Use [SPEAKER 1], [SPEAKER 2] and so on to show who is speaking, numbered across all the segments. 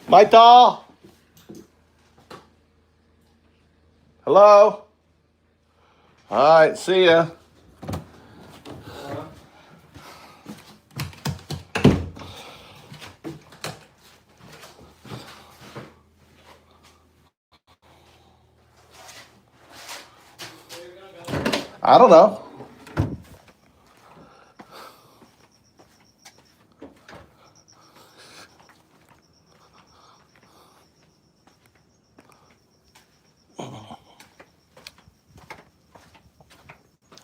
[SPEAKER 1] My doll. Hello. All right, see ya. I don't know.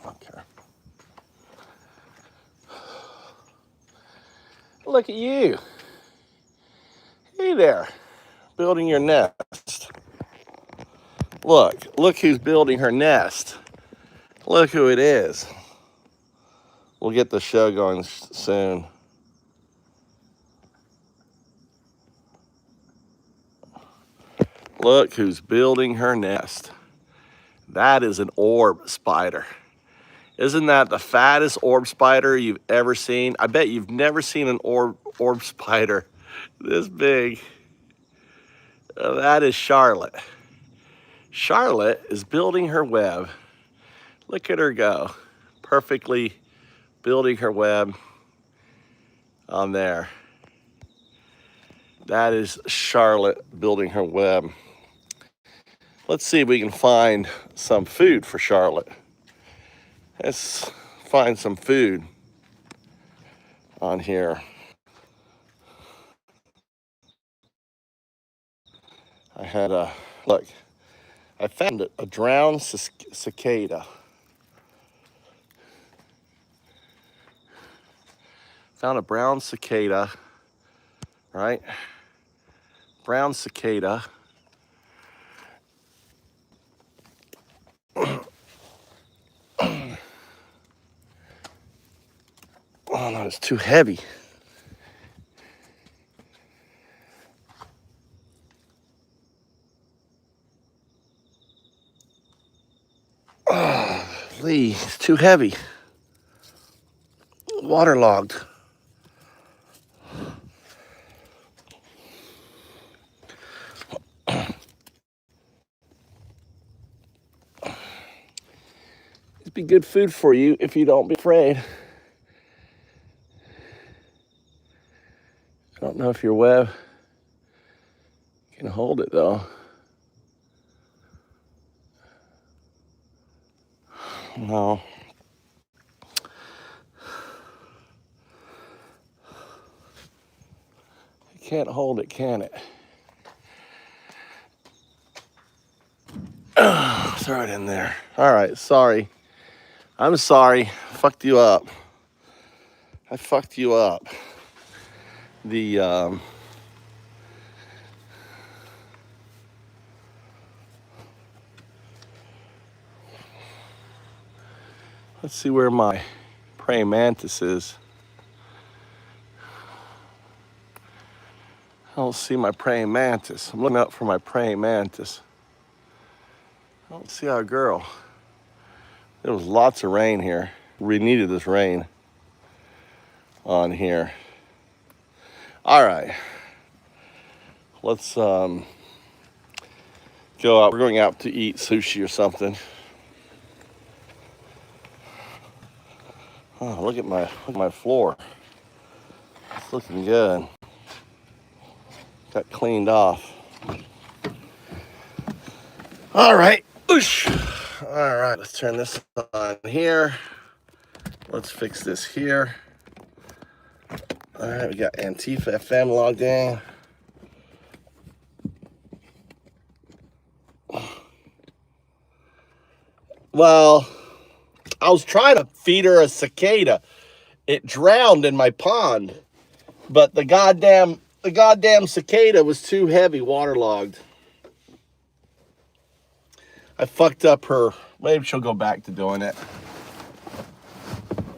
[SPEAKER 1] Okay. Look at you. Hey there, building your nest. Look who's building her nest. Look who it is. We'll get the show going soon. Look who's building her nest. That is an orb spider. Isn't that the fattest orb spider you've ever seen? I bet you've never seen an orb spider this big. That is Charlotte. Charlotte is building her web. Look at her go. Perfectly building her web on there. That is Charlotte building her web. Let's see if we can find some food for Charlotte. Let's find some food on here. I had look, I found a drowned cicada. Found a brown cicada, right? Brown cicada. Oh no, it's too heavy. Oh, Lee, it's too heavy. Waterlogged. It'd be good food for you if you don't be afraid. I don't know if your web can hold it though. No. It can't hold it, can it? Throw it in there. All right, sorry. I'm sorry. Fucked you up. I fucked you up. Let's see where my praying mantis is. I don't see my praying mantis. I'm looking up for my praying mantis. I don't see our girl. There was lots of rain here. We needed this rain on here. All right. Let's go out. We're going out to eat sushi or something. Oh, look at my floor. It's looking good. Got cleaned off. All right. Oosh. All right, let's turn this on here. Let's fix this here. All right, we got Antifa FM logged in. Well, I was trying to feed her a cicada. It drowned in my pond, but the goddamn cicada was too heavy, waterlogged. I fucked up her. Maybe she'll go back to doing it.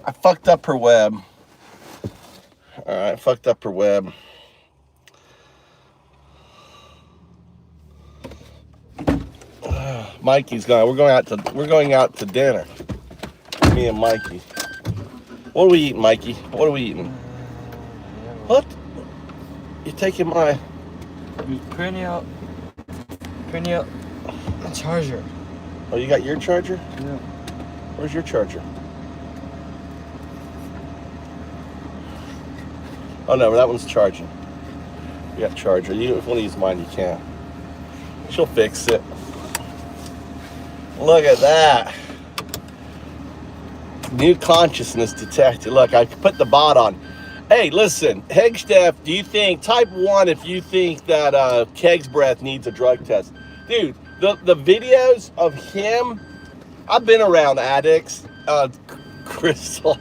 [SPEAKER 1] I fucked up her web. All right, fucked up her web. Mikey's gone. We're going out to dinner. Me and Mikey. What are we eating, Mikey? What are we eating? What? You're taking my
[SPEAKER 2] You print out a charger.
[SPEAKER 1] Oh, you got your charger?
[SPEAKER 2] Yeah.
[SPEAKER 1] Where's your charger? Oh no, that one's charging. You got charger. If you want to use mine, you can. She'll fix it. Look at that. New consciousness detected. Look, I put the bot on. Hey, listen, Hegsteph, do you think, type 1 if you think that Keg's Breath needs a drug test. Dude, the videos of him, I've been around addicts. Crystal.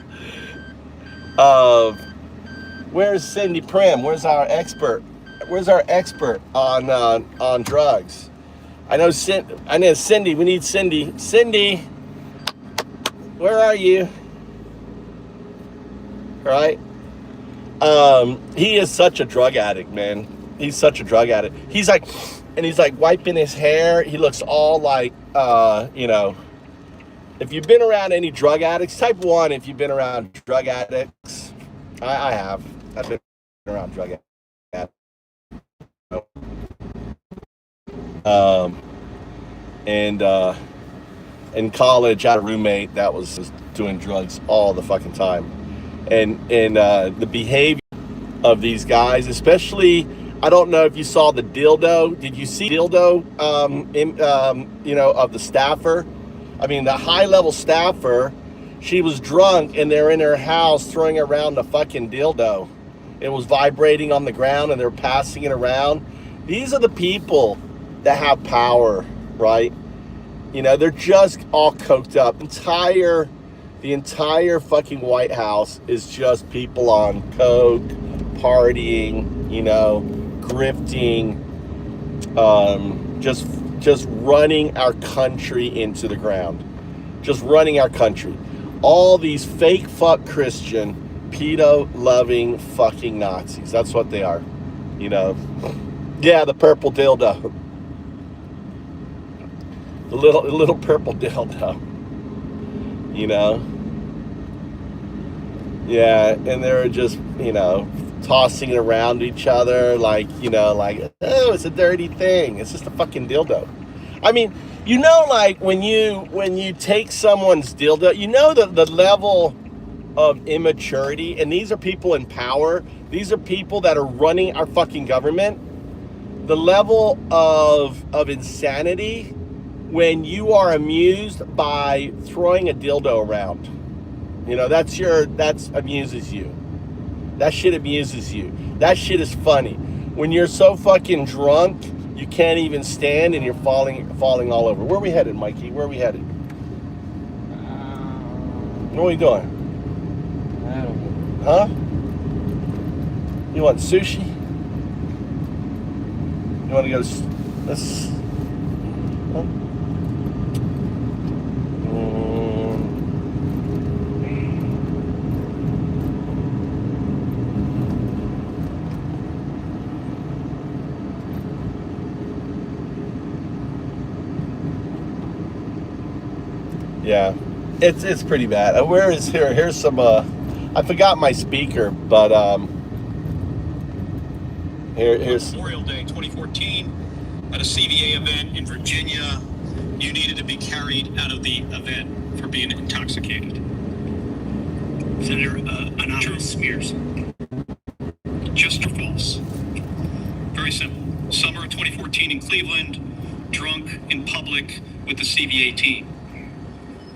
[SPEAKER 1] Where's Cindy Prim? Where's our expert? Where's our expert on drugs? I know Cindy. We need Cindy. Cindy, where are you? Right? He is such a drug addict, man. He's such a drug addict. He's like wiping his hair. He looks all like, you know. If you've been around any drug addicts, type 1 if you've been around drug addicts. I have. I've been around drug addicts. In college, I had a roommate that was doing drugs all the fucking time. And the behavior of these guys, especially, I don't know if you saw the dildo. Did you see dildo, you know, of the staffer? I mean, the high-level staffer, she was drunk, and they're in her house throwing around the fucking dildo. It was vibrating on the ground, and they're passing it around. These are the people that have power, right? You know, they're just all coked up. The entire fucking White House is just people on coke, partying, you know, grifting, just running our country into the ground. Just running our country. All these fake fuck Christian, pedo-loving fucking Nazis. That's what they are, you know. Yeah, the purple dildo. The little purple dildo. You know. Yeah, and they're just, you know, tossing it around each other like, you know, like, oh, it's a dirty thing. It's just a fucking dildo. I mean, you know, like when you take someone's dildo, you know the level of immaturity, and these are people in power. These are people that are running our fucking government. The level of insanity when you are amused by throwing a dildo around. You know, that amuses you. That shit amuses you. That shit is funny. When you're so fucking drunk, you can't even stand and you're falling all over. Where are we headed, Mikey? Where are we headed? What are we doing?
[SPEAKER 2] I don't know.
[SPEAKER 1] Huh? You want sushi? You want to go to this? Huh? Yeah, it's pretty bad. Where is here? Here's some. I forgot my speaker, but here's
[SPEAKER 3] Memorial Day 2014 at a CVA event in Virginia. You needed to be carried out of the event for being intoxicated. Senator, anonymous smears. Just or false? Very simple. Summer of 2014 in Cleveland, drunk in public with the CVA team.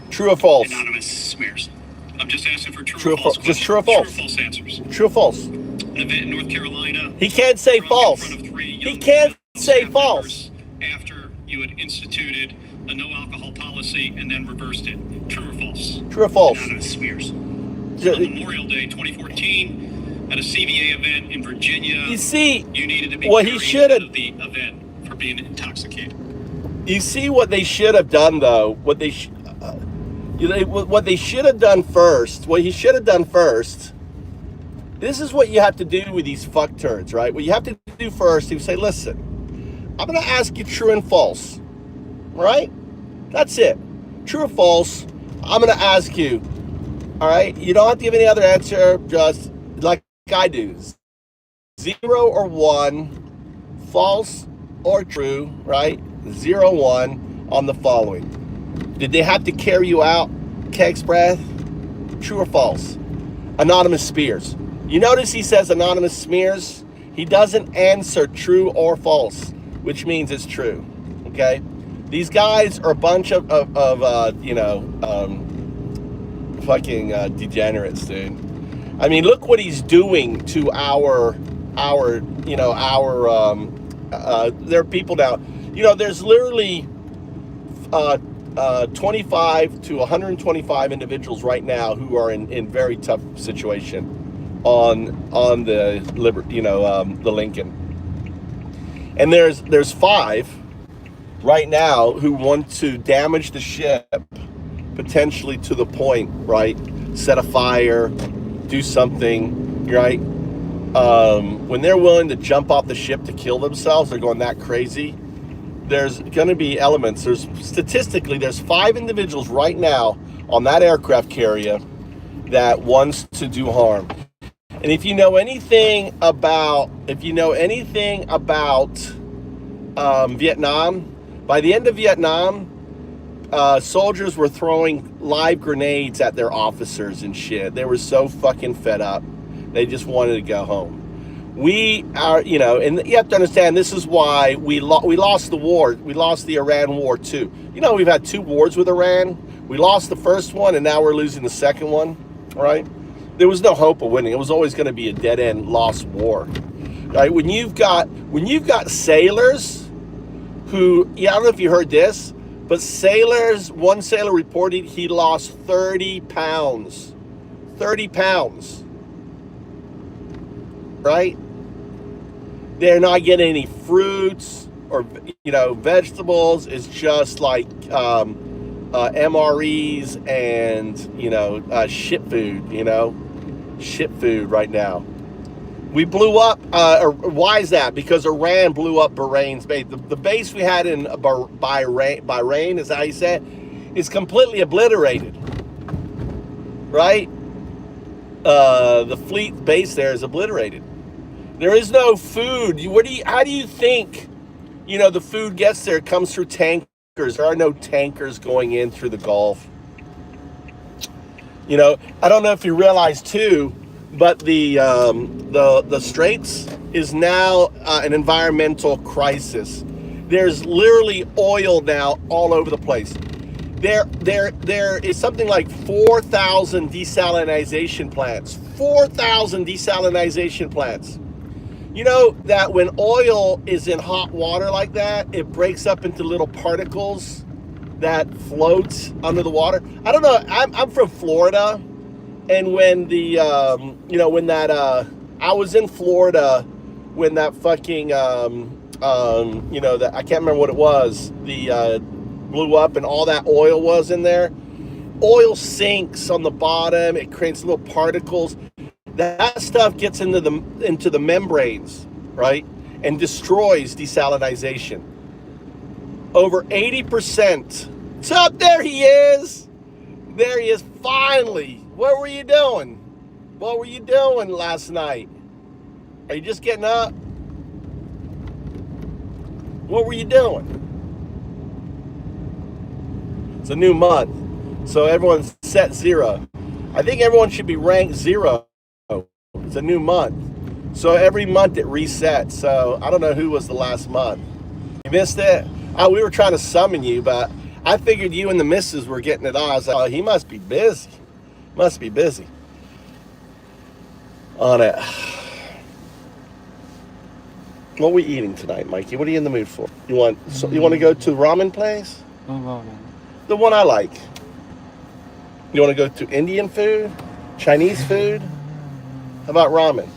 [SPEAKER 1] True or false?
[SPEAKER 3] Anonymous smears. I'm just asking for true or false.
[SPEAKER 1] Just true or false?
[SPEAKER 3] True or false answers.
[SPEAKER 1] True or false?
[SPEAKER 3] An event in North Carolina.
[SPEAKER 1] He can't say false. He can't say false.
[SPEAKER 3] After you had instituted a no alcohol policy and then reversed it. True or false?
[SPEAKER 1] True or false?
[SPEAKER 3] Anonymous smears. On Memorial Day 2014 at a CVA event in Virginia.
[SPEAKER 1] You see,
[SPEAKER 3] you needed to be
[SPEAKER 1] what he should have.
[SPEAKER 3] Out of the event for being intoxicated.
[SPEAKER 1] You see what they should have done, though. What they should have done first. What he should have done first. This is what you have to do with these fuck turds, right? What you have to do first, you say, listen, I'm going to ask you true and false, right? That's it. True or false, I'm going to ask you, all right? You don't have to give any other answer, just like I do. 0 or 1, false or true, right? 0, 1 on the following. Did they have to carry you out, Keg's breath? True or false? Anonymous Spears. You notice he says anonymous smears? He doesn't answer true or false, which means it's true, okay? These guys are a bunch of fucking degenerates, dude. I mean, look what he's doing to our there are people now. You know, there's literally 25 to 125 individuals right now who are in very tough situation on the the Lincoln, and there's 5 right now who want to damage the ship, potentially to the point, right? Set a fire, do something, right? When they're willing to jump off the ship to kill themselves, they're going that crazy. There's going to be elements. Statistically, there's 5 individuals right now on that aircraft carrier that wants to do harm. And if you know anything about Vietnam, by the end of Vietnam, soldiers were throwing live grenades at their officers and shit. They were so fucking fed up. They just wanted to go home. We are, and you have to understand, this is why we lost the war. We lost the Iran war too. We've had 2 wars with Iran. We lost the first one, and now we're losing the second one, right? There was no hope of winning. It was always going to be a dead-end lost war, right? When you've got sailors who, I don't know if you heard this, but one sailor reported he lost 30 pounds. 30 pounds. Right? They're not getting any fruits or, vegetables. It's just like MREs and, ship food, ship food right now. We blew up, why is that? Because Iran blew up Bahrain's base. The base we had in Bahrain, is that how you say it, is completely obliterated, right? The fleet base there is obliterated. There is no food. How do you think, the food gets there? It comes through tankers. There are no tankers going in through the Gulf. I don't know if you realize too, but the Straits is now an environmental crisis. There's literally oil now all over the place. There is something like 4,000 desalination plants. 4,000 desalination plants. You know that when oil is in hot water like that, it breaks up into little particles that float under the water. I don't know. I'm from Florida, and when I was in Florida when that fucking I can't remember what it was. Blew up and all that oil was in there. Oil sinks on the bottom. It creates little particles. That stuff gets into the membranes, right, and destroys desalination. Over 80%. What's up? There he is. There he is. Finally. What were you doing? What were you doing last night? Are you just getting up? What were you doing? It's a new month, so everyone's set 0. I think everyone should be ranked 0. It's a new month, so every month it resets. So I don't know who was the last month. You missed it? Oh, we were trying to summon you, but I figured you and the missus were getting it on. I was like, oh, he must be busy. Must be busy on it. What are we eating tonight, Mikey? What are you in the mood for? You want to go to ramen place?
[SPEAKER 2] Oh, ramen.
[SPEAKER 1] The one I like. You want to go to Indian food? Chinese food? How about ramen?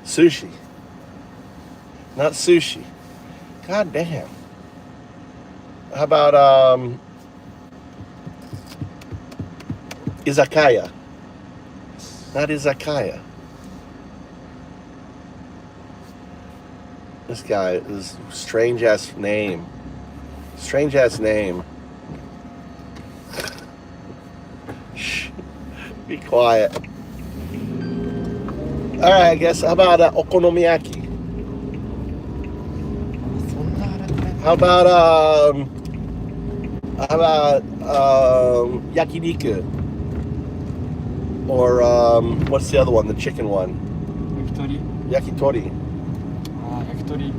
[SPEAKER 1] Sushi. Not sushi. God damn. How about izakaya? Not izakaya. This guy is strange ass name. Strange ass name. Shh. Be quiet. All right, I guess. How about okonomiyaki? How about yakiniku? Or what's the other one? The chicken one?
[SPEAKER 2] Yakitori.
[SPEAKER 1] Yakitori.
[SPEAKER 2] Yakitori.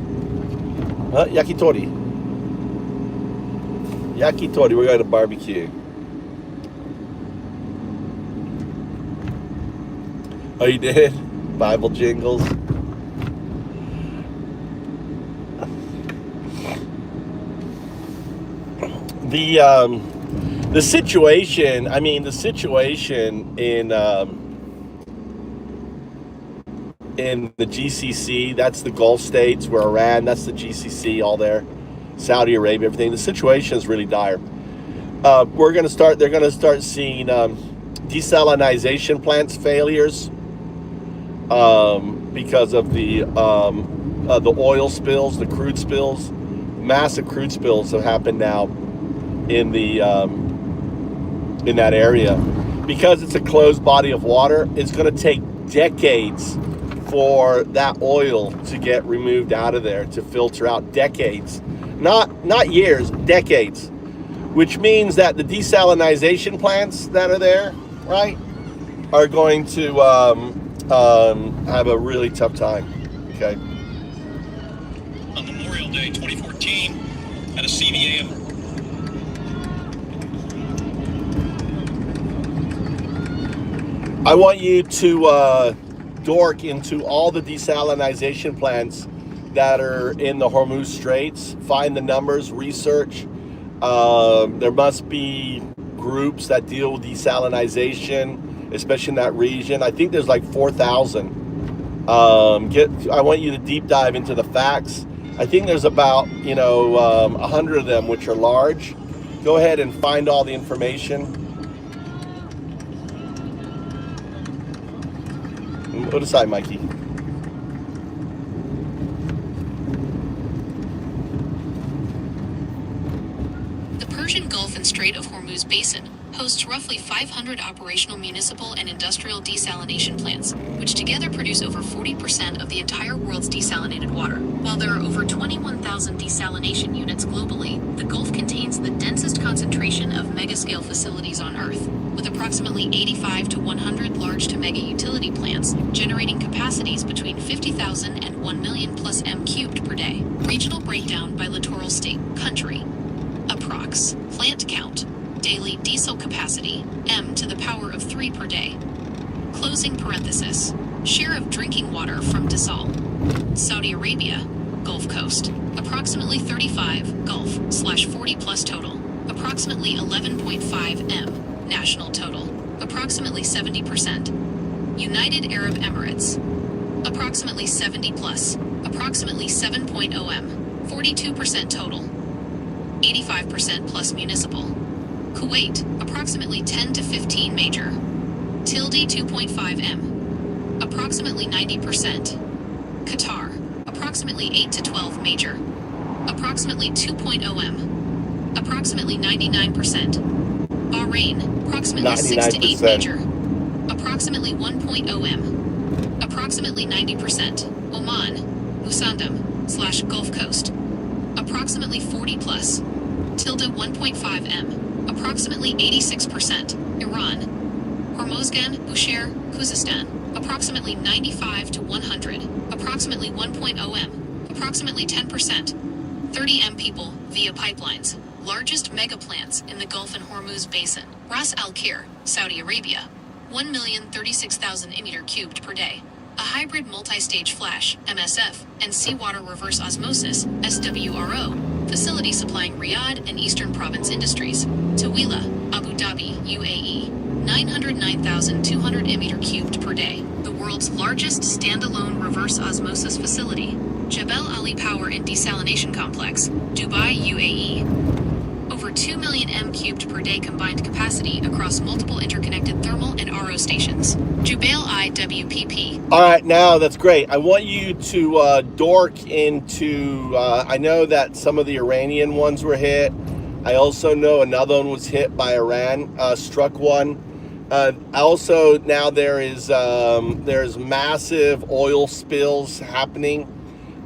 [SPEAKER 1] Yakitori. Yakitori. We're going to barbecue. Oh, you did? Bible jingles. The situation. I mean, the situation in the GCC. That's the Gulf states. Where Iran. That's the GCC. All there. Saudi Arabia. Everything. The situation is really dire. We're going to start. They're going to start seeing desalination plants failures. Because of the oil spills, the crude spills, massive crude spills have happened now in the in that area. Because it's a closed body of water, it's going to take decades for that oil to get removed out of there, to filter out. Decades, not years, decades. Which means that the desalination plants that are there, right, are going to have a really tough time. Okay.
[SPEAKER 3] On Memorial Day 2014, at a CVN.
[SPEAKER 1] I want you to dork into all the desalination plants that are in the Hormuz Straits. Find the numbers, research. There must be groups that deal with desalination, especially in that region. I think there's like 4,000. I want you to deep dive into the facts. I think there's about 100 of them, which are large. Go ahead and find all the information. Put aside, Mikey.
[SPEAKER 4] The Persian Gulf and Strait of Hormuz Basin hosts roughly 500 operational municipal and industrial desalination plants, which together produce over 40% of the entire world's desalinated water. While there are over 21,000 desalination units globally, the Gulf contains the densest concentration of mega-scale facilities on Earth, with approximately 85 to 100 large to mega utility plants, generating capacities between 50,000 and 1 million plus m³ per day. Regional breakdown by littoral state, country. Approx. Plant count. Daily diesel capacity, m to the power of 3 per day. Closing parenthesis. Share of drinking water from Desal. Saudi Arabia, Gulf Coast. Approximately 35, Gulf/40 plus total. Approximately 11.5 m. National total. Approximately 70%. United Arab Emirates. Approximately 70 plus. Approximately 7.0 m. 42% total. 85% plus municipal. Kuwait, approximately 10 to 15 major. Tilde 2.5 m. Approximately 90%. Qatar, approximately 8 to 12 major. Approximately 2.0 m. Approximately 99%. Bahrain, approximately 6 to 8 major. Approximately 1.0 m. Approximately 90%. Oman, Musandam/Gulf Coast. Approximately 40 plus. Tilde 1.5 m. Approximately 86%. Iran. Hormozgan, Bushehr, Khuzestan. Approximately 95 to 100. Approximately 1.0 m. Approximately 10%. 30 m people via pipelines. Largest mega plants in the Gulf and Hormuz Basin. Ras Al Khair, Saudi Arabia. 1,036,000 m³ per day. A hybrid multi-stage flash, MSF, and seawater reverse osmosis, SWRO, facility supplying Riyadh and Eastern Province industries. Tawila, Abu Dhabi, UAE. 909,200 m³ per day. The world's largest standalone reverse osmosis facility. Jebel Ali Power and Desalination Complex, Dubai, UAE. Over 2 million m³ per day combined capacity across multiple interconnected thermal and RO stations. Jubail IWPP.
[SPEAKER 1] All right, now that's great. I want you to dork into, I know that some of the Iranian ones were hit. I also know another one was hit by Iran, struck one. Also, now there's massive oil spills happening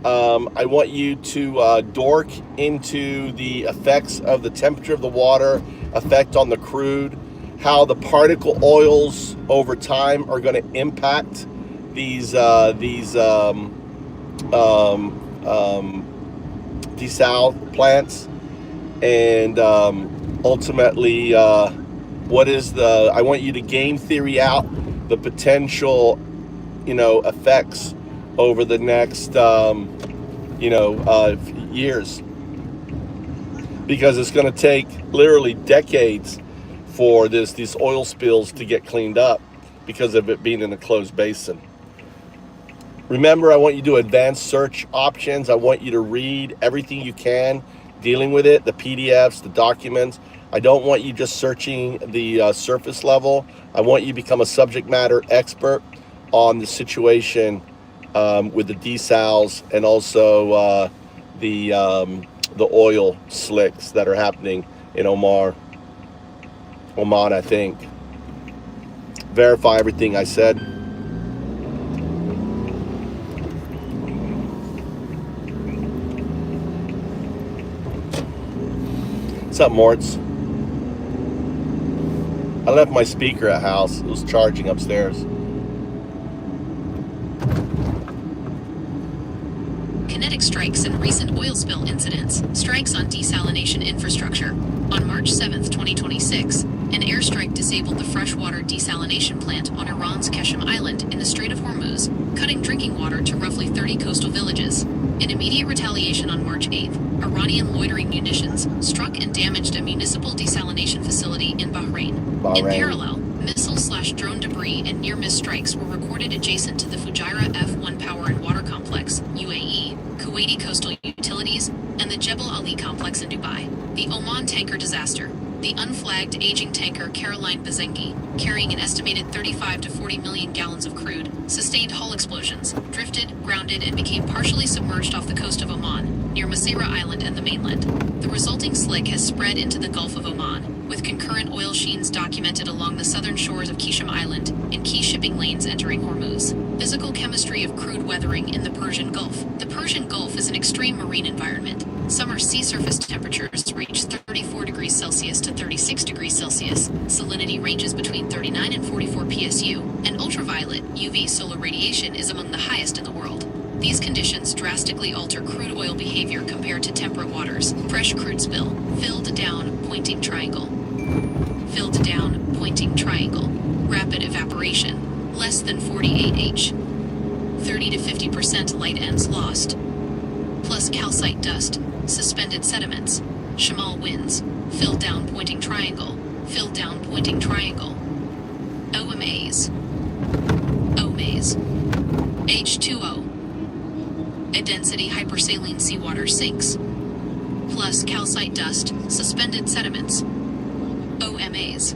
[SPEAKER 1] I want you to dork into the effects of the temperature of the water, effect on the crude, how the particle oils over time are going to impact these desal plants, and ultimately, what is I want you to game theory out the potential, effects over the next, years, because it's going to take literally decades for these oil spills to get cleaned up because of it being in a closed basin. Remember, I want you to do advanced search options. I want you to read everything you can dealing with it, the PDFs, the documents. I don't want you just searching the surface level. I want you to become a subject matter expert on the situation with the desals and also the oil slicks that are happening in Oman, I think. Verify everything I said. What's up, Morts? I left my speaker at house. It was charging upstairs.
[SPEAKER 4] Kinetic strikes and recent oil spill incidents. Strikes on desalination infrastructure. On March 7, 2026, an airstrike disabled the freshwater desalination plant on Iran's Keshem Island in the Strait of Hormuz, cutting drinking water to roughly 30 coastal villages. In immediate retaliation on March 8th, Iranian loitering munitions struck and damaged a municipal desalination facility in Bahrain. In parallel, missile/drone debris and near-miss strikes were recorded adjacent to the Fujairah F1 Power and Water Complex, UAE, Kuwaiti Coastal Utilities, and the Jebel Ali Complex in Dubai. The Oman tanker disaster. The unflagged aging tanker Caroline Bazengi, carrying an estimated 35 to 40 million gallons of crude, sustained hull explosions, drifted, grounded, and became partially submerged off the coast of Oman, near Masira Island and the mainland. The resulting slick has spread into the Gulf of Oman, with concurrent oil sheens documented along the southern shores of Keshem Island, in key shipping lanes entering Hormuz. Physical chemistry of crude weathering in the Persian Gulf. The Persian Gulf is an extreme marine environment. Summer sea surface temperatures reach 34 degrees Celsius to 36 degrees Celsius. Salinity ranges between 39 and 44 PSU, and ultraviolet UV solar radiation is among the highest in the world. These conditions drastically alter crude oil behavior compared to temperate waters. Fresh crude spill. Filled down, pointing triangle. Filled down, pointing triangle. Rapid evaporation. Less than 48 H. 30 to 50% light ends lost. Plus calcite dust. Suspended sediments. Shamal winds. Filled down, pointing triangle. Filled down, pointing triangle. OMAs. OMAs. H2O. A density hypersaline seawater sinks. Plus calcite dust, suspended sediments. OMAs.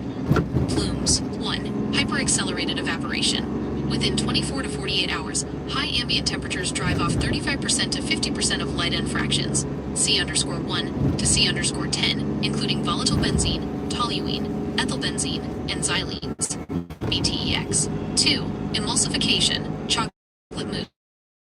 [SPEAKER 4] Plumes. 1. Hyperaccelerated evaporation. Within 24 to 48 hours, high ambient temperatures drive off 35% to 50% of light end fractions, C_1 to C_10, including volatile benzene, toluene, ethylbenzene, and xylenes, BTEX. 2. Emulsification, chocolate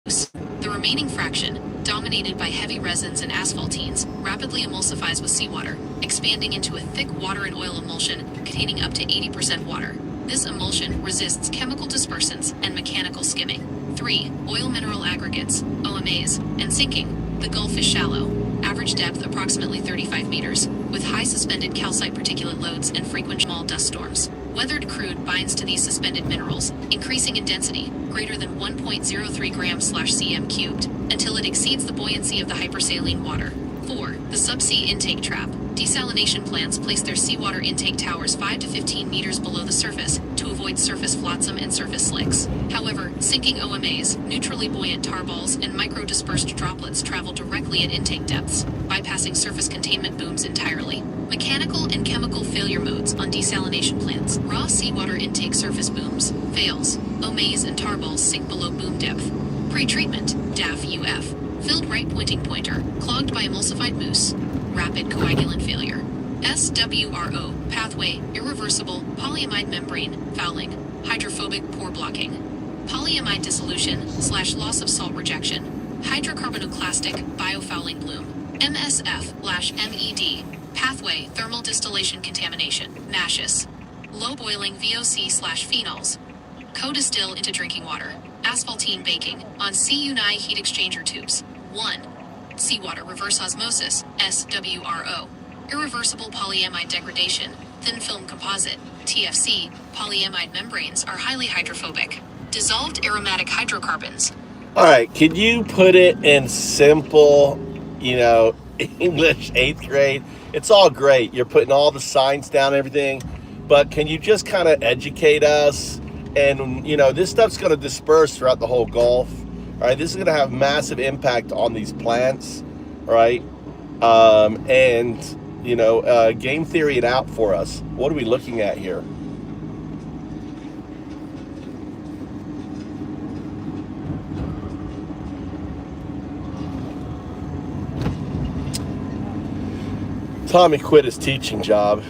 [SPEAKER 4] mousse. The remaining fraction, dominated by heavy resins and asphaltenes, rapidly emulsifies with seawater, expanding into a thick water and oil emulsion containing up to 80% water. This emulsion resists chemical dispersants and mechanical skimming. 3. Oil mineral aggregates, OMAs, and sinking. The Gulf is shallow, average depth approximately 35 meters, with high suspended calcite particulate loads and frequent small dust storms. Weathered crude binds to these suspended minerals, increasing in density, greater than 1.03 grams/cm cubed, until it exceeds the buoyancy of the hypersaline water. 4. The subsea intake trap. Desalination plants place their seawater intake towers 5 to 15 meters below the surface to avoid surface flotsam and surface slicks. However, sinking OMAs, neutrally buoyant tar balls, and micro-dispersed droplets travel directly at intake depths, bypassing surface containment booms entirely. Mechanical and chemical failure modes on desalination plants. Raw seawater intake surface booms. Fails. OMAs and tar balls sink below boom depth. Pre-treatment. DAF-UF. Filled right pointing pointer, clogged by emulsified mousse. Rapid coagulant failure. SWRO, pathway, irreversible, polyamide membrane, fouling, hydrophobic pore blocking. Polyamide dissolution / loss of salt rejection. hydrocarbonoclastic biofouling bloom, MSF/MED, pathway thermal distillation contamination, MASHIS, low boiling VOC/phenols, co-distill into drinking water, asphaltene baking on CU9 heat exchanger tubes. 1. Seawater reverse osmosis, SWRO, irreversible polyamide degradation, thin film composite, TFC, polyamide membranes are highly hydrophobic. Dissolved aromatic hydrocarbons.
[SPEAKER 1] All right, could you put it in simple, English 8th grade? It's all great. You're putting all the signs down and everything, but can you just kind of educate us? And, this stuff's going to disperse throughout the whole Gulf. All right, this is going to have massive impact on these plants, all right? Game theory it out for us. What are we looking at here? Tommy quit his teaching job.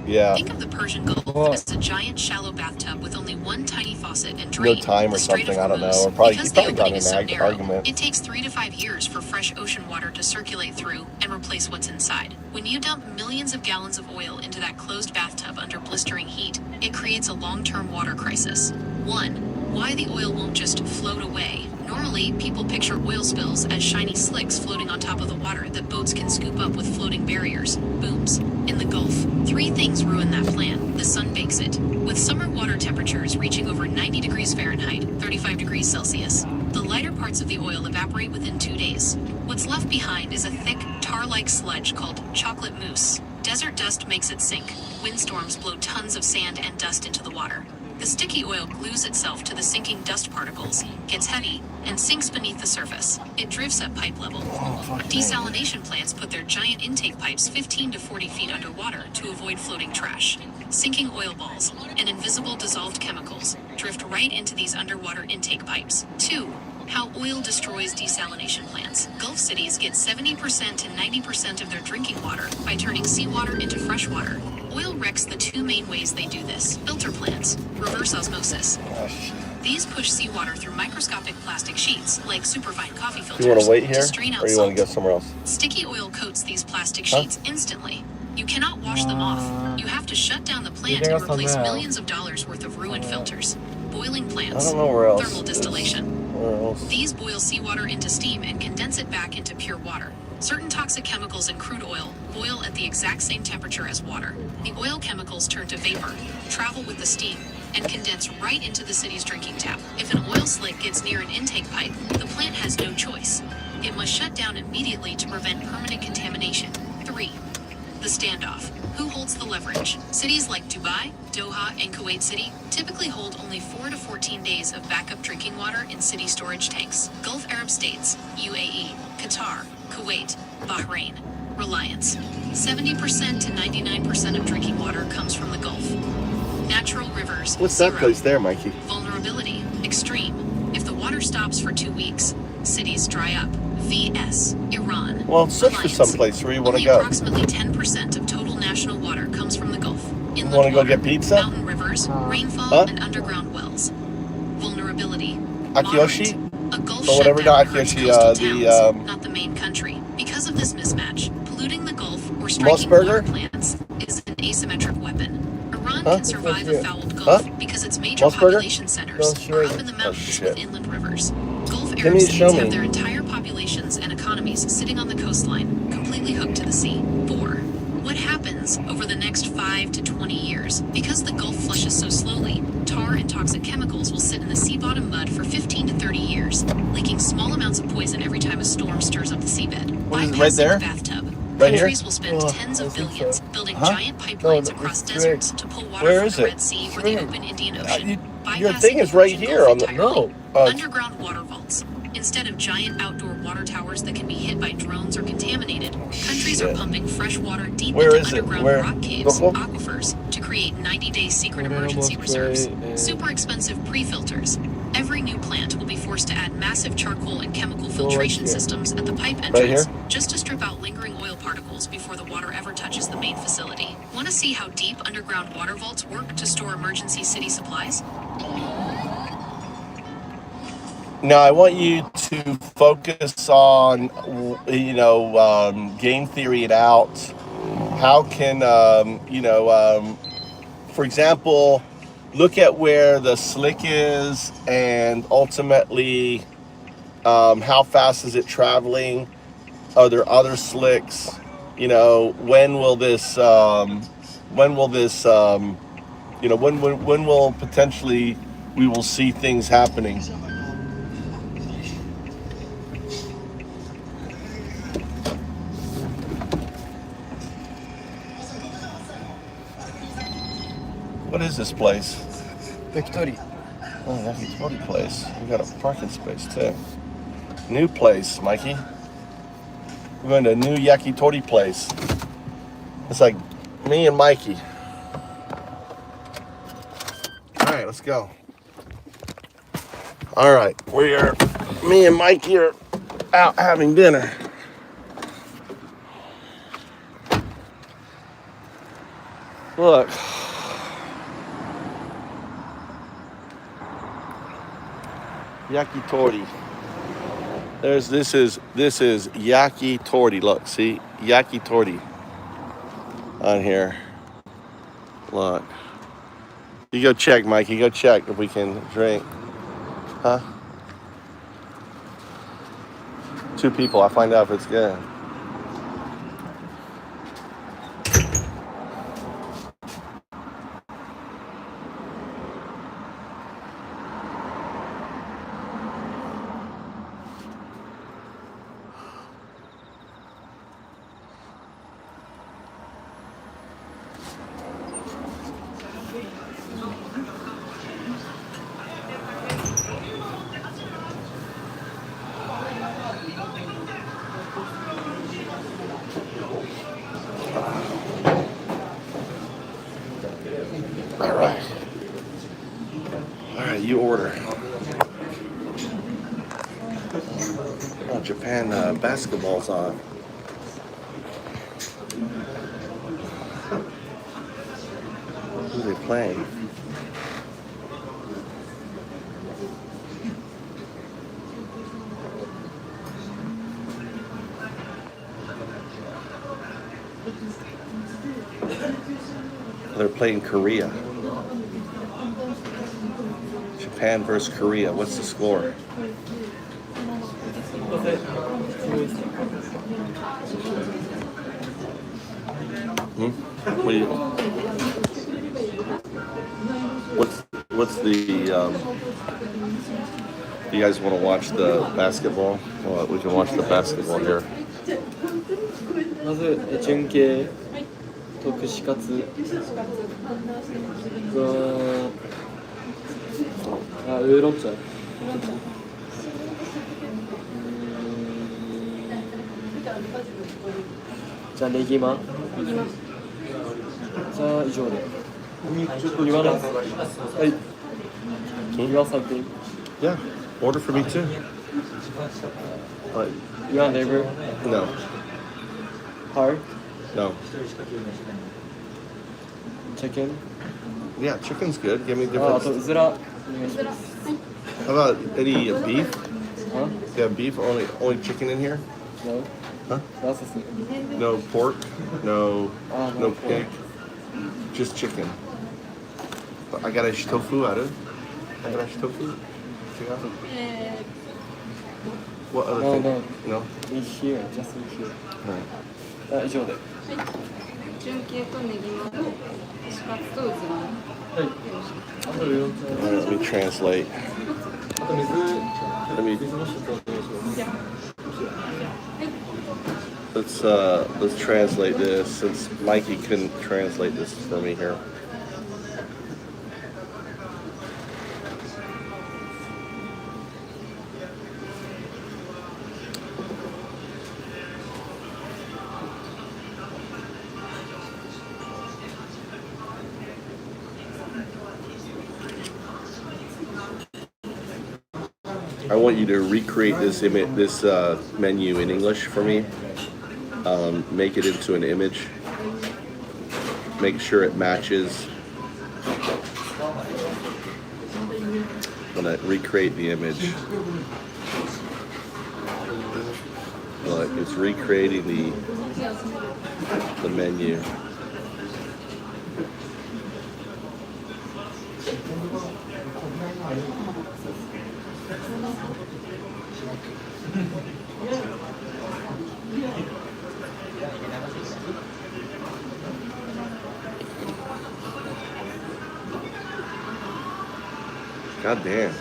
[SPEAKER 1] Yeah.
[SPEAKER 4] Think of the Persian Gulf as a giant shallow bathtub with only one tiny faucet and drain.
[SPEAKER 1] No time or
[SPEAKER 4] the Strait
[SPEAKER 1] something,
[SPEAKER 4] of
[SPEAKER 1] I don't know.
[SPEAKER 4] Hormuz.
[SPEAKER 1] Or probably,
[SPEAKER 4] because
[SPEAKER 1] he probably
[SPEAKER 4] the
[SPEAKER 1] got
[SPEAKER 4] opening
[SPEAKER 1] in
[SPEAKER 4] is so
[SPEAKER 1] an
[SPEAKER 4] narrow,
[SPEAKER 1] argument.
[SPEAKER 4] it takes 3 to 5 years for fresh ocean water to circulate through and replace what's inside. When you dump millions of gallons of oil into that closed bathtub under blistering heat, it creates a long-term water crisis. 1. Why the oil won't just float away. Normally, people picture oil spills as shiny slicks floating on top of the water that boats can scoop up with floating barriers, booms. In the Gulf, 3 things ruin that plan. The sun bakes it. With summer water temperatures reaching over 90 degrees Fahrenheit, 35 degrees Celsius, the lighter parts of the oil evaporate within 2 days. What's left behind is a thick, tar-like sludge called chocolate mousse. Desert dust makes it sink. Windstorms blow tons of sand and dust into the water. The sticky oil glues itself to the sinking dust particles, gets heavy, and sinks beneath the surface. It drifts at pipe level. Desalination plants put their giant intake pipes 15 to 40 feet underwater to avoid floating trash. Sinking oil balls and invisible dissolved chemicals drift right into these underwater intake pipes. 2. How oil destroys desalination plants. Gulf cities get 70% to 90% of their drinking water by turning seawater into fresh water. Oil wrecks the 2 main ways they do this. Filter plants, reverse osmosis. These push seawater through microscopic plastic sheets, like superfine coffee filters,
[SPEAKER 1] You want to wait here,
[SPEAKER 4] to strain out
[SPEAKER 1] or you want to
[SPEAKER 4] salt.
[SPEAKER 1] go somewhere else?
[SPEAKER 4] Sticky oil coats these plastic sheets instantly. You cannot wash them off. You have to shut down the plant and replace millions of dollars worth of ruined filters. Boiling plants,
[SPEAKER 1] I don't know where else.
[SPEAKER 4] thermal distillation.
[SPEAKER 1] Where else?
[SPEAKER 4] These boil seawater into steam and condense it back into pure water. Certain toxic chemicals in crude oil boil at the exact same temperature as water. The oil chemicals turn to vapor, travel with the steam, and condense right into the city's drinking tap. If an oil slick gets near an intake pipe, the plant has no choice. It must shut down immediately to prevent permanent contamination. 3. The standoff. Who holds the leverage? Cities like Dubai, Doha, and Kuwait City typically hold only 4 to 14 days of backup drinking water in city storage tanks. Gulf Arab states, UAE, Qatar, Kuwait, Bahrain. Reliance. 70% to 99% of drinking water comes from the Gulf. Natural rivers.
[SPEAKER 1] What's
[SPEAKER 4] 0.
[SPEAKER 1] that place there, Mikey?
[SPEAKER 4] Vulnerability. Extreme. If the water stops for 2 weeks, cities dry up. VS. Iran.
[SPEAKER 1] Well, search for
[SPEAKER 4] Alliance.
[SPEAKER 1] someplace where you want to
[SPEAKER 4] Only
[SPEAKER 1] go.
[SPEAKER 4] approximately 10% of total national water comes from the Gulf. Inland
[SPEAKER 1] Want to go
[SPEAKER 4] water,
[SPEAKER 1] get pizza?
[SPEAKER 4] mountain rivers, rainfall,
[SPEAKER 1] Huh?
[SPEAKER 4] and underground wells. Vulnerability.
[SPEAKER 1] Akiyoshi?
[SPEAKER 4] Moderate. A Gulf
[SPEAKER 1] Or whatever,
[SPEAKER 4] shutdown
[SPEAKER 1] not
[SPEAKER 4] hurts
[SPEAKER 1] Akiyoshi,
[SPEAKER 4] coastal towns,
[SPEAKER 1] the,
[SPEAKER 4] not the main country. Because of this mismatch, polluting the Gulf or striking
[SPEAKER 1] Mossberger?
[SPEAKER 4] water plants is an asymmetric weapon. Iran
[SPEAKER 1] Huh?
[SPEAKER 4] can survive a
[SPEAKER 2] What's
[SPEAKER 4] fouled Gulf because its major
[SPEAKER 1] Mossberger?
[SPEAKER 4] population centers
[SPEAKER 2] No, sure.
[SPEAKER 4] are up in the mountains
[SPEAKER 1] shit.
[SPEAKER 4] with inland rivers. Gulf
[SPEAKER 1] Give
[SPEAKER 4] Arab
[SPEAKER 1] me-
[SPEAKER 4] states
[SPEAKER 1] show me.
[SPEAKER 4] have their entire populations and economies sitting on the coastline, completely hooked to the sea. 4. What happens over the next 5 to 20 years? Because the Gulf flushes so slowly, tar and toxic chemicals will sit in the sea bottom mud for 15 to 30 years, leaking small amounts of poison every time a storm stirs up the seabed.
[SPEAKER 1] What is it,
[SPEAKER 4] Bypassing
[SPEAKER 1] right there?
[SPEAKER 4] the bathtub.
[SPEAKER 1] Right here?
[SPEAKER 4] Countries will spend
[SPEAKER 2] Oh,
[SPEAKER 4] tens of
[SPEAKER 2] I think
[SPEAKER 4] billions
[SPEAKER 2] so.
[SPEAKER 4] building
[SPEAKER 1] Huh?
[SPEAKER 4] giant pipelines
[SPEAKER 2] No,
[SPEAKER 4] across
[SPEAKER 2] it's
[SPEAKER 4] deserts to pull water
[SPEAKER 1] Where
[SPEAKER 4] from
[SPEAKER 1] is
[SPEAKER 4] the
[SPEAKER 1] it?
[SPEAKER 4] Red Sea or the
[SPEAKER 2] Right.
[SPEAKER 4] open Indian Ocean.
[SPEAKER 1] Your
[SPEAKER 4] bypassing
[SPEAKER 1] thing is
[SPEAKER 4] the
[SPEAKER 1] right
[SPEAKER 4] Persian
[SPEAKER 1] here
[SPEAKER 4] Gulf
[SPEAKER 1] on the-
[SPEAKER 4] entirely.
[SPEAKER 1] no,
[SPEAKER 4] Underground water vaults. Instead of giant outdoor water towers that can be hit by drones or contaminated, countries are
[SPEAKER 1] Shit.
[SPEAKER 4] pumping fresh water deep
[SPEAKER 1] Where
[SPEAKER 4] into
[SPEAKER 1] is it?
[SPEAKER 4] underground
[SPEAKER 1] Where?
[SPEAKER 4] rock caves,
[SPEAKER 1] Local?
[SPEAKER 4] aquifers, to create 90-day secret
[SPEAKER 2] Where
[SPEAKER 4] emergency
[SPEAKER 2] almost
[SPEAKER 4] reserves.
[SPEAKER 2] right,
[SPEAKER 4] Super expensive pre-filters. Every new plant will be forced to add massive charcoal and chemical filtration
[SPEAKER 2] here.
[SPEAKER 4] systems at the pipe
[SPEAKER 1] Right
[SPEAKER 4] entrance,
[SPEAKER 1] here?
[SPEAKER 4] just to strip out lingering oil particles before the water ever touches the main facility. Want to see how deep underground water vaults work to store emergency city supplies?
[SPEAKER 1] Now I want you to focus on, game theory it out. How can, for example, look at where the slick is and ultimately how fast is it traveling? Are there other slicks? When will this, when will potentially we will see things happening? What is this place?
[SPEAKER 2] Victory.
[SPEAKER 1] Oh, yakitori place. We got a parking space too. New place, Mikey. We're going to a new yakitori place. It's like me and Mikey. All right, let's go. All right, me and Mikey are out having dinner. Look. Yakitori. This is yakitori. Look, see? Yakitori on here. Look. You go check, Mikey. Go check if we can drink. Huh? 2 people. I'll find out if it's good. All right, you order. Oh, Japan basketball's on. Who are they playing? They're playing Korea. Japan versus Korea. What's the score? What do you, what's the do you guys want to watch the basketball? Well, we can watch the basketball here.
[SPEAKER 2] まず準慶と串カツウーロン茶じゃあネギマじゃあ以上で言わないはい You want something?
[SPEAKER 1] Yeah, order for me too. What?
[SPEAKER 2] You want neighbor?
[SPEAKER 1] No,
[SPEAKER 2] Hard?
[SPEAKER 1] no.
[SPEAKER 2] Chicken?
[SPEAKER 1] Yeah, chicken's good. Give me
[SPEAKER 2] あと
[SPEAKER 1] different.
[SPEAKER 2] うずらお願いします
[SPEAKER 1] How about any beef?
[SPEAKER 2] Huh?
[SPEAKER 1] Yeah, beef. Only chicken in here.
[SPEAKER 2] No?
[SPEAKER 1] Huh?
[SPEAKER 2] ラーサス
[SPEAKER 1] No pork. No,
[SPEAKER 2] Ah,
[SPEAKER 1] no
[SPEAKER 2] no
[SPEAKER 1] pig. Just chicken. I got a tofu out of. I got a tofu. What other
[SPEAKER 2] No,
[SPEAKER 1] thing?
[SPEAKER 2] no.
[SPEAKER 1] No.
[SPEAKER 2] In here, just in here
[SPEAKER 1] All right.
[SPEAKER 2] 以上で
[SPEAKER 5] 純系とネギマと串カツとうずら
[SPEAKER 2] はいあとウーロン茶
[SPEAKER 1] All right, let me translate.
[SPEAKER 2] あと水
[SPEAKER 1] Let me.
[SPEAKER 2] 水もちょっとお願いします
[SPEAKER 1] Let's translate this since Mikey couldn't translate this for me here. I want you to recreate this menu in English for me. Make it into an image. Make sure it matches. I'm gonna recreate the image. Look, it's recreating the menu. God damn.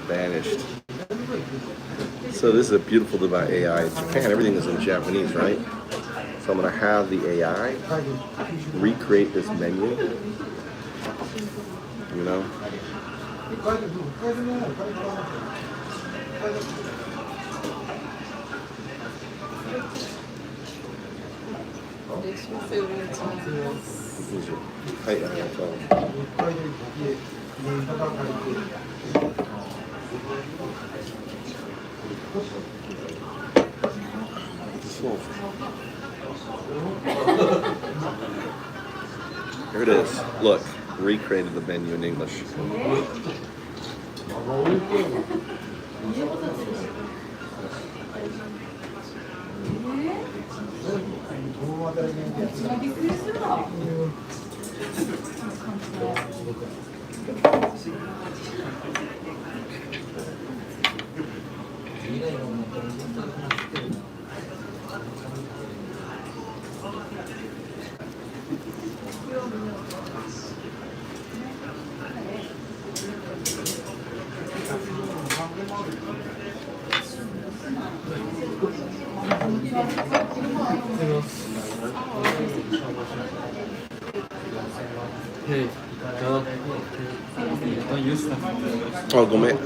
[SPEAKER 1] Vanished. So this is a beautiful thing about AI. In Japan, everything is in Japanese, right? So I'm gonna have the AI recreate this menu. You know? Hey, here it is. Look, recreated the menu in English.
[SPEAKER 2] Hey, don't use them.
[SPEAKER 1] Oh, go man.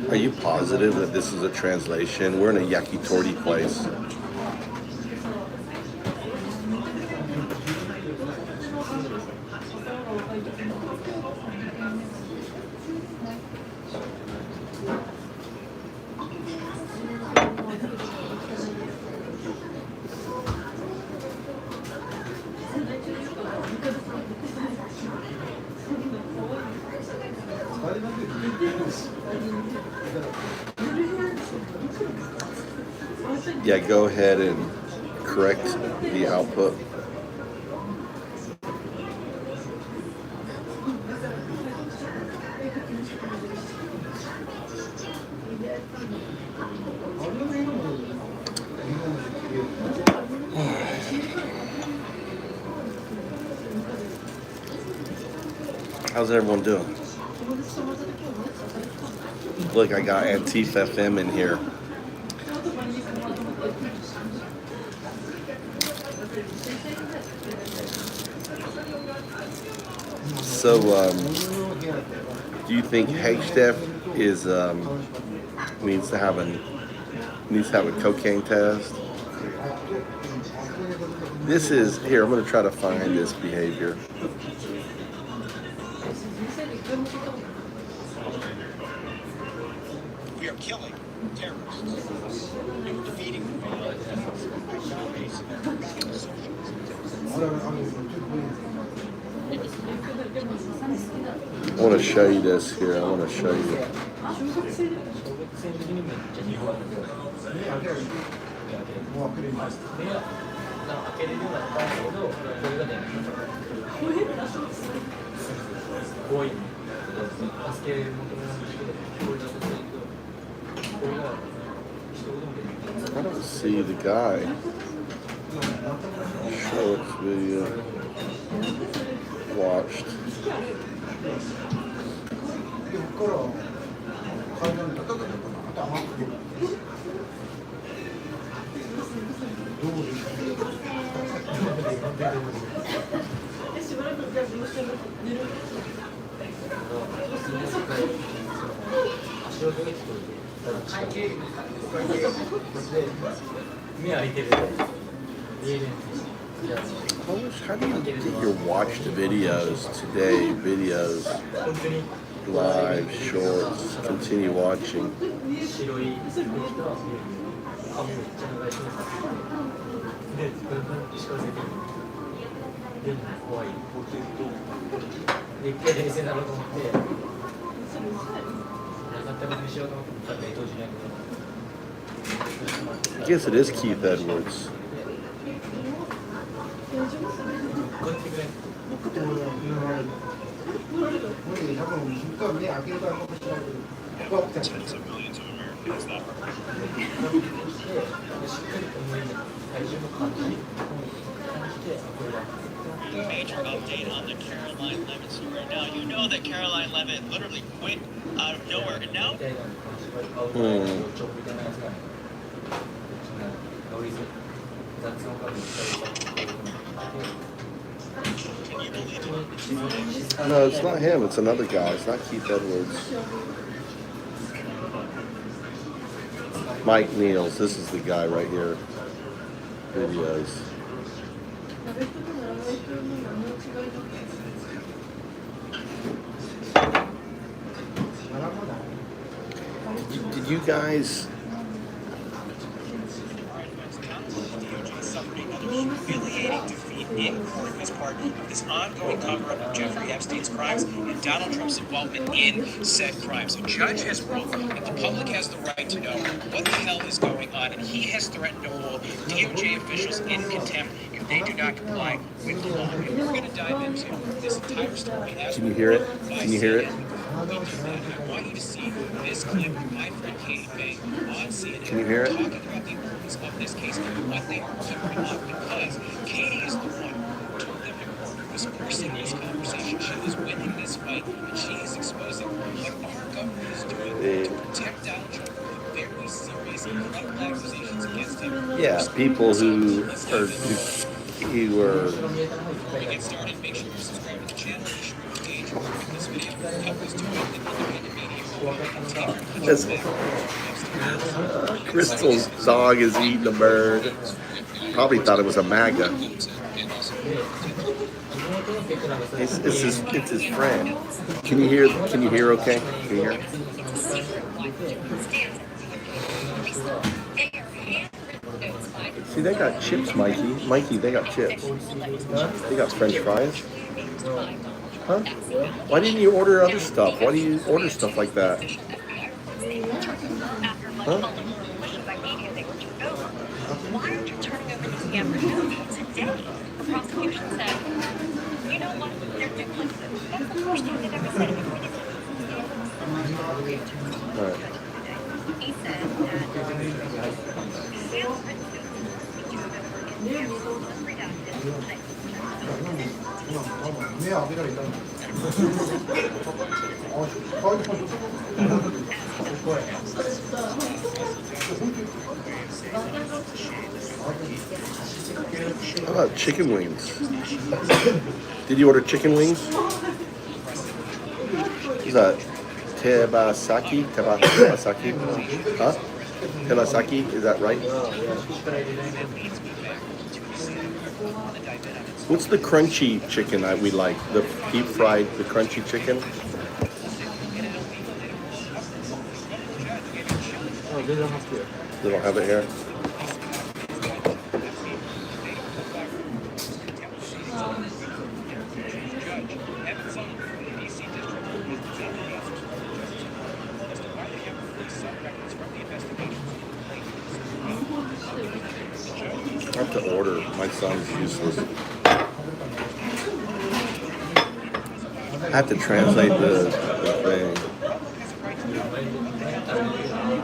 [SPEAKER 1] Are you positive that this is a translation? We're in a yakitori place. Yeah, go ahead and correct the output. How's everyone doing? Look, I got Antifa FM in here. So, do you think HTF is needs to have a cocaine test? This is here. I'm going to try to find this behavior.
[SPEAKER 3] We are killing terrorists and defeating them.
[SPEAKER 1] I want to show you this here. I want to show you. I don't see the guy. Show its video. Watched. How do you get your watched videos today? Videos, live, shorts, continue watching. I guess it is Keith Edwards.
[SPEAKER 3] Tens of millions of Americans that major update on the Caroline Levitt story. Now, you know that Caroline Levitt literally quit out of nowhere, and now... Can you believe it?
[SPEAKER 1] No, it's not him. It's another guy. It's not Keith Edwards. Mike Niels. This is the guy right here. Videos. Did you guys...
[SPEAKER 3] Humiliating defeat in court as part of this ongoing cover-up of Jeffrey Epstein's crimes and Donald Trump's involvement in said crimes. A judge has ruled that the public has the right to know what the hell is going on, and he has threatened to hold DOJ officials in contempt if they do not comply with the law. And we're going to dive into this entire story.
[SPEAKER 1] Can you hear it? Can you hear it?
[SPEAKER 3] I want you to see this clip of my friend Katie Faye on CNN.
[SPEAKER 1] Can you hear it?
[SPEAKER 3] Talking about the importance of this case and what they are covering up, because Katie is the one who told them to court, who is forcing this conversation. She is winning this fight, and she is exposing what our government is doing to protect Donald Trump with very serious incredible accusations against him.
[SPEAKER 1] Yeah, people who are
[SPEAKER 3] Before we get started, make sure you're subscribed to the channel. Be sure to engage with this video. Help us to make the independent media.
[SPEAKER 1] Just, Crystal's dog is eating a bird. Probably thought it was a MAGA. It's his friend. Can you hear? Can you hear? Okay. Can you hear? See, they got chips, Mikey. Mikey, they got chips. They got French fries. Huh? Why didn't you order other stuff? Why do you order stuff like that? Huh?
[SPEAKER 6] Why aren't you turning over the scammer today? The prosecution said, you know what, they're duplicitous. That's the first time they've ever said it before.
[SPEAKER 1] All right.
[SPEAKER 6] He said that sales
[SPEAKER 1] How about chicken wings? Did you order chicken wings? Is that Tebasaki? Tebasaki? Huh? Tebasaki? Is that right? What's the crunchy chicken that we like? The deep fried, the crunchy chicken?
[SPEAKER 2] Oh, they don't have to.
[SPEAKER 1] They don't have it here. I have to order. My son's useless. I have to translate the thing.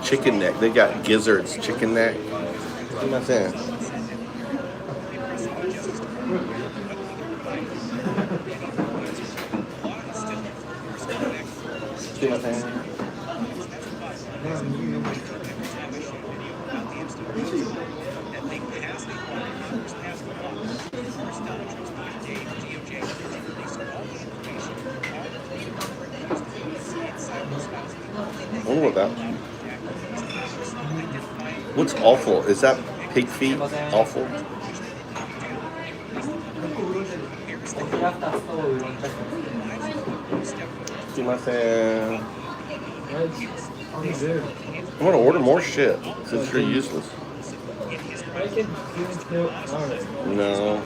[SPEAKER 1] Chicken neck. They got gizzards. Chicken neck. What am I saying? See what I'm saying? I wonder what that. What's awful? Is that pig feet? Awful?
[SPEAKER 2] クラフターとウーロン茶。
[SPEAKER 1] すいません.
[SPEAKER 2] I'm good.
[SPEAKER 1] I'm gonna order more shit since you're useless.
[SPEAKER 2] I can do it tomorrow.
[SPEAKER 1] No,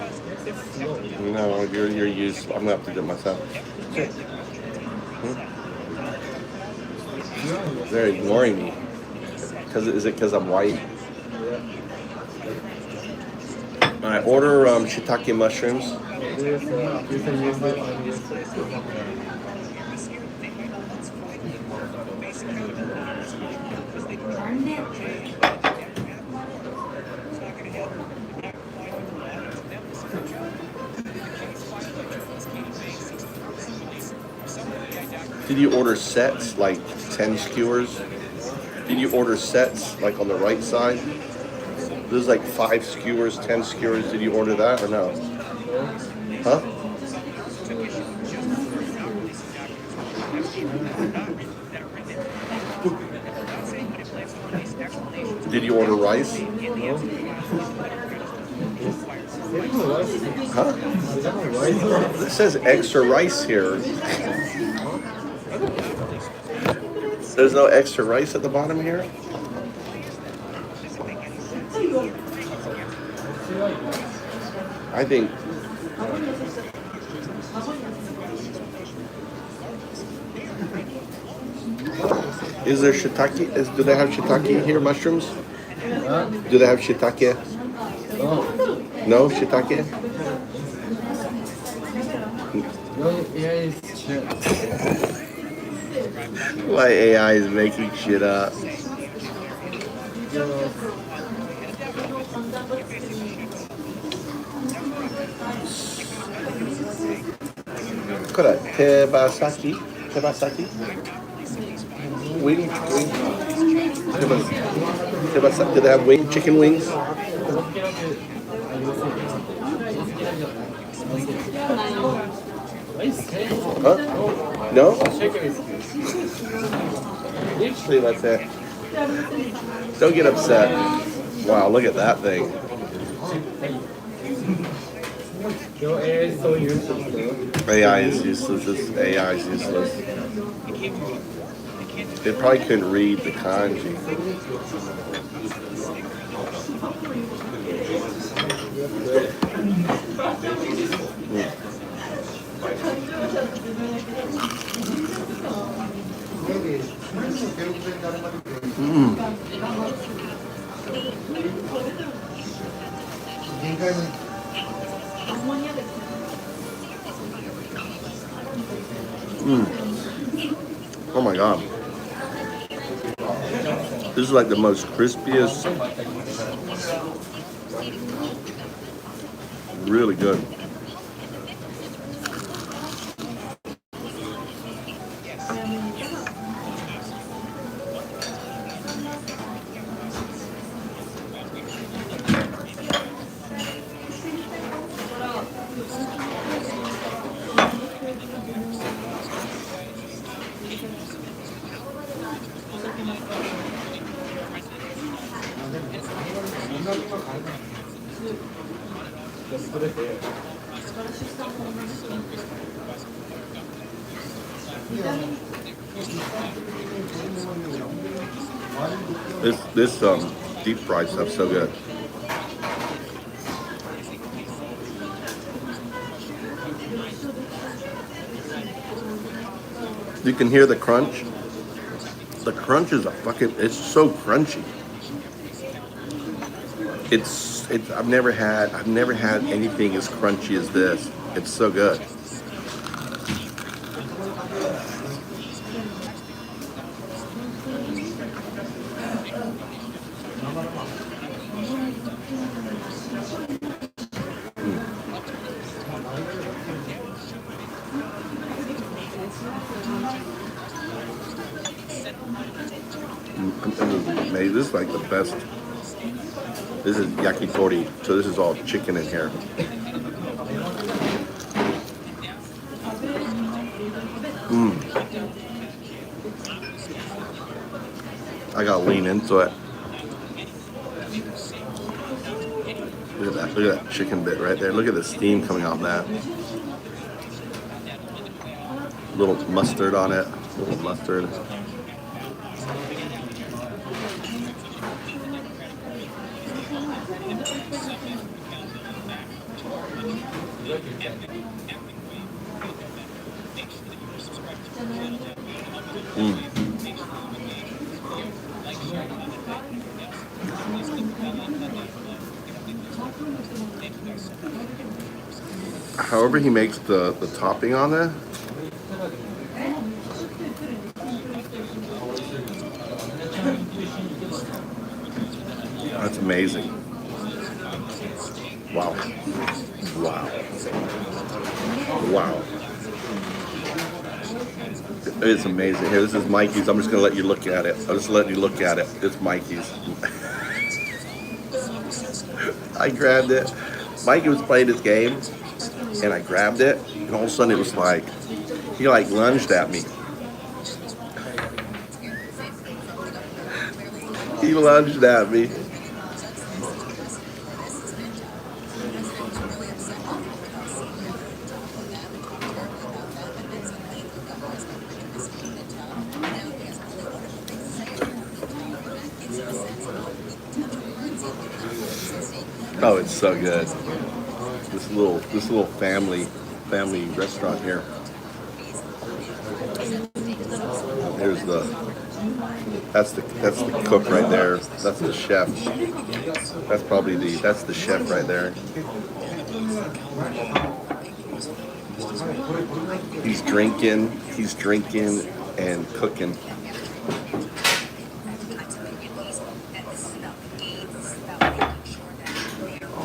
[SPEAKER 2] It's slow.
[SPEAKER 1] no, you're useless. I'm gonna have to do it myself. They're ignoring me. Is it because I'm white? I order shiitake mushrooms.
[SPEAKER 2] You can use it on your
[SPEAKER 1] Did you order sets like 10 skewers? Did you order sets like on the right side? There's like 5 skewers, 10 skewers. Did you order that or no? Huh? Did you order rice? Huh? It says extra rice here. There's no extra rice at the bottom here? I think is there shiitake? Do they have shiitake here? Mushrooms? Do they have shiitake? No shiitake? Why AI is making shit up? Tebasaki? Wing? Tebasaki. Do they have chicken wings? Huh? No? Usually that's it. Don't get upset. Wow, look at that thing.
[SPEAKER 2] Your AI is so useless.
[SPEAKER 1] AI is useless. This AI is useless. They probably couldn't read the kanji. Oh my god. This is like the most crispiest. Really good. This deep fried stuff's so good. You can hear the crunch. The crunch is it's so crunchy. I've never had anything as crunchy as this. It's so good. This is like the best. This is yakitori, so this is all chicken in here. I gotta lean into it. Look at that. Look at that chicken bit right there. Look at the steam coming out of that. Little mustard on it. Little mustard. However he makes the topping on there. That's amazing. Wow. Wow. Wow. It's amazing. Here, this is Mikey's. I'm just gonna let you look at it. I'll just let you look at it. It's Mikey's. I grabbed it. Mikey was playing his game, and I grabbed it, and all of a sudden it was like, he like lunged at me. He lunged at me. Oh, it's so good. This little family restaurant here. There's that's the cook right there. That's the chef. That's probably that's the chef right there. He's drinking and cooking.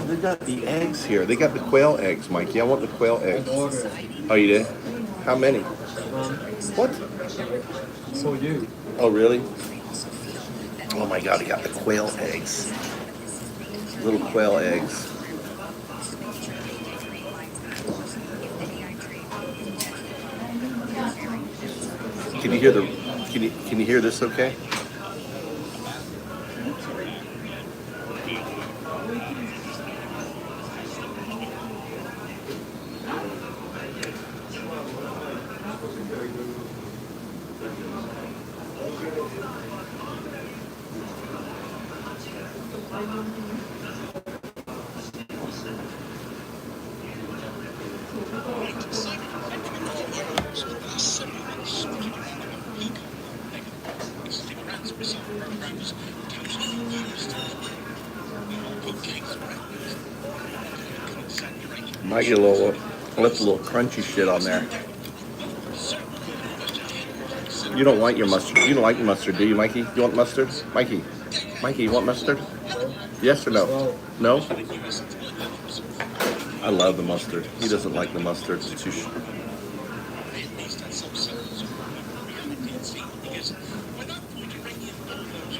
[SPEAKER 1] They got the eggs here. They got the quail eggs, Mikey. I want the quail eggs. Oh, you did? How many? What?
[SPEAKER 2] So you.
[SPEAKER 1] Oh, really? Oh my God, they got the quail eggs. Little quail eggs. Can you hear can you hear this okay? Might get a little, left a little crunchy shit on there. You don't like your mustard. You don't like mustard, do you, Mikey? You want mustard? Mikey, you want mustard? Yes or no? No? I love the mustard. He doesn't like the mustard. It's too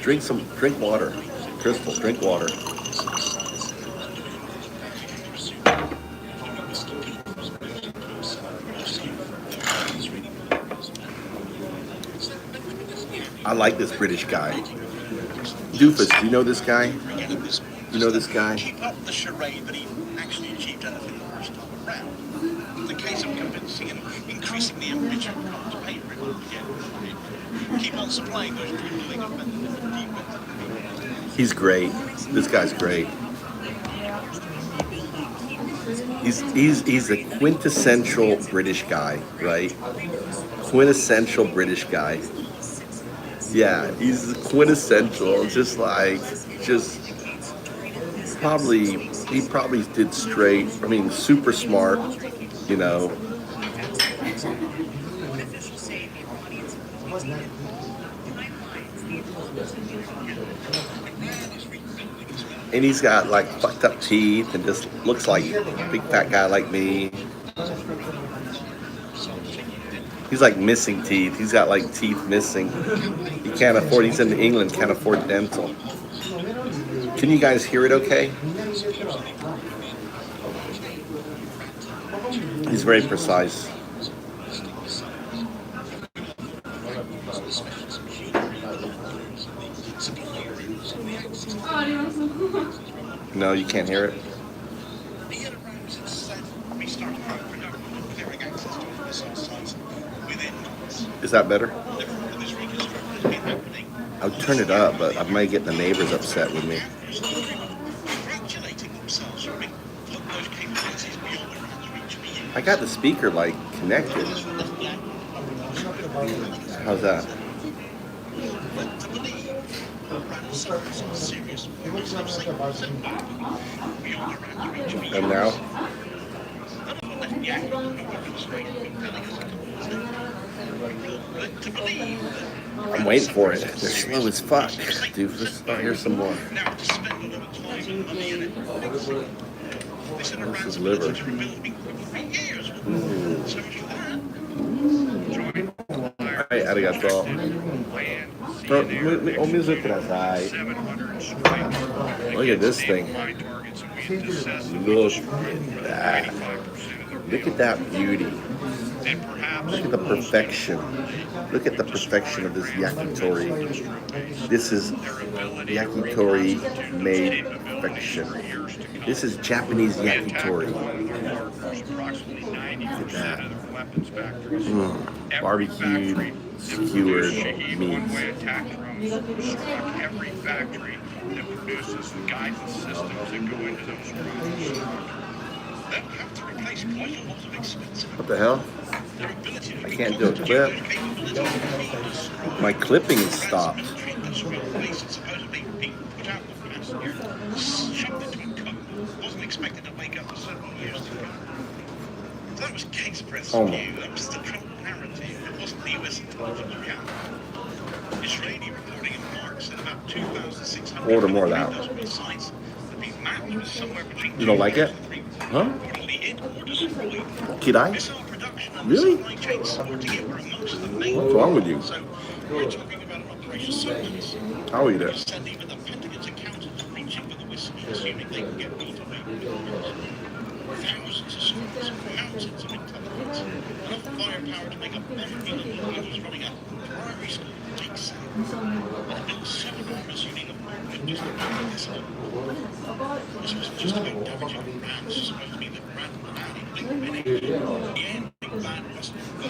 [SPEAKER 1] drink water. Crystal, drink water. I like this British guy. Doofus, do you know this guy? You know this guy?
[SPEAKER 3] Keep up the charade that he actually achieved anything the first time around. The case of convincing and increasing the ambition to pay everyone again. Keep on supplying those dwindling of deep.
[SPEAKER 1] He's great. This guy's great. He's a quintessential British guy, right? Quintessential British guy. Yeah, he's quintessential. Just he probably did straight. I mean, super smart, you know. And he's got like fucked up teeth and just looks like a big fat guy like me. He's like missing teeth. He's got like teeth missing. He can't afford, he's in England, can't afford dental. Can you guys hear it okay? He's very precise. No, you can't hear it? Is that better? I'll turn it up, but I might get the neighbors upset with me. I got the speaker like connected. How's that? And now? I'm waiting for it. They're slow as fuck. Dude, let's hear some more. This is liver.はい、ありがとう。お水ください。Look at this thing. Look at that. Look at that beauty. Look at the perfection. Look at the perfection of this yakitori. This is yakitori made perfection. This is Japanese yakitori. Look at that. Barbecued, skewered meats.
[SPEAKER 3] Every factory that produces guidance systems that go into those rooms. They'll have to replace quite a lot of expensive.
[SPEAKER 1] What the hell? I can't do a clip. My clipping is stopped.
[SPEAKER 3] Wasn't expected to wake up for several years to go. That was case press
[SPEAKER 1] Oh.
[SPEAKER 3] new. That was the Trump narrative. It wasn't the US intelligence reality. Israeli reporting in March said about 2,600
[SPEAKER 1] Order more of that.
[SPEAKER 3] sites have been mapped with somewhere between
[SPEAKER 1] You don't like it?
[SPEAKER 3] 2,000 and 3,000
[SPEAKER 1] Huh?
[SPEAKER 3] reportedly hit or destroyed.
[SPEAKER 1] Did I?
[SPEAKER 3] Missile production and
[SPEAKER 1] Really?
[SPEAKER 3] supply chain supporting it were amongst the main.
[SPEAKER 1] What's wrong with you?
[SPEAKER 3] So we're talking about an operation silence.
[SPEAKER 1] I'll eat it.
[SPEAKER 3] Said even the Pentagon's accountants reaching for the whistle, assuming they can get me to make thousands of scores, mountains of intelligence, enough firepower to make a bomb in the world was running a primary school take sale. And built 7 orders unit of just about this. This was just about damaging rounds, supposed to be the Grand Finale, Blink Minute. The end, Big Bad Russell, and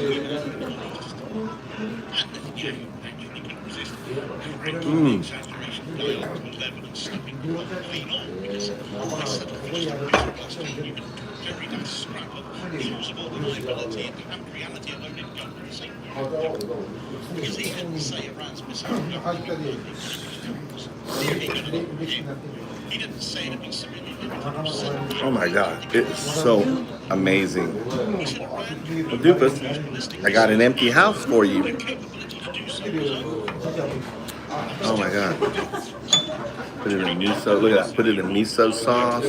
[SPEAKER 3] Netanyahu actually couldn't resist. Exaggeration, dialogue was evidence slipping clean on because I said the first last time you can very nice scrap of plausible deniability and have reality alone in gun at the same time. Because he didn't say Iran's missile he didn't say it had been civilian.
[SPEAKER 1] Oh my god, it's so amazing. Well, Doofus, I got an empty house for you. Oh my god. Put it in miso, look at that, put it in miso sauce.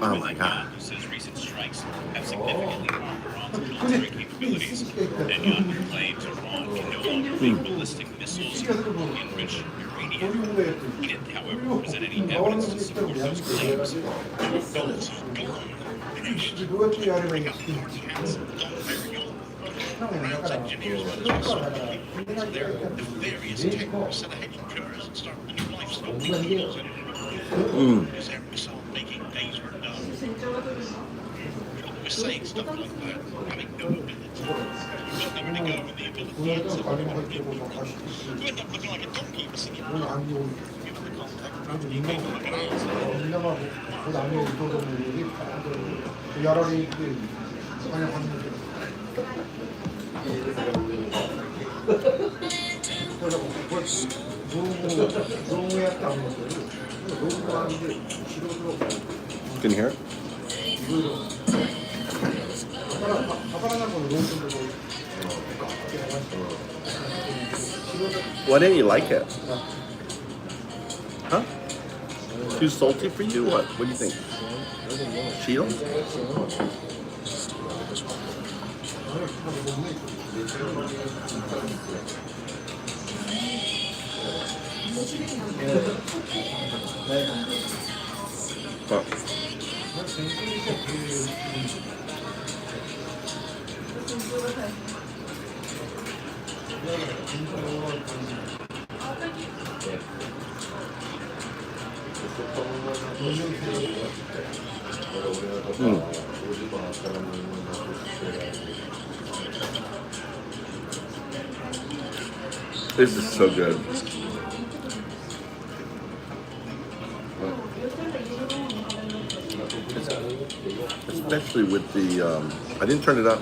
[SPEAKER 1] Oh my god.
[SPEAKER 3] Recent strikes have significantly harmed Iran's military capabilities. Netanyahu claims Iran can no longer make ballistic missiles enriched uranium. He didn't, however, present any evidence to support those claims. Bullets are gone. Finished. Bring up party hats and don't fire you. Iran's engineers were their nefarious tech set of hedging triggers and start a new lifestyle. Because their missile making days were done. We're saying stuff like that, having no ability. We've got nowhere to go with the ability. You end up looking like a donkey missing your arm. Give them the contact, you make them look at ours.
[SPEAKER 1] Can you hear it? Why didn't you like it? Huh? Too salty for you? What? What do you think? Cheetos? Huh. This is so good. Especially with the, I didn't turn it up.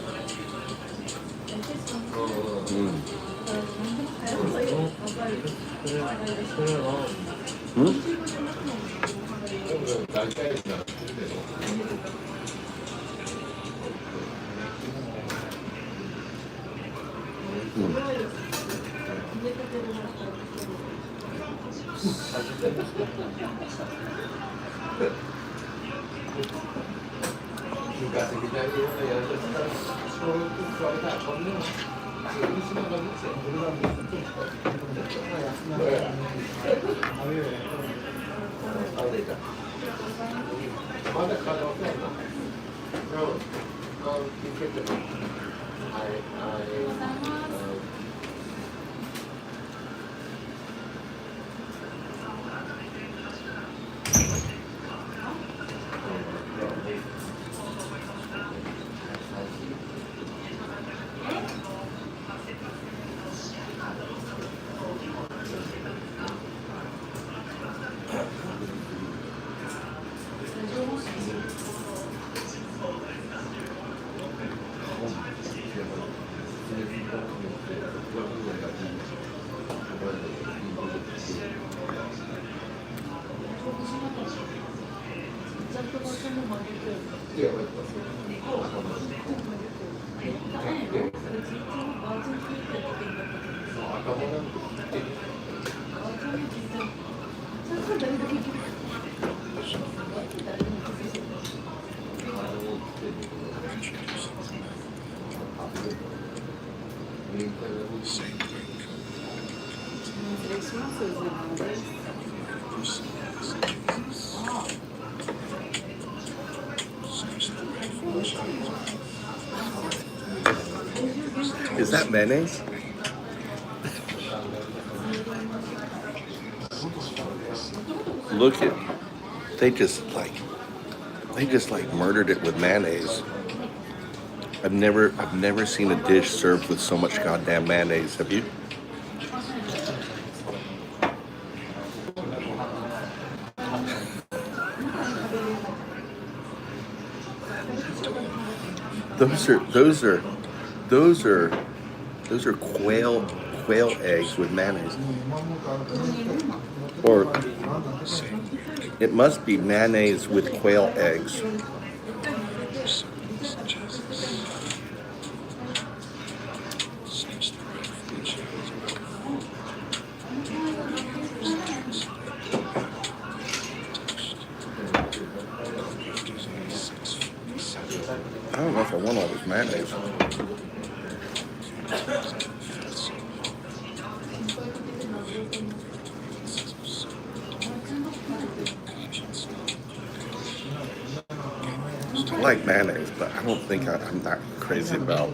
[SPEAKER 1] Is that mayonnaise? Look at, they just like murdered it with mayonnaise. I've never seen a dish served with so much goddamn mayonnaise. Have you? Those are quail eggs with mayonnaise. Or it must be mayonnaise with quail eggs. I don't know if I want all this mayonnaise. I like mayonnaise, but I don't think I'm not crazy about.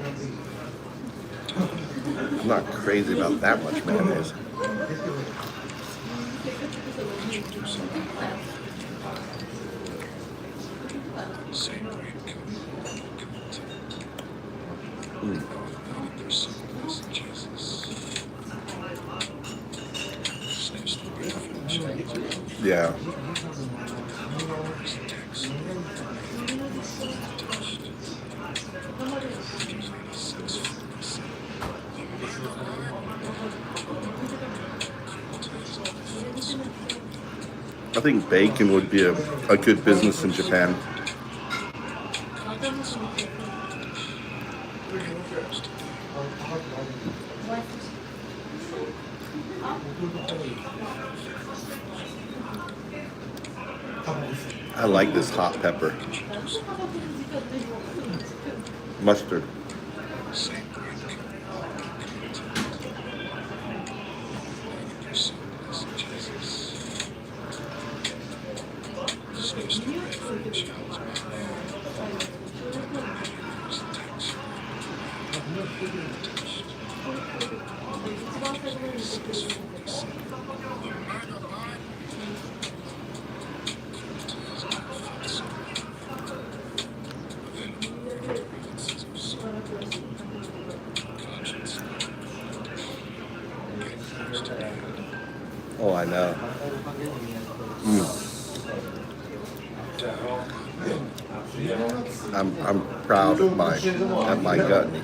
[SPEAKER 1] I'm not crazy about that much mayonnaise. Yeah. I think bacon would be a good business in Japan. I like this hot pepper. Mustard. know. I'm proud of my gutney.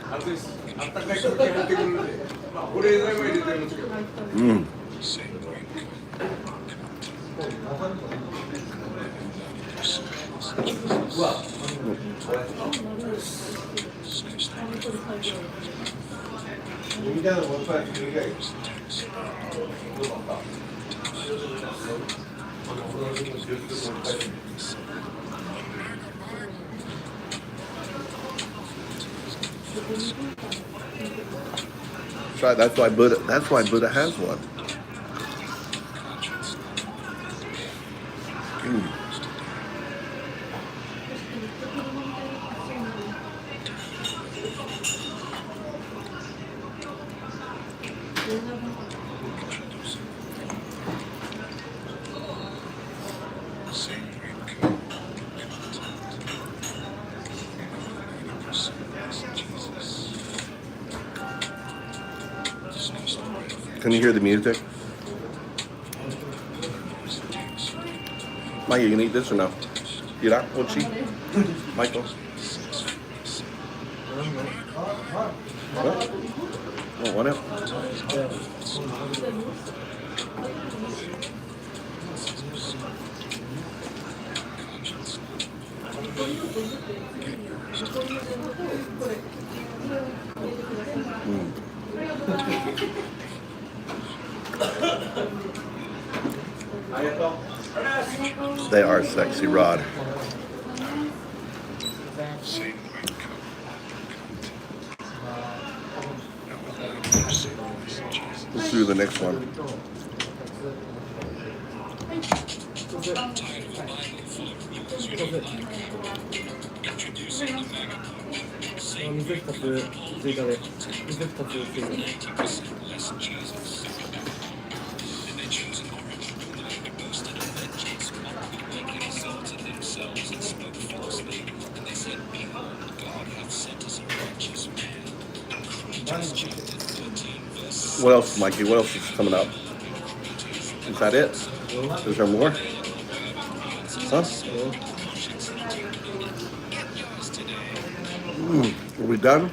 [SPEAKER 1] Right, that's why Buddha has one. Can you hear the music? Mike, you can eat this or no? You not? What she? Michael? What? Oh, want it? They are sexy, Rod. Let's do the next one. What else, Mikey? What else is coming up? Is that it? Is there more? Huh? Are we done?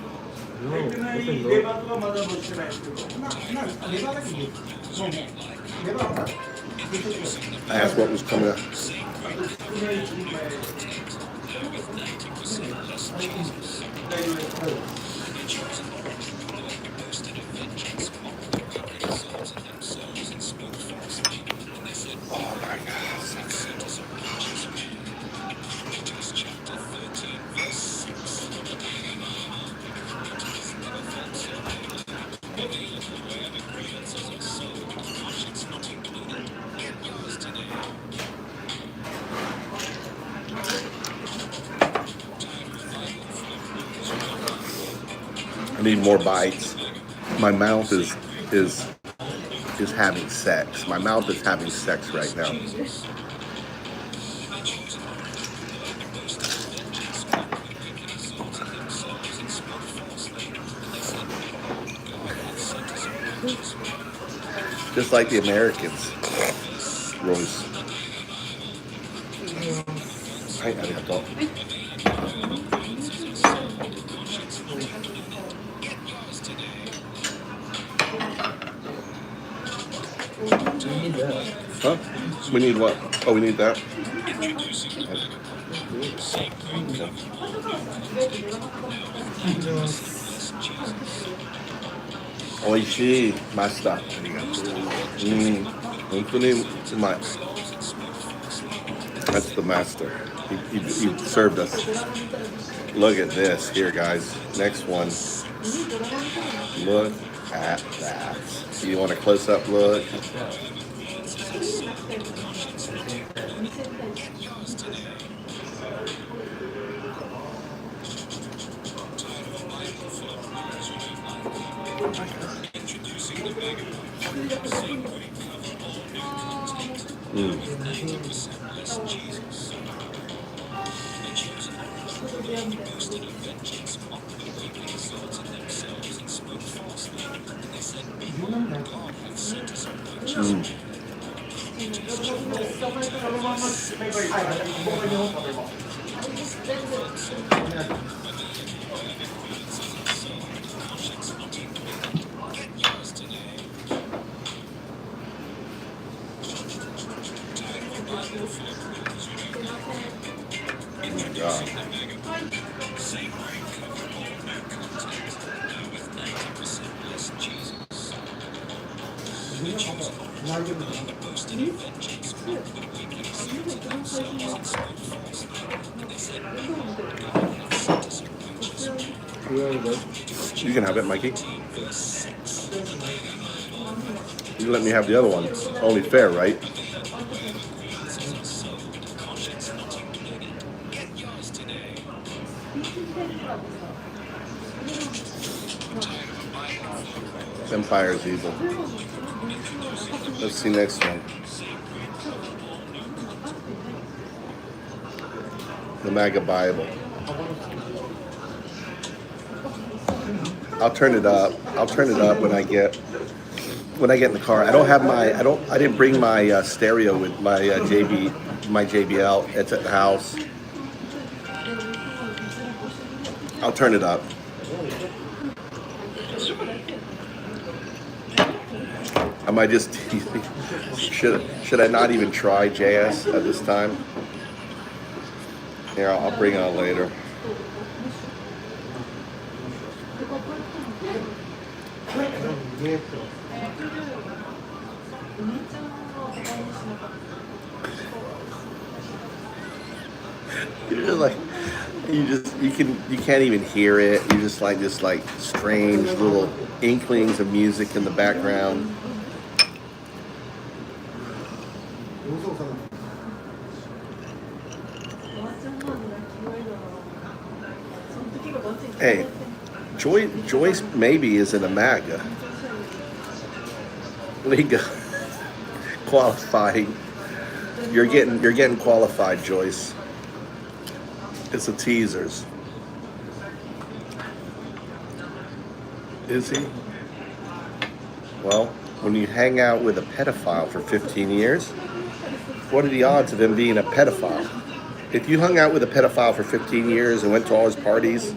[SPEAKER 1] I asked what was coming up. I need more bites. My mouth is having sex. My mouth is having sex right now. Just like the Americans. Rose. Ay, arigato. Huh? We need what? Oh, we need that. Oishii mashita. That's the master. He served us. Look at this here, guys. Next one. Look at that. You want a close-up look? You can have it, Mikey. You let me have the other one. Only fair, right? Empire's evil. Let's see next one. The MAGA Bible. I'll turn it up. I'll turn it up when I get in the car. I didn't bring my stereo with my JBL. It's at the house. I'll turn it up. I might just should I not even try JS at this time? Here, I'll bring it on later. You're just like you can't even hear it. You just like this strange little inklings of music in the background. Hey, Joyce maybe isn't a MAGA. Legal qualifying. You're getting qualified, Joyce. It's a teasers. Is he? Well, when you hang out with a pedophile for 15 years, what are the odds of him being a pedophile? If you hung out with a pedophile for 15 years and went to all his parties,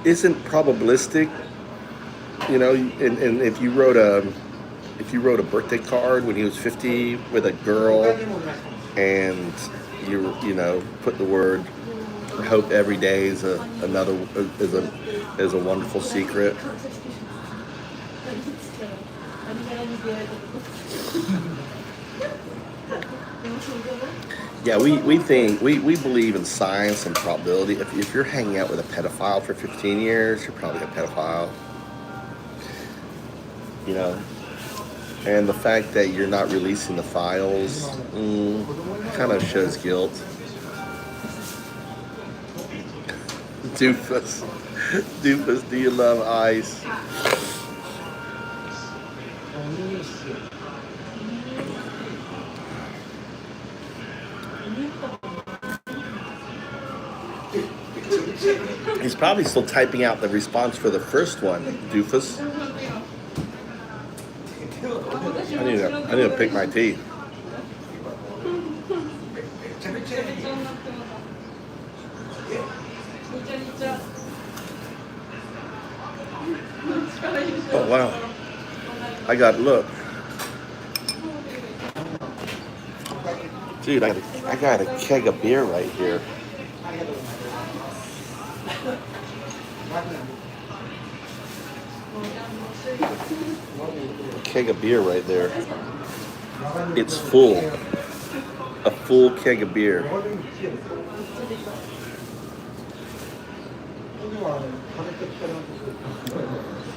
[SPEAKER 1] isn't probabilistic, you know, and if you wrote a birthday card when he was 50 with a girl and you know put the word hope every day is a wonderful secret. Yeah, we believe in science and probability. If you're hanging out with a pedophile for 15 years, you're probably a pedophile. You know, and the fact that you're not releasing the files kind of shows guilt. Doofus, do you love ice? He's probably still typing out the response for the first one, doofus. I need to pick my teeth. Oh wow! I got look, dude. I got a keg of beer right here. Keg of beer right there. It's full. A full keg of beer.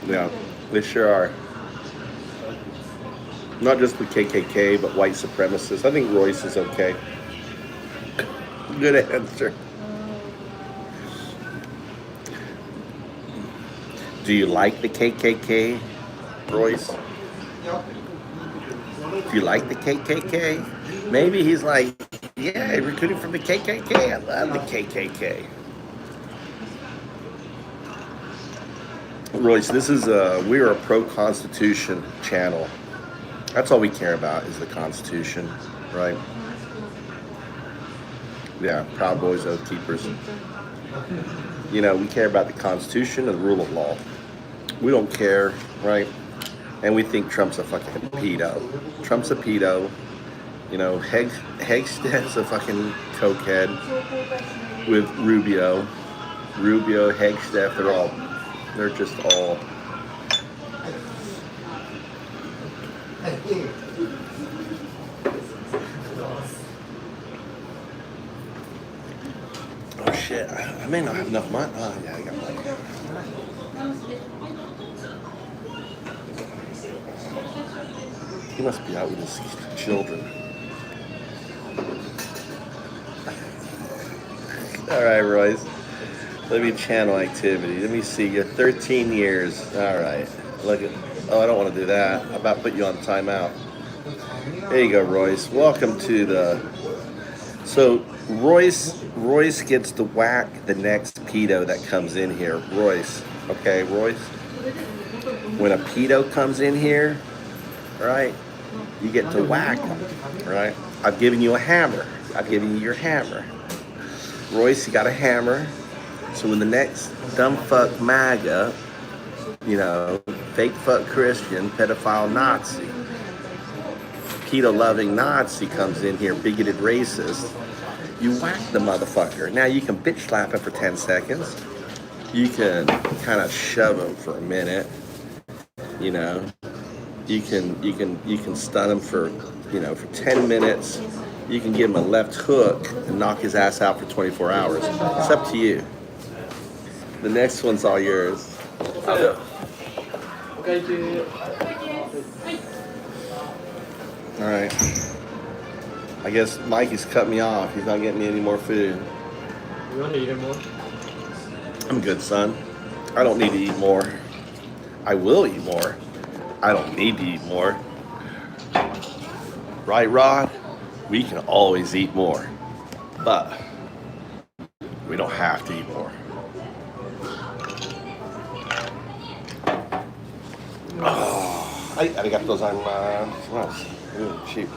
[SPEAKER 1] Yeah, they sure are. Not just the KKK, but white supremacists. I think Royce is okay. Good answer. Do you like the KKK, Royce? Do you like the KKK? Maybe he's like, yeah, I recruited from the KKK. I love the KKK. Royce, this is we're a pro-Constitution channel. That's all we care about is the Constitution, right? Yeah, Proud Boys, Oath Keepers. You know, we care about the Constitution and the rule of law. We don't care, right? And we think Trump's a fucking pedo. Trump's a pedo. You know, Hegstad's a fucking cokehead with Rubio. Rubio, Hegstad, they're just all. Oh shit, I may not have enough money. Oh yeah, I got money. He must be out with his children. All right, Royce. Let me channel activity. Let me see. You're 13 years. All right. Look at. Oh, I don't want to do that. I'm about to put you on timeout. There you go, Royce. Welcome to the. So Royce gets to whack the next pedo that comes in here. Royce. Okay, Royce. When a pedo comes in here, right? You get to whack them, right? I've given you a hammer. I've given you your hammer. Royce, you got a hammer. So when the next dumb fuck MAGA, you know, fake fuck Christian, pedophile Nazi, pedo-loving Nazi comes in here, bigoted racist, you whack the motherfucker. Now you can bitch slap him for 10 seconds. You can kind of shove him for a minute. You know, you can stun him for, you know, for 10 minutes. You can give him a left hook and knock his ass out for 24 hours. It's up to you. The next one's all yours. All right. I guess Mikey's cut me off. He's not getting me any more food.
[SPEAKER 2] You want to eat more?
[SPEAKER 1] I'm good, son. I don't need to eat more. I will eat more. I don't need to eat more. Right, Rod? We can always eat more. But we don't have to eat more. Oh, arigato gozaimasu. Cheap.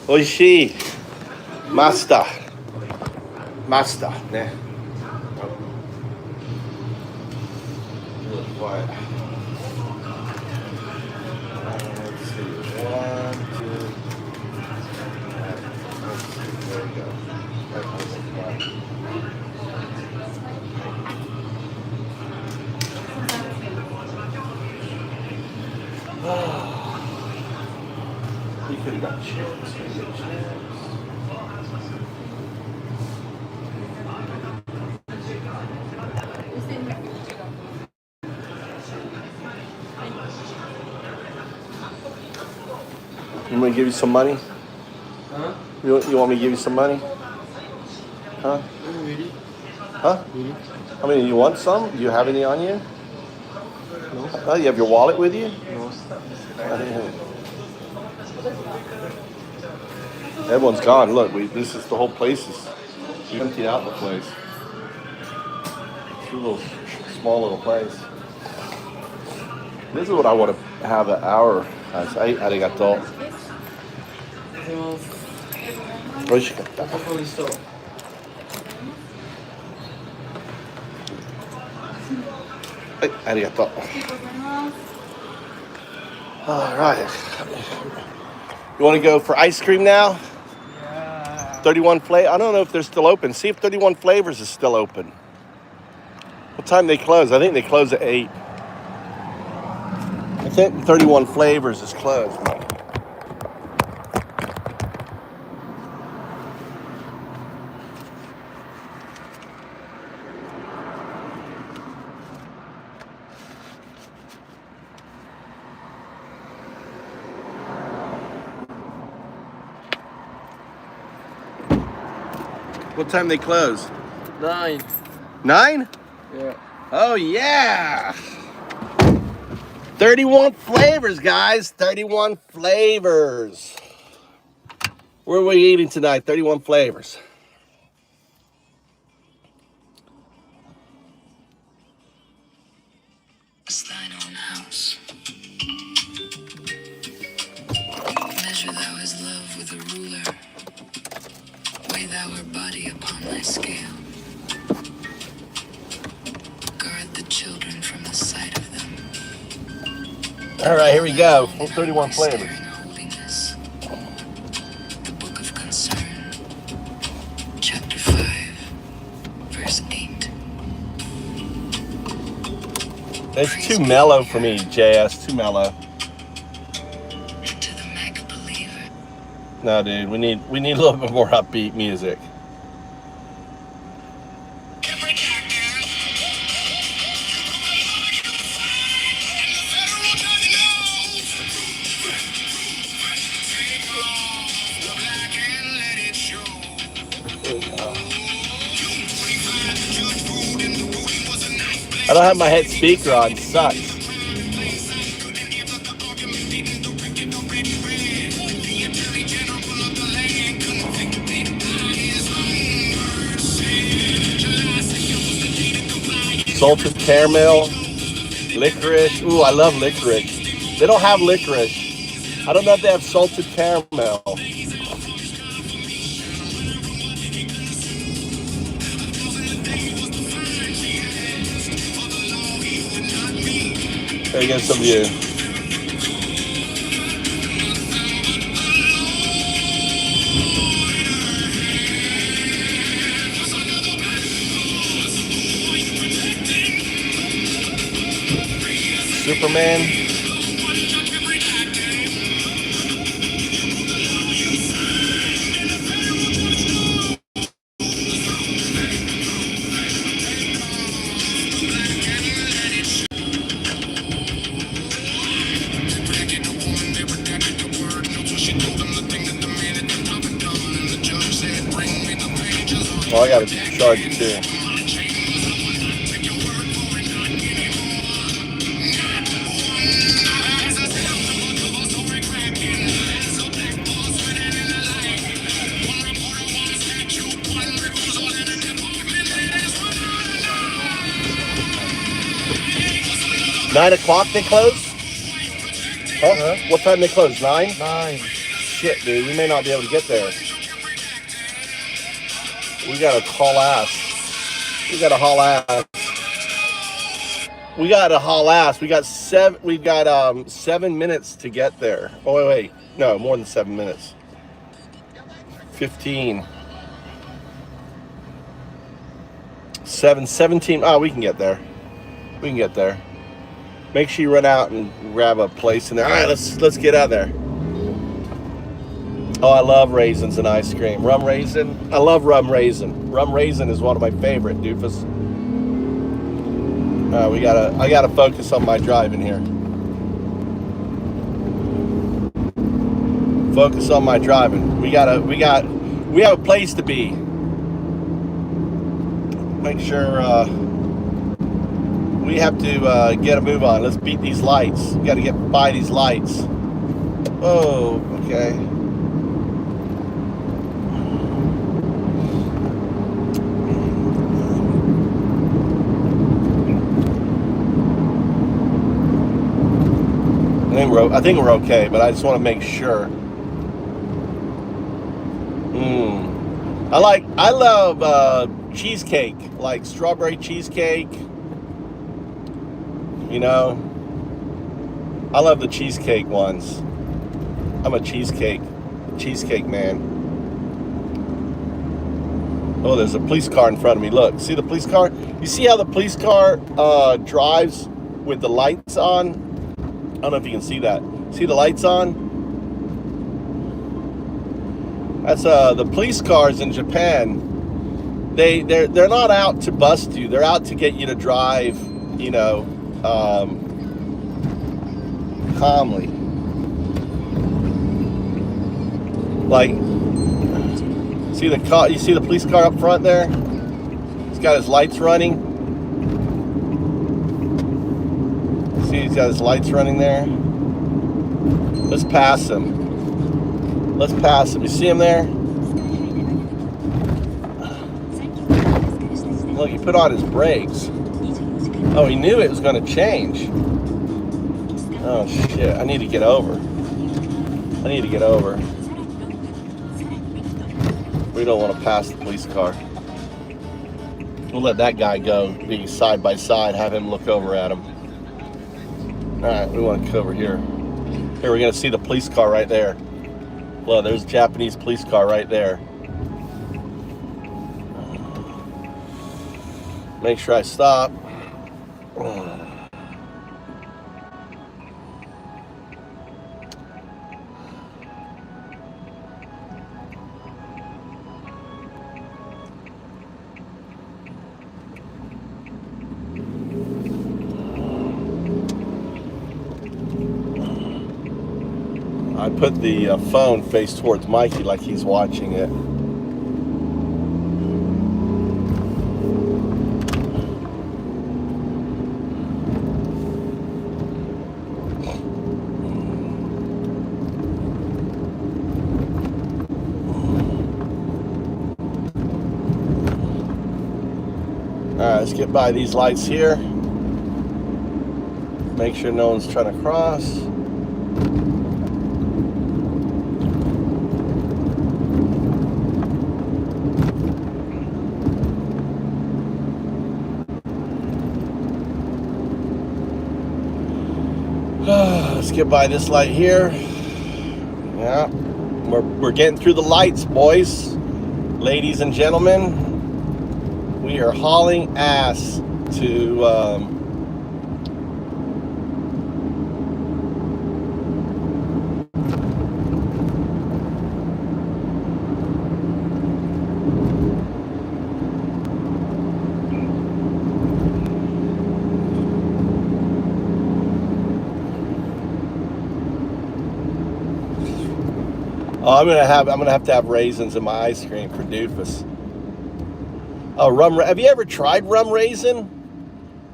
[SPEAKER 1] Oishii. Master. Ne. Real quiet. Let's see. 1, 2. Let's see. There we go. You could have got chips. You want me to give you some money?
[SPEAKER 2] Huh?
[SPEAKER 1] You want me to give you some money? Huh?
[SPEAKER 2] Really?
[SPEAKER 1] Huh?
[SPEAKER 2] Really?
[SPEAKER 1] I mean, you want some? Do you have any on you?
[SPEAKER 2] No.
[SPEAKER 1] Oh, you have your wallet with you?
[SPEAKER 2] No.
[SPEAKER 1] Everyone's gone. Look, this is the whole place is emptied out the place. It's a little small little place. This is what I want to have an hour. Arigato. 美味しかった。
[SPEAKER 2] 美味しそう。
[SPEAKER 1] はい、ありがとう。All right. You want to go for ice cream now?
[SPEAKER 2] Yeah.
[SPEAKER 1] 31 flavor. I don't know if they're still open. See if 31 flavors is still open. What time they close? I think they close at 8. I think 31 flavors is closed. What time they close?
[SPEAKER 2] 9.
[SPEAKER 1] 9?
[SPEAKER 2] Yeah.
[SPEAKER 1] Oh yeah! 31 flavors, guys. 31 flavors. Where are we eating tonight? 31 flavors.
[SPEAKER 4] It's thine own house. Thou is love with a ruler. Weigh thou her body upon thy scale. Guard the children from the sight of them.
[SPEAKER 1] All right, here we go. 31 flavors.
[SPEAKER 4] Holiness. The Book of Concern, chapter 5, verse 8.
[SPEAKER 1] It's too mellow for me, JS. Too mellow.
[SPEAKER 4] And to the mega believer.
[SPEAKER 1] No, dude. We need a little bit more upbeat music. I don't have my head speaker on. It sucks. Salted caramel, licorice. Ooh, I love licorice. They don't have licorice. I don't know if they have salted caramel. There you go, some view. Superman. Oh, I gotta charge it too. Nine o'clock they close? Huh? What time they close? 9?
[SPEAKER 2] 9.
[SPEAKER 1] Shit, dude, we may not be able to get there. We gotta haul ass. We gotta haul ass. We gotta haul ass. We got 7 minutes to get there. Oh wait. No, more than 7 minutes. 15. 17. Oh, we can get there. We can get there. Make sure you run out and grab a place in there. All right, let's get out there. Oh, I love raisins and ice cream. Rum raisin. I love rum raisin. Rum raisin is one of my favorite, doofus. I gotta focus on my driving here. Focus on my driving. We have a place to be. Make sure we have to get a move on. Let's beat these lights. We got to get by these lights. Oh, okay. I think we're okay, but I just want to make sure. I love cheesecake, like strawberry cheesecake. You know, I love the cheesecake ones. I'm a cheesecake man. Oh, there's a police car in front of me. Look, see the police car? You see how the police car drives with the lights on? I don't know if you can see that. See the lights on? That's the police cars in Japan. They're not out to bust you. They're out to get you to drive, you know, calmly. Like, see the car? You see the police car up front there? He's got his lights running. See, he's got his lights running there. Let's pass him. Let's pass him. You see him there? Look, he put on his brakes. Oh, he knew it was going to change. Oh, shit. I need to get over. We don't want to pass the police car. We'll let that guy go, be side by side, have him look over at him. All right, we want to go over here. Here, we're gonna see the police car right there. Look, there's a Japanese police car right there. Make sure I stop. I put the phone face towards Mikey like he's watching it. Alright, let's get by these lights here. Make sure no one's trying to cross. Let's get by this light here. Yeah, we're getting through the lights, boys. Ladies and gentlemen, we are hauling ass to I'm gonna have to have raisins in my ice cream for doofus. Oh, rum! Have you ever tried rum raisin?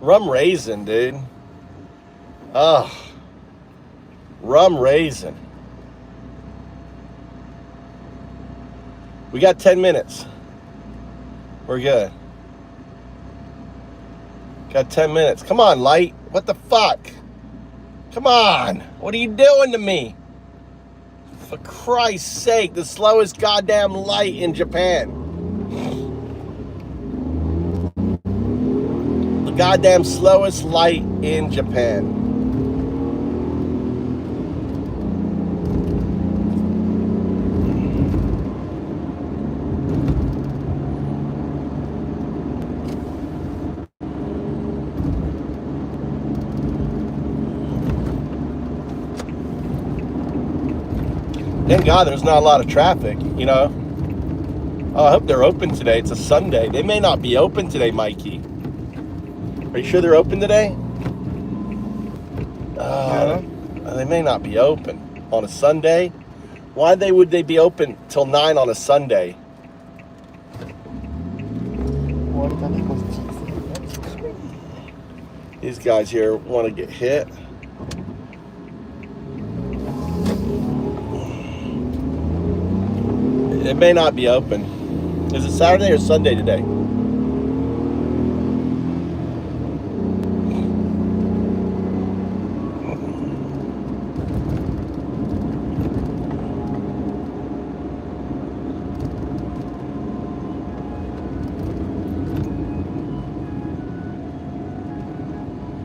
[SPEAKER 1] Rum raisin, dude. Oh, rum raisin. We got 10 minutes. We're good. Got 10 minutes. Come on, light. What the fuck? Come on. What are you doing to me? For Christ's sake, the slowest goddamn light in Japan. The goddamn slowest light in Japan. Thank God there's not a lot of traffic, you know. Oh, I hope they're open today. It's a Sunday. They may not be open today, Mikey. Are you sure they're open today?
[SPEAKER 2] Yeah.
[SPEAKER 1] They may not be open on a Sunday. Why would they be open till 9 on a Sunday? These guys here want to get hit. It may not be open. Is it Saturday or Sunday today?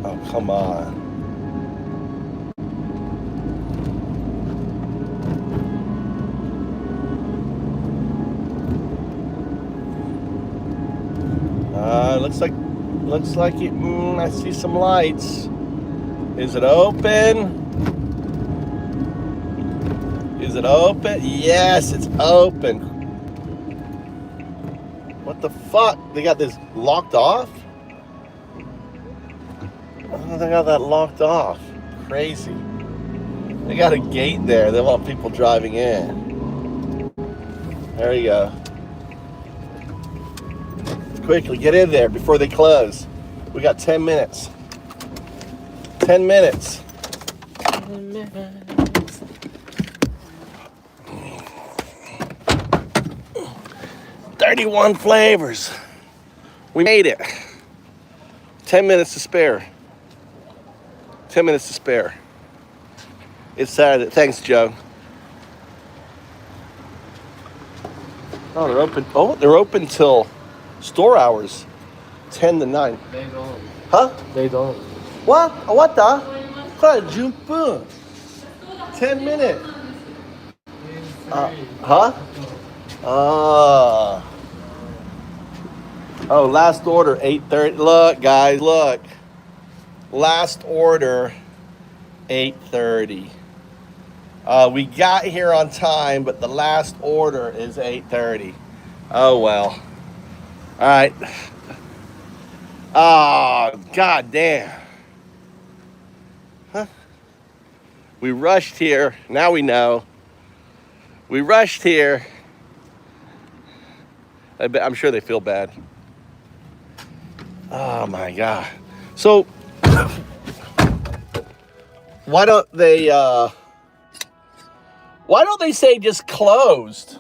[SPEAKER 1] Oh, come on. Looks like it. I see some lights. Is it open? Is it open? Yes, it's open. What the fuck? They got this locked off? Oh, they got that locked off. Crazy. They got a gate there. They want people driving in. There you go. Quickly, get in there before they close. We got 10 minutes. 10 minutes. 10 minutes. 31 flavors. We made it. 10 minutes to spare. 10 minutes to spare. It's Saturday. Thanks, Joe. Oh, they're open. Oh, they're open till store hours, 10 to 9.
[SPEAKER 2] They don't.
[SPEAKER 1] Huh?
[SPEAKER 2] They don't.
[SPEAKER 1] What? What the? 10分. 10 minutes. Huh? Ah. Oh, last order, 8:30. Look, guys, look. Last order, 8:30. We got here on time, but the last order is 8:30. Oh, well. All right. Oh, god damn. Huh? We rushed here. Now we know. We rushed here. I'm sure they feel bad. Oh my god. So why don't they say just closed?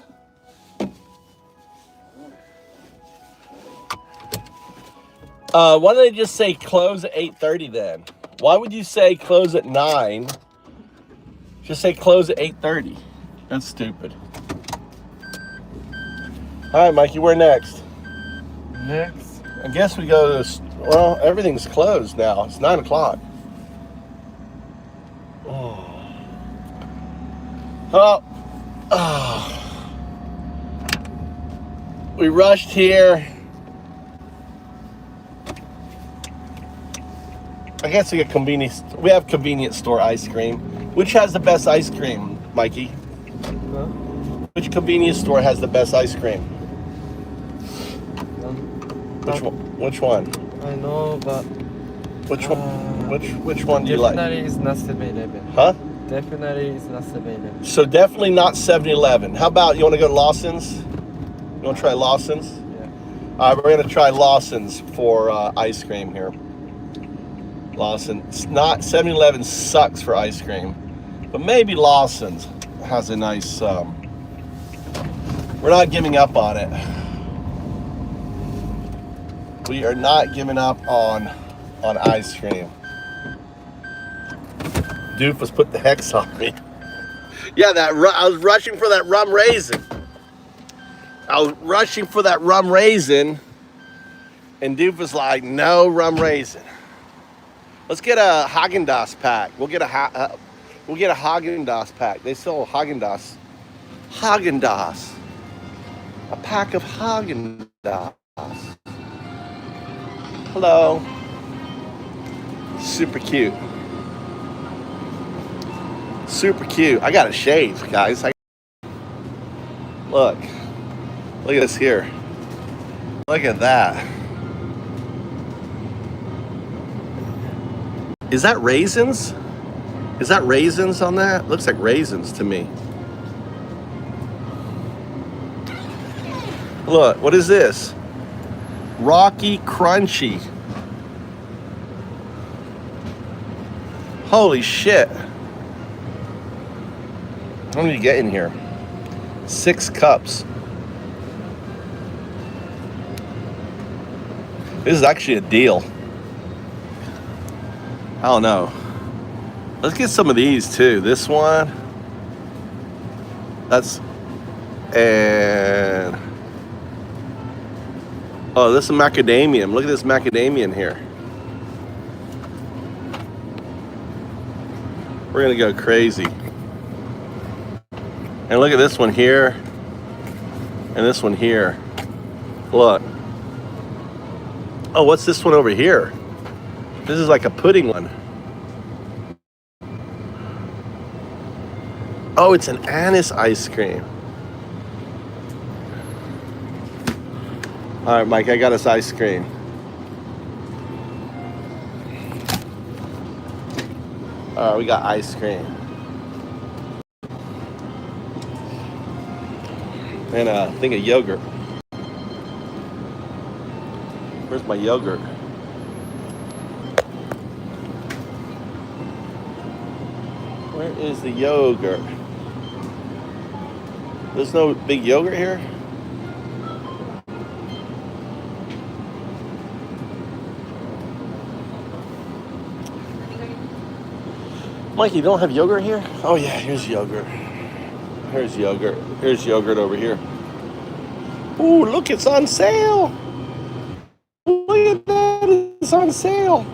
[SPEAKER 1] Why don't they just say close at 8:30 then? Why would you say close at 9? Just say close at 8:30. That's stupid. All right, Mikey, where next?
[SPEAKER 2] Next.
[SPEAKER 1] I guess we go to, well, everything's closed now. It's 9 o'clock. Oh. We rushed here. I guess we have convenience store ice cream. Which has the best ice cream, Mikey?
[SPEAKER 2] Huh?
[SPEAKER 1] Which convenience store has the best ice cream? Which one?
[SPEAKER 2] I know, but
[SPEAKER 1] Which one do you like?
[SPEAKER 2] definitely it's not 7-Eleven.
[SPEAKER 1] Huh?
[SPEAKER 2] Definitely it's not 7-Eleven.
[SPEAKER 1] So definitely not 7-Eleven. How about you want to go to Lawson's? You want to try Lawson's?
[SPEAKER 2] Yeah.
[SPEAKER 1] All right, we're going to try Lawson's for ice cream here. Lawson. It's not 7-Eleven sucks for ice cream, but maybe Lawson's has a nice. We're not giving up on it. We are not giving up on ice cream. Doofus put the hex on me. Yeah, I was rushing for that rum raisin. And Doofus like, no rum raisin. Let's get a Haagen-Dazs pack. We'll get a Haagen-Dazs pack. They sell Haagen-Dazs. Haagen-Dazs. A pack of Haagen-Dazs. Hello. Super cute. Super cute. I got to shave, guys. Look at this here. Look at that. Is that raisins? Is that raisins on that? Looks like raisins to me. Look, what is this? Rocky Crunchy. Holy shit. How many do you get in here? 6 cups. This is actually a deal. I don't know. Let's get some of these too. This one. And oh, this is macadamia. Look at this macadamia in here. We're gonna go crazy. And look at this one here. And this one here. Look. Oh, what's this one over here? This is like a pudding one. Oh, it's an anise ice cream. All right, Mike, I got us ice cream. All right, we got ice cream. And a thing of yogurt. Where's my yogurt? Where is the yogurt? There's no big yogurt here? Mikey, you don't have yogurt here? Oh yeah, here's yogurt. Here's yogurt. Here's yogurt over here. Ooh, look, it's on sale. Look at that, it's on sale.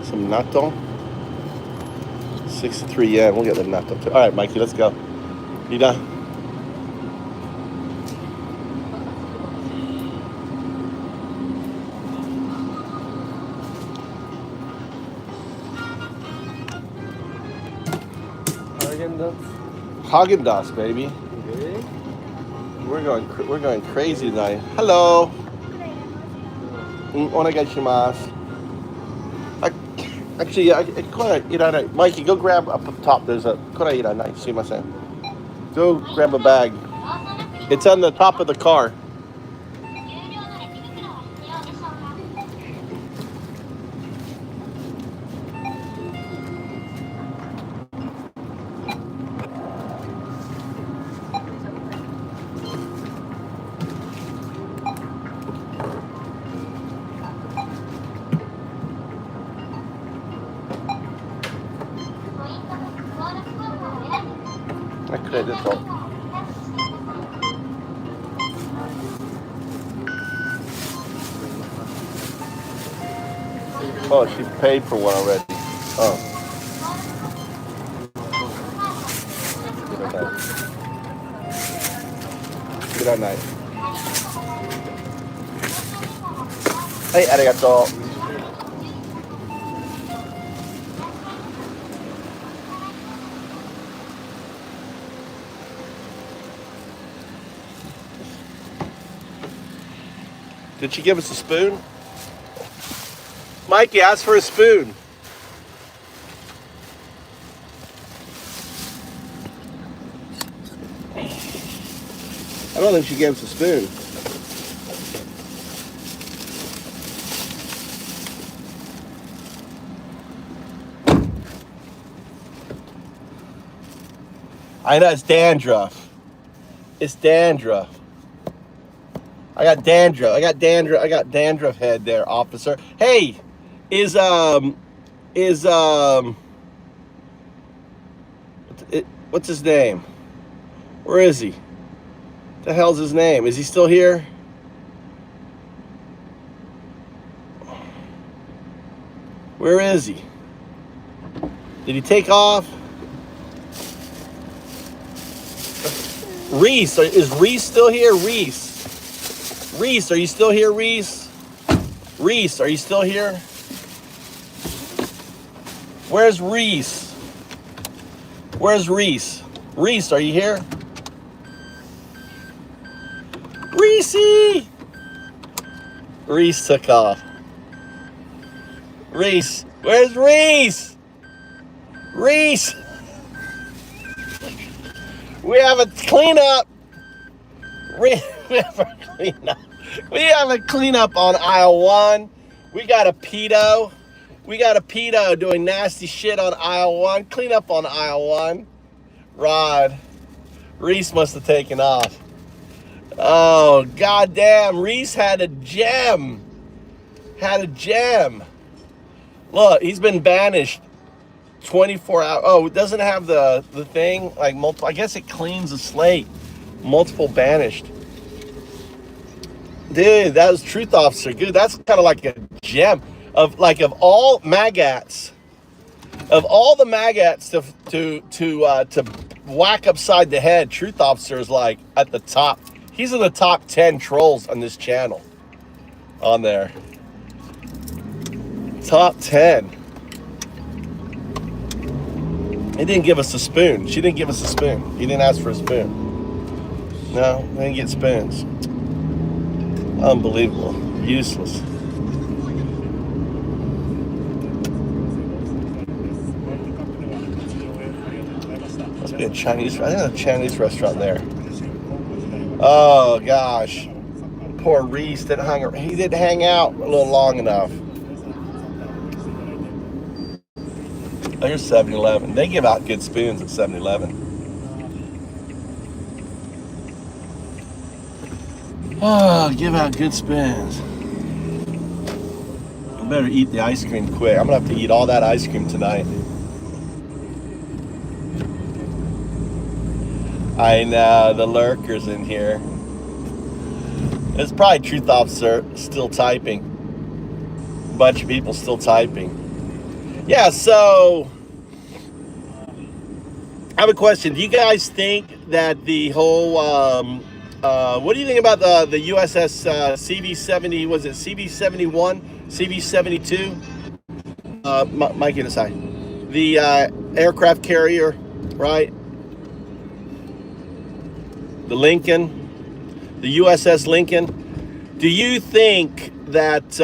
[SPEAKER 1] Some natto. 63 yen. We'll get the natto too. All right, Mikey, let's go. You done? Haagen-Dazs, baby.
[SPEAKER 2] Okay.
[SPEAKER 1] We're going crazy tonight. Hello. Onegaishimasu. Actually, Mikey, go grab up top. There's a korairanai. Sumimasen. Go grab a bag. It's on the top of the car. That's all. Oh, she paid for one already. Oh. Good night. Hey, arigato. Did she give us a spoon? Mikey, ask for a spoon. I don't think she gave us a spoon. I know, it's dandruff. It's dandruff. I got dandruff head there, officer. Hey, what's his name? Where is he? What the hell's his name? Is he still here? Where is he? Did he take off? Reese, is Reese still here? Reese, are you still here, Reese? Reese, are you still here? Where's Reese? Where's Reese? Reese, are you here? Reese! Reese took off. Reese, where's Reese? Reese! We have a cleanup. We have a cleanup. We have a cleanup on aisle 1. We got a pedo. We got a pedo doing nasty shit on aisle 1. Clean up on aisle 1. Rod. Reese must have taken off. Oh, goddamn. Reese had a gem. Look, he's been banished 24 hours. Oh, it doesn't have the thing, like multiple. I guess it cleans the slate. Multiple banished. Dude, that was Truth Officer. Good. That's kind of like a gem of all maggots. Of all the maggots to whack upside the head, Truth Officer is like at the top. He's in the top 10 trolls on this channel. On there. Top 10. He didn't give us a spoon. She didn't give us a spoon. He didn't ask for a spoon. No, they didn't get spoons. Unbelievable. Useless. Must be a Chinese. I think there's a Chinese restaurant there. Oh gosh. Poor Reese didn't he didn't hang out a little long enough. Oh, here's 7-Eleven. They give out good spoons at 7-Eleven. Oh, give out good spoons. I better eat the ice cream quick. I'm gonna have to eat all that ice cream tonight. I know, the lurkers in here. It's probably Truth Officer still typing. A bunch of people still typing. Yeah, so I have a question. Do you guys think that the whole, what do you think about the USS CV-70, was it CV-71, CV-72? Mikey, aside. The aircraft carrier, right? The Lincoln, the USS Lincoln. Do you think that,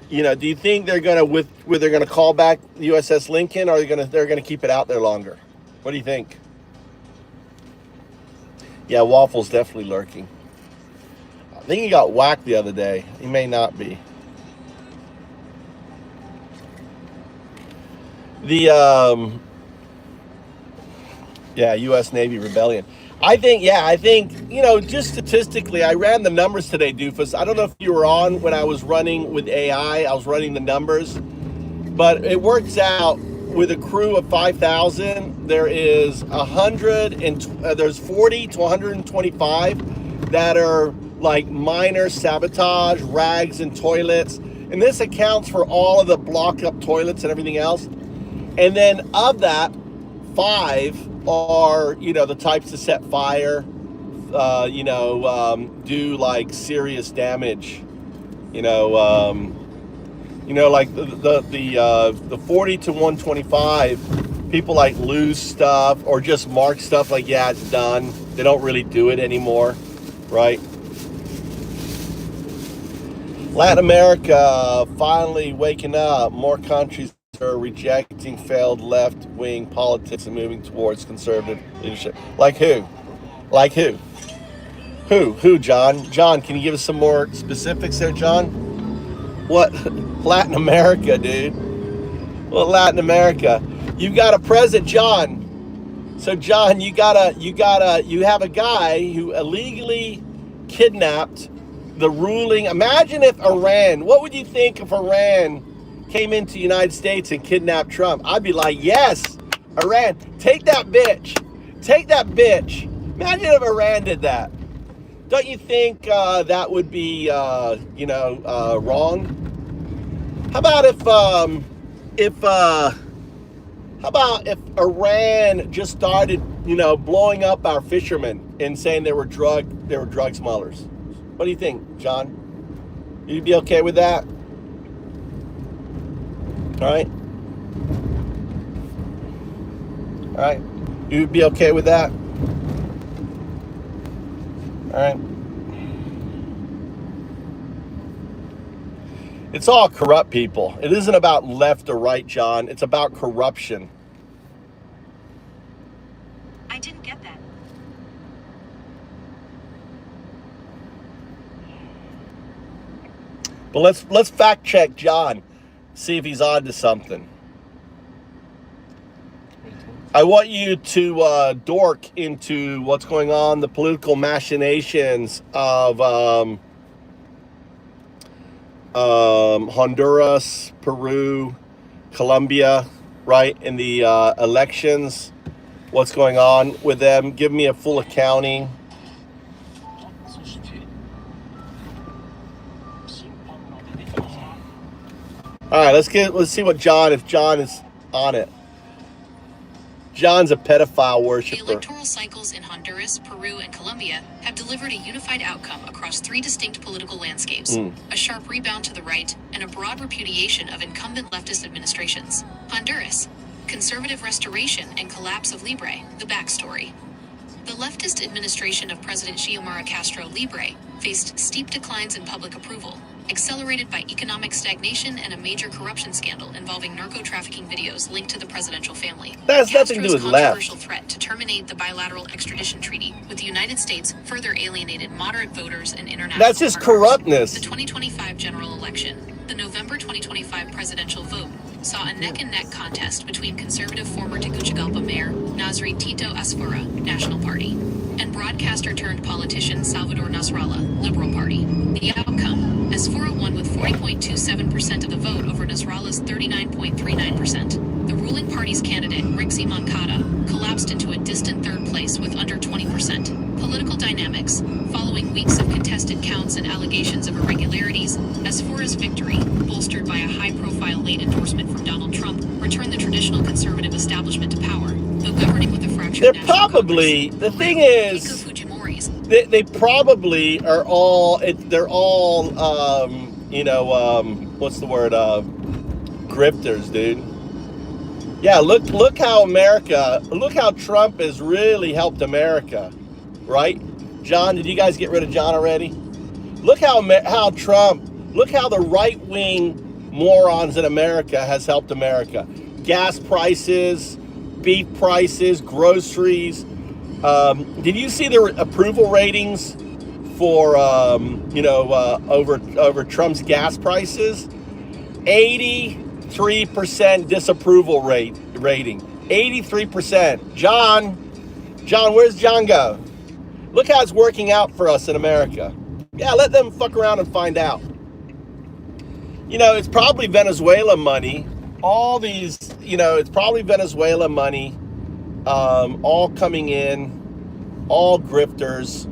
[SPEAKER 1] you know, do you think they're gonna they're gonna call back the USS Lincoln, or they're gonna keep it out there longer? What do you think? Yeah, Waffle's definitely lurking. I think he got whacked the other day. He may not be. The yeah, U.S. Navy rebellion. I think, you know, just statistically, I ran the numbers today, Doofus. I don't know if you were on when I was running with AI. I was running the numbers, but it works out with a crew of 5,000. There is there's 40 to 125 that are like minor sabotage, rags and toilets, and this accounts for all of the block up toilets and everything else. And then of that, 5 are, you know, the types to set fire, you know, do like serious damage, you know, like the 40 to 125 people like lose stuff or just mark stuff like, yeah, it's done. They don't really do it anymore, right? Latin America finally waking up. More countries are rejecting failed left-wing politics and moving towards conservative leadership. Like who? Like who? Who, John? John, can you give us some more specifics there, John? What? Latin America, dude. Well, Latin America. You've got a president, John. So, John, you have a guy who illegally kidnapped the ruling. Imagine if Iran, what would you think if Iran came into the United States and kidnapped Trump? I'd be like, yes, Iran, take that bitch. Take that bitch. Imagine if Iran did that. Don't you think that would be, you know, wrong? How about if Iran just started, you know, blowing up our fishermen and saying they were drug smugglers? What do you think, John? You'd be okay with that? All right. All right. You'd be okay with that? All right. It's all corrupt people. It isn't about left or right, John. It's about corruption.
[SPEAKER 6] I didn't get that.
[SPEAKER 1] But let's fact check John. See if he's on to something. I want you to dork into what's going on, the political machinations of Honduras, Peru, Colombia, right, in the elections. What's going on with them? Give me a full accounting. All right, let's see what John, if John is on it. John's a pedophile worshiper.
[SPEAKER 4] The electoral cycles in Honduras, Peru, and Colombia have delivered a unified outcome across 3 distinct political landscapes, a sharp rebound to the right, and a broad repudiation of incumbent leftist administrations. Honduras, conservative restoration and collapse of Libre, the backstory. The leftist administration of President Xiomara Castro Libre faced steep declines in public approval, accelerated by economic stagnation and a major corruption scandal involving narco-trafficking videos linked to the presidential family.
[SPEAKER 1] That has nothing to do with left.
[SPEAKER 4] Controversial threat to terminate the bilateral extradition treaty with the United States further alienated moderate voters and international
[SPEAKER 1] That's just
[SPEAKER 4] partners.
[SPEAKER 1] corruptness.
[SPEAKER 4] The 2025 general election, the November 2025 presidential vote, saw a neck-and-neck contest between conservative former Tegucigalpa Mayor Nasri Tito Asfura, National Party, and broadcaster-turned-politician Salvador Nasrallah, Liberal Party. The outcome, Asfura won with 40.27% of the vote over Nasrallah's 39.39%. The ruling party party's candidate, Rixi Moncada, collapsed into a distant third place with under 20%. Political dynamics, following weeks of contested counts and allegations of irregularities, as Forrest's victory, bolstered by a high-profile late endorsement from Donald Trump, returned the traditional conservative establishment to power, though governing with a fractured
[SPEAKER 1] They're
[SPEAKER 4] national
[SPEAKER 1] probably,
[SPEAKER 4] Congress.
[SPEAKER 1] the thing is,
[SPEAKER 4] Keiko Fujimori's
[SPEAKER 1] they probably are all, they're all, what's the word, grifters, dude. Yeah, look how Trump has really helped America, right? John, did you guys get rid of John already? Look how the right-wing morons in America has helped America. Gas prices, beef prices, groceries. Did you see the approval ratings for over Trump's gas prices? 83% disapproval rating. 83%. John, where's John go? Look how it's working out for us in America. Yeah, let them fuck around and find out. It's probably Venezuela money. All these, it's probably Venezuela money, all coming in, all grifters,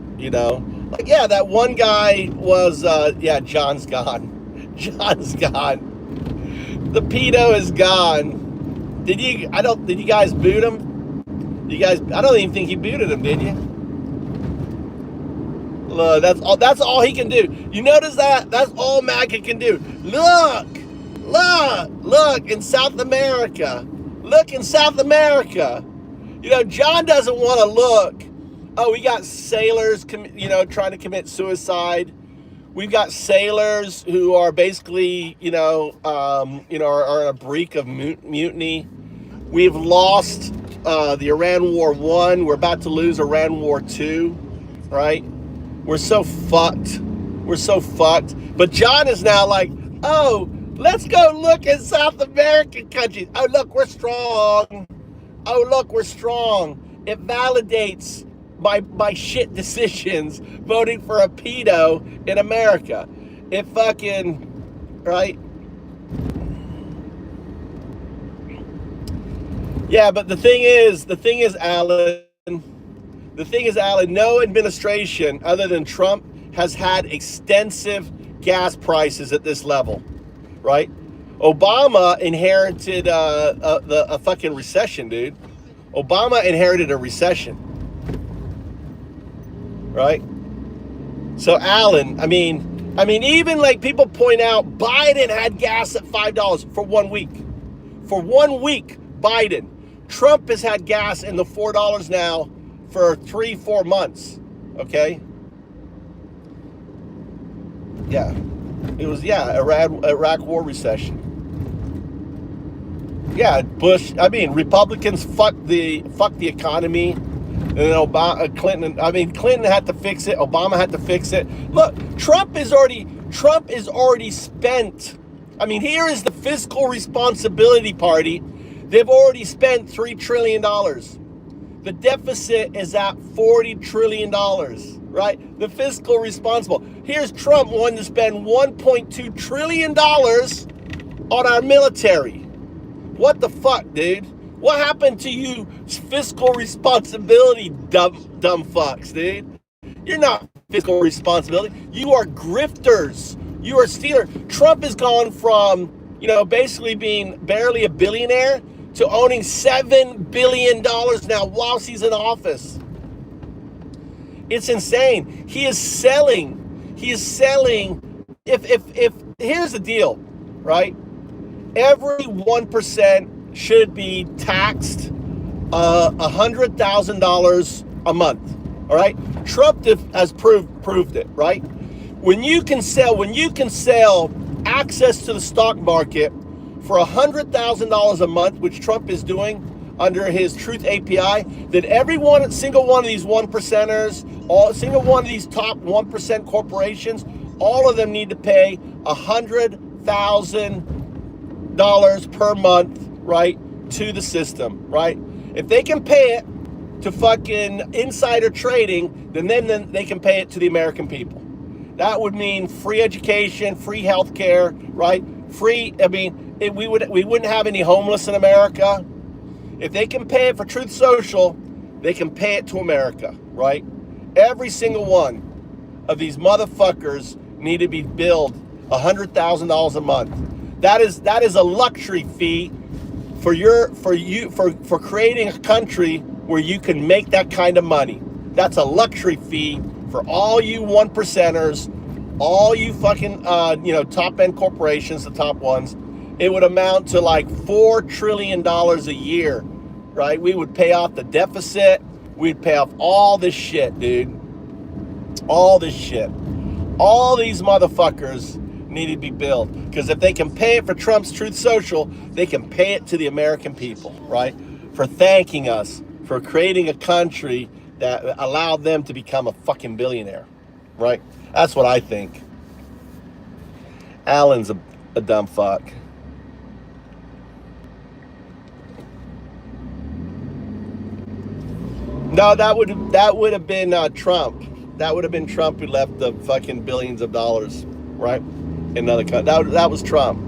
[SPEAKER 1] Like, yeah, that one guy was, John's gone. John's gone. The pedo is gone. Did you guys boot him? I don't even think you booted him, did you? Look, that's all he can do. You notice that? That's all MAGA can do. Look in South America. Look in South America. John doesn't want to look. Oh, we got sailors, trying to commit suicide. We've got sailors who are basically, are in a brink of mutiny. We've lost the Iran War 1. We're about to lose Iran War 2, right? We're so fucked. But John is now like, oh, let's go look at South American countries. Oh, look, we're strong. It validates my shit decisions voting for a pedo in America. It fucking, right? Yeah, but the thing is, Alan, no administration other than Trump has had extensive gas prices at this level, right? Obama inherited a fucking recession, dude. Obama inherited a recession, right? So Alan, I mean, even like people point out, Biden had gas at $5 for 1 week. For 1 week, Biden. Trump has had gas in the $4 now for 3-4 months. Okay. Yeah, it was Iraq war recession. Yeah, Bush. Republicans fucked the economy, and then Clinton had to fix it. Obama had to fix it. Look, Trump is already spent. Here is the fiscal responsibility party. They've already spent $3 trillion. The deficit is at $40 trillion, right? The fiscal responsible. Here's Trump wanting to spend $1.2 trillion on our military. What the fuck, dude? What happened to you fiscal responsibility, dumb fucks, dude? You're not fiscal responsibility. You are grifters. You are stealer. Trump has gone from, basically being barely a billionaire to owning $7 billion now whilst he's in office. It's insane. He is selling. If here's the deal, right? Every 1% should be taxed $100,000 a month. All right. Trump has proved it, right? When you can sell access to the stock market for $100,000 a month, which Trump is doing under his Truth API, then single one of these 1%ers, single one of these top 1% corporations, all of them need to pay $100,000 per month, right, to the system, right? If they can pay it to fucking insider trading, then they can pay it to the American people. That would mean free education, free healthcare, right? We wouldn't have any homeless in America, If they can pay it for Truth Social, they can pay it to America, right? Every single one of these motherfuckers need to be billed $100,000 a month. That is a luxury fee for creating a country where you can make that kind of money. That's a luxury fee for all you 1%ers, all you fucking top end corporations, the top ones. It would amount to like $4 trillion a year, right? We would pay off the deficit. We'd pay off all this shit, dude. All this shit. All these motherfuckers need to be billed. Because if they can pay it for Trump's Truth Social, they can pay it to the American people, right? For thanking us for creating a country that allowed them to become a fucking billionaire, right? That's what I think. Alan's a dumb fuck. No, that would have been Trump. That would have been Trump who left the fucking billions of dollars, right? In another country. That was Trump.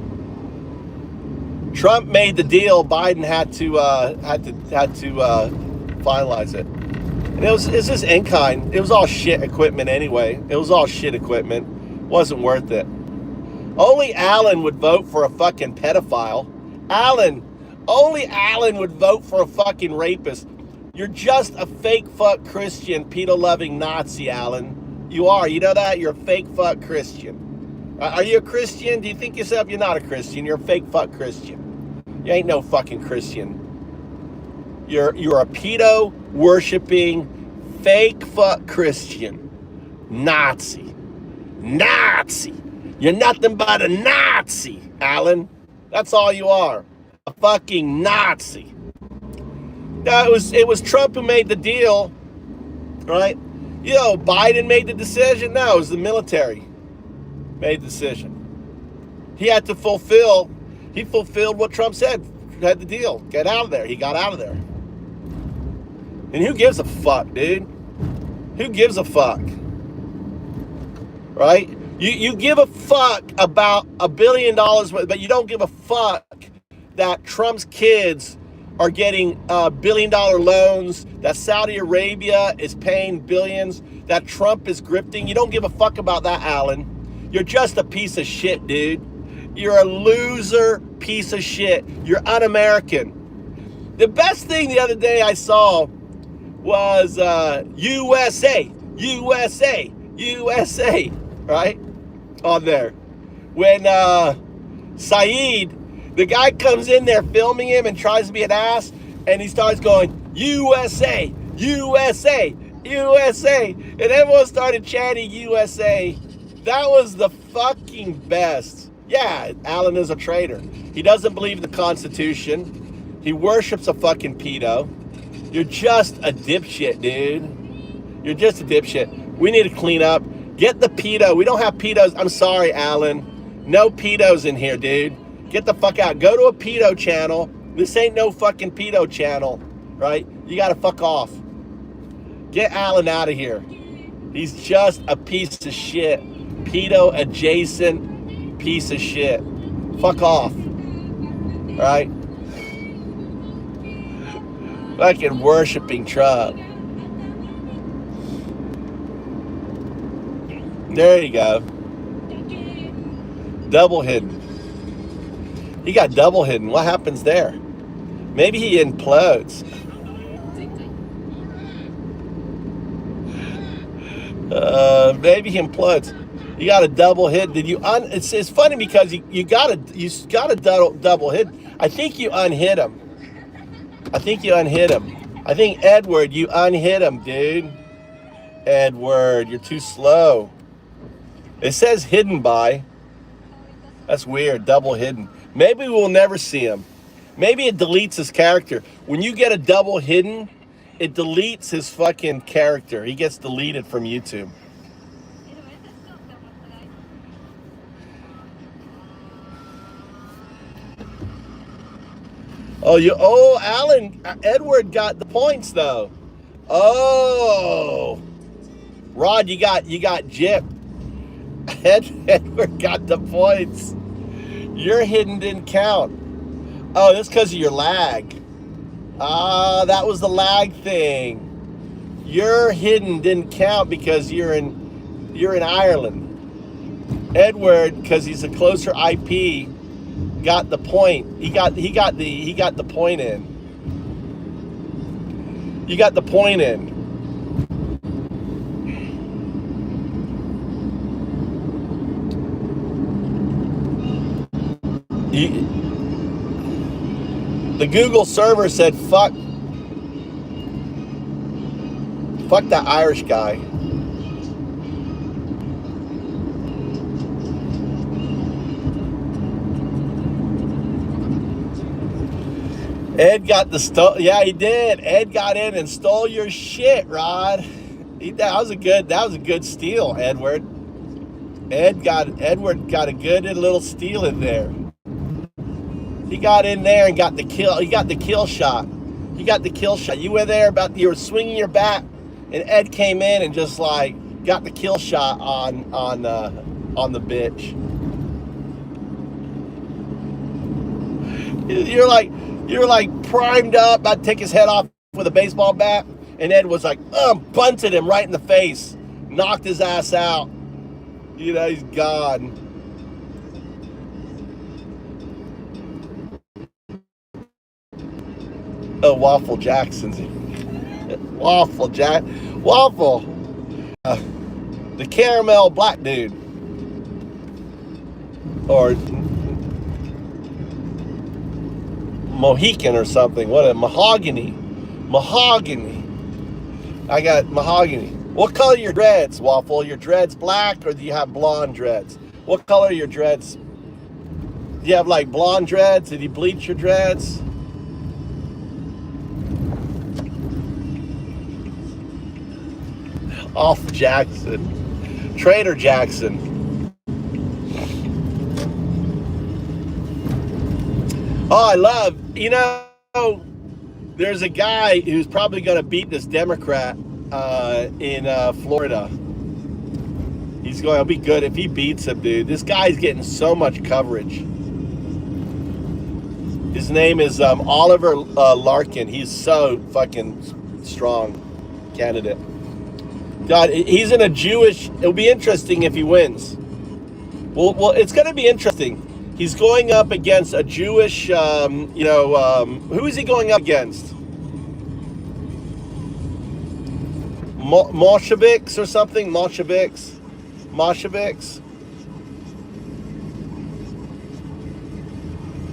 [SPEAKER 1] Trump made the deal. Biden had to finalize it. And it's just in kind. It was all shit equipment anyway. It was all shit equipment. Wasn't worth it. Only Alan would vote for a fucking pedophile. Only Alan would vote for a fucking rapist. You're just a fake fuck Christian, pedo-loving Nazi, Alan. You are. You know that? You're a fake fuck Christian. Are you a Christian? Do you think yourself you're not a Christian? You're a fake fuck Christian. You ain't no fucking Christian. You're a pedo-worshipping, fake fuck Christian. Nazi. You're nothing but a Nazi, Alan. That's all you are. A fucking Nazi. No, it was Trump who made the deal, right? Biden made the decision. No, it was the military made the decision. He fulfilled what Trump said. Had the deal. Get out of there. He got out of there. And who gives a fuck, dude? Who gives a fuck? Right? You give a fuck about $1 billion, but you don't give a fuck that Trump's kids are getting $1 billion loans, that Saudi Arabia is paying billions, that Trump is grifting. You don't give a fuck about that, Alan. You're just a piece of shit, dude. You're a loser piece of shit. You're un-American. The best thing the other day I saw was USA, right? On there. When Saeed, the guy comes in there filming him and tries to be an ass, and he starts going, USA, and everyone started chanting USA. That was the fucking best. Yeah, Alan is a traitor. He doesn't believe the Constitution. He worships a fucking pedo. You're just a dipshit, dude. You're just a dipshit. We need to clean up. Get the pedo. We don't have pedos. I'm sorry, Alan. No pedos in here, dude. Get the fuck out. Go to a pedo channel. This ain't no fucking pedo channel, right? You gotta fuck off. Get Alan out of here. He's just a piece of shit. Pedo adjacent piece of shit. Fuck off. Right? Fucking worshiping Trump. There you go. Double hidden. He got double hidden. What happens there? Maybe he implodes. Maybe he implodes. You got a double hit. Did you it's funny because you got a double hit. I think you unhit him. I think Edward, you unhit him, dude. Edward, you're too slow. It says hidden by. That's weird. Double hidden. Maybe we'll never see him. Maybe it deletes his character. When you get a double hidden, it deletes his fucking character. He gets deleted from YouTube. Alan, Edward got the points though. Oh, Rod, you got gypped. Edward got the points. Your hidden didn't count. Oh, that's because of your lag. Ah, that was the lag thing. Your hidden didn't count because you're in Ireland. Edward, because he's a closer IP, got the point. He got the point in. You got the point in. The Google server said fuck that Irish guy. Ed got the yeah, he did. Ed got in and stole your shit, Rod. That was a good steal, Edward. Edward got a good little steal in there. He got in there and got the kill. He got the kill shot. You were there you were swinging your bat, and Ed came in and just like got the kill shot on the bitch. You're like primed up, about to take his head off with a baseball bat, and Ed was like, bunted him right in the face, knocked his ass out. You know, he's gone. Oh, Waffle Jackson's Waffle. The caramel black dude, or Mohican or something. What a mahogany. I got mahogany. What color are your dreads, Waffle? Your dreads black, or do you have blonde dreads? What color are your dreads? Do you have like blonde dreads? Did you bleach your dreads? Off Jackson. Trader Jackson. Oh, I love, there's a guy who's probably going to beat this Democrat in Florida. He'll be good if he beats him, dude. This guy's getting so much coverage. His name is Oliver Larkin. He's so fucking strong candidate. God, he's in a Jewish... It'll be interesting if he wins. Well, it's going to be interesting. He's going up against a Jewish, who is he going up against? Mosheviks or something? Mosheviks?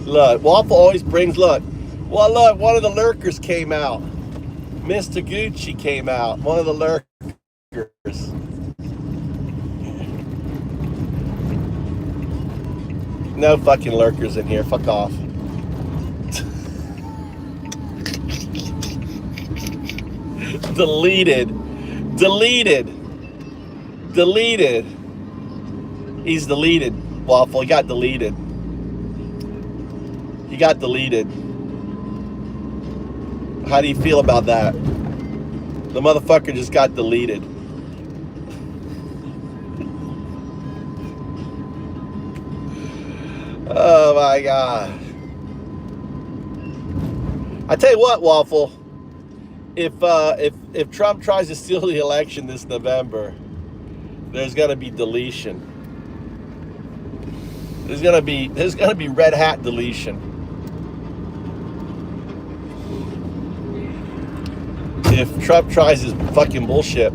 [SPEAKER 1] Look, Waffle always brings, look, one of the lurkers came out. Mr. Gucci came out, one of the lurkers. No fucking lurkers in here. Fuck off. Deleted. He's deleted, Waffle. He got deleted. How do you feel about that? The motherfucker just got deleted. Oh my God. I tell you what, Waffle, if Trump tries to steal the election this November, there's gonna be deletion. There's gonna be red hat deletion. If Trump tries his fucking bullshit,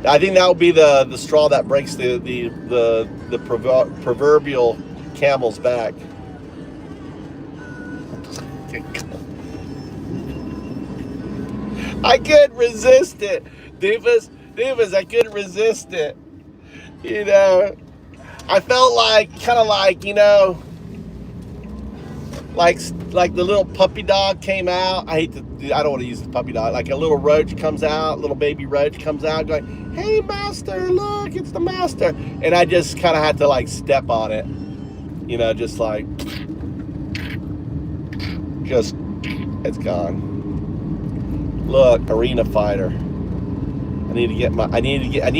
[SPEAKER 1] I think that will be the straw that breaks the proverbial camel's back. I couldn't resist it, Doofus, I couldn't resist it. I felt like the little puppy dog came out. I don't want to use the puppy dog. Like a little roach comes out, little baby roach comes out going, "Hey master, look, it's the master." And I just kind of had to like step on it. It's gone. Look, arena fighter. I need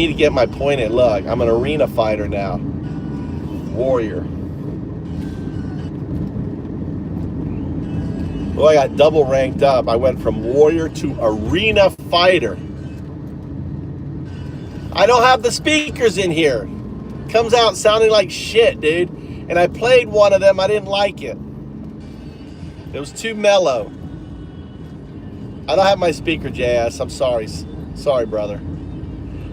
[SPEAKER 1] to get my point in. Look, I'm an arena fighter now. Warrior. Well, I got double ranked up. I went from warrior to arena fighter. I don't have the speakers in here. Comes out sounding like shit, dude. And I played one of them. I didn't like it. It was too mellow. I don't have my speaker, JS. I'm sorry. Sorry, brother.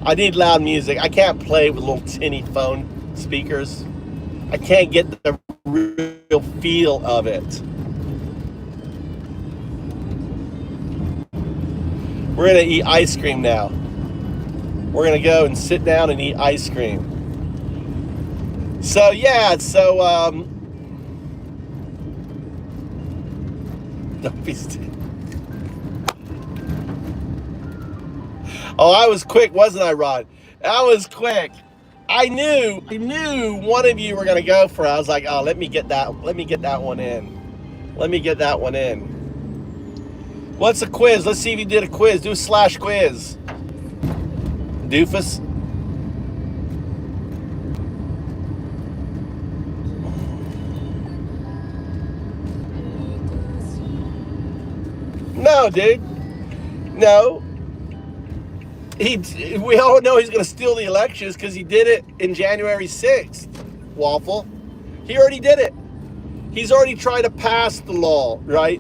[SPEAKER 1] I need loud music. I can't play with little tinny phone speakers. I can't get the real feel of it. We're gonna eat ice cream now. We're gonna go and sit down and eat ice cream. So yeah, don't be stupid. Oh, I was quick, wasn't I, Rod? I was quick. I knew one of you were gonna go for it. I was like, oh, let me get that one in. Let me get that one in. What's a quiz? Let's see if you did a quiz. Do a slash quiz. Doofus. No, dude. No. We all know he's going to steal the elections because he did it in January 6th, Waffle. He already did it. He's already tried to pass the law, right?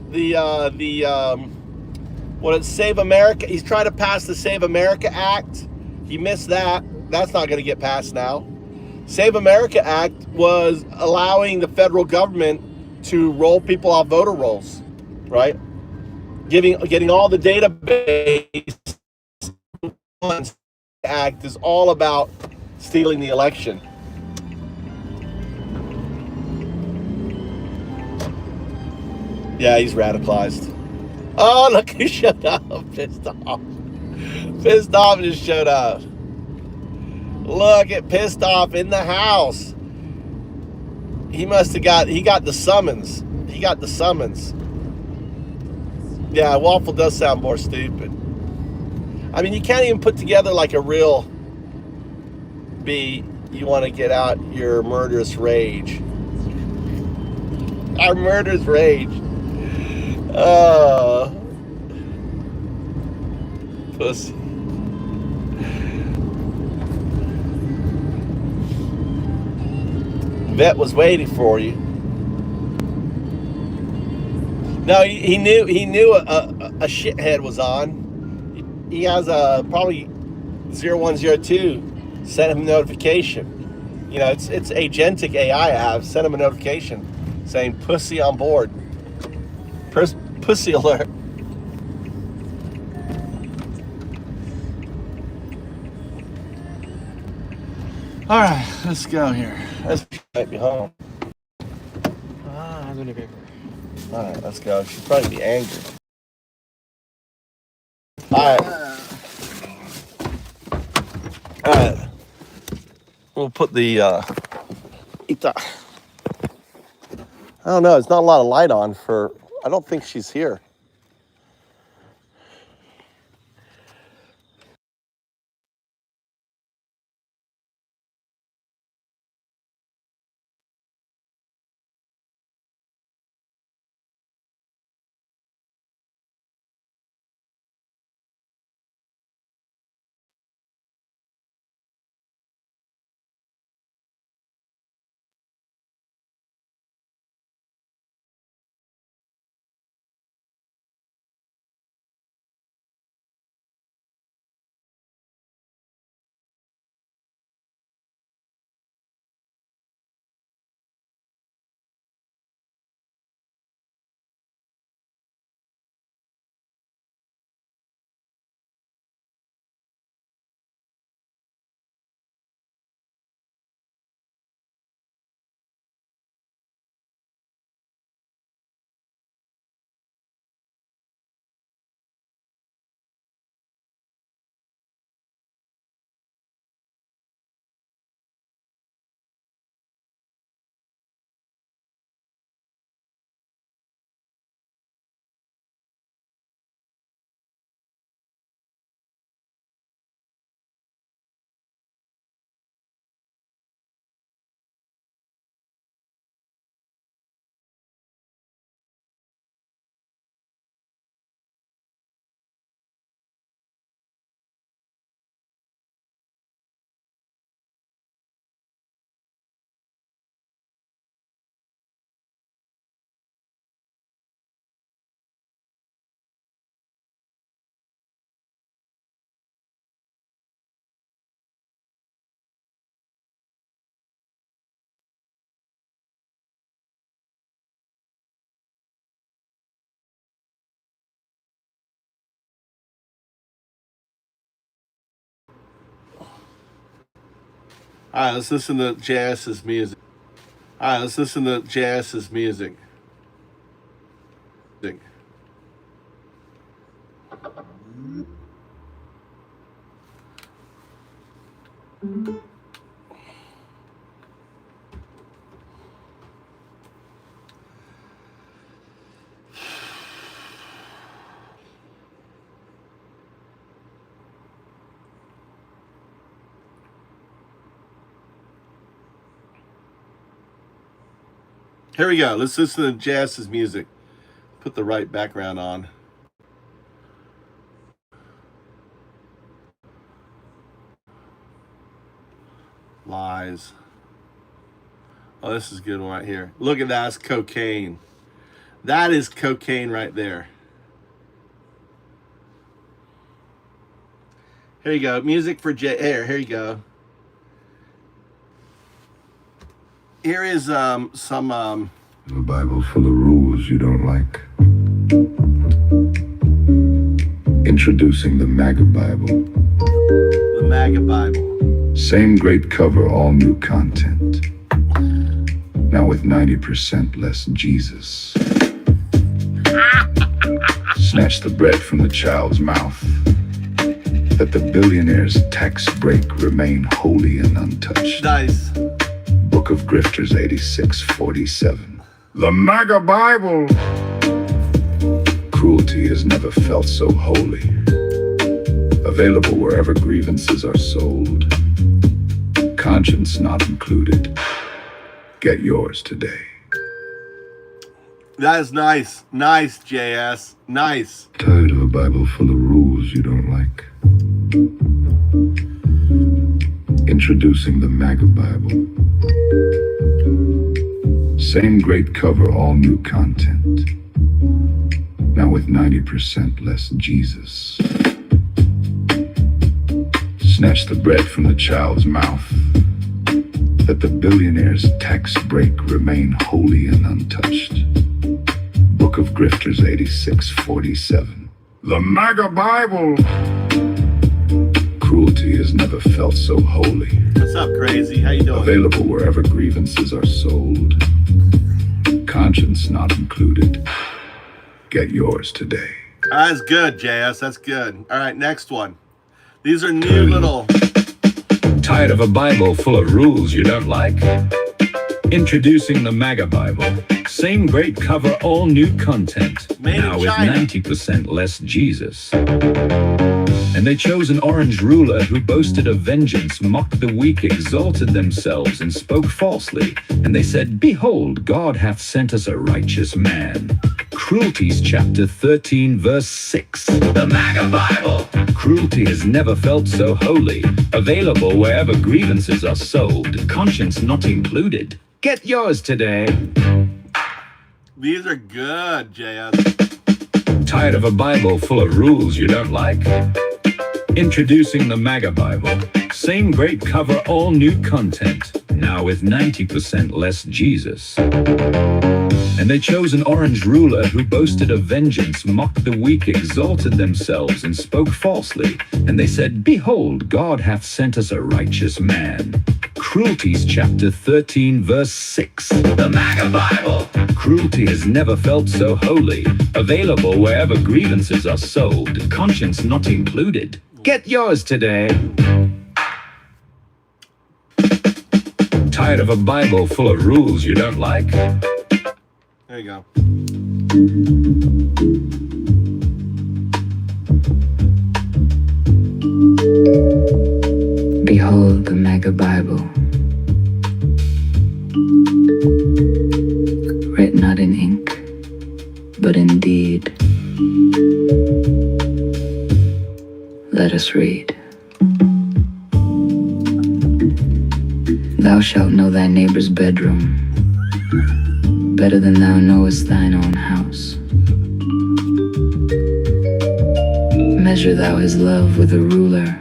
[SPEAKER 1] Save America. He's trying to pass the Save America Act. He missed that. That's not going to get passed now. Save America Act was allowing the federal government to roll people off voter rolls, right? Getting all the database. Act is all about stealing the election. Yeah, he's radicalized. Oh, look who showed up. Pissed off. Pissed off just showed up. Look at pissed off in the house. He got the summons. He got the summons. Yeah, Waffle does sound more stupid. I mean, you can't even put together like a real you want to get out your murderous rage. Our murderous rage. Pussy. Vet was waiting for you. No, he knew a shithead was on. He has a probably 0102 sent him a notification. You know, it's agentic AI I have. Sent him a notification saying pussy on board. Pussy alert. All right, let's go here. This might be home.
[SPEAKER 2] I don't know.
[SPEAKER 1] All right, let's go. She'll probably be angry. All right. We'll put the I don't know. It's not a lot of light on for. I don't think she's here. All right, let's listen to JS's music. All right, let's listen to JS's music. Here we go. Let's listen to JS's music. Put the right background on. Lies. Oh, this is a good one right here. Look at that. That's cocaine. That is cocaine right there. Here you go. Music for Here you go. Here is some
[SPEAKER 7] A Bible full of rules you don't like. Introducing the MAGA Bible.
[SPEAKER 1] The MAGA Bible.
[SPEAKER 7] Same great cover, all new content. Now with 90% less Jesus. Snatch the bread from the child's mouth. That the billionaire's tax break remain holy and untouched.
[SPEAKER 1] Nice.
[SPEAKER 7] Book of Grifters 8647. The MAGA Bible. Cruelty has never felt so holy. Available wherever grievances are sold. Conscience not included. Get yours today.
[SPEAKER 1] That is nice. Nice, JS. Nice.
[SPEAKER 7] Tired of a Bible full of rules you don't like? Introducing the MAGA Bible. Same great cover, all new content. Now with 90% less Jesus. Snatch the bread from the child's mouth. That the billionaire's tax break remain holy and untouched. Book of Grifters 8647. The MAGA Bible. Cruelty has never felt so holy.
[SPEAKER 1] What's up, crazy? How you doing?
[SPEAKER 7] Available wherever grievances are sold. Conscience not included. Get yours today.
[SPEAKER 1] That's good, JS. That's good. All right, next one. These are new little...
[SPEAKER 8] Tired of a Bible full of rules you don't like? Introducing the MAGA Bible. Same great cover, all new content.
[SPEAKER 1] Made in
[SPEAKER 8] now with
[SPEAKER 1] China.
[SPEAKER 8] 90% less Jesus. And they chose an orange ruler who boasted of vengeance, mocked the weak, exalted themselves, and spoke falsely. And they said, Behold, God hath sent us a righteous man. Cruelties chapter 13 verse 6. The MAGA Bible. Cruelty has never felt so holy. Available wherever grievances are sold. Conscience not included. Get yours today.
[SPEAKER 1] These are good, JS.
[SPEAKER 8] Tired of a Bible full of rules you don't like? Introducing the MAGA Bible. Same great cover, all new content. Now with 90% less Jesus. And they chose an orange ruler who boasted of vengeance, mocked the weak, exalted themselves, and spoke falsely. And they said, Behold, God hath sent us a righteous man. Cruelties chapter 13 verse 6. The MAGA Bible. Cruelty has never felt so holy. Available wherever grievances are sold. Conscience not included. Get yours today. Tired of a Bible full of rules you don't like?
[SPEAKER 1] There you go.
[SPEAKER 9] Behold the MAGA Bible, writ not in ink, but in deed. Let us read. Thou shalt know thy neighbor's bedroom better than thou knowest thine own house. Measure thou his love with a ruler.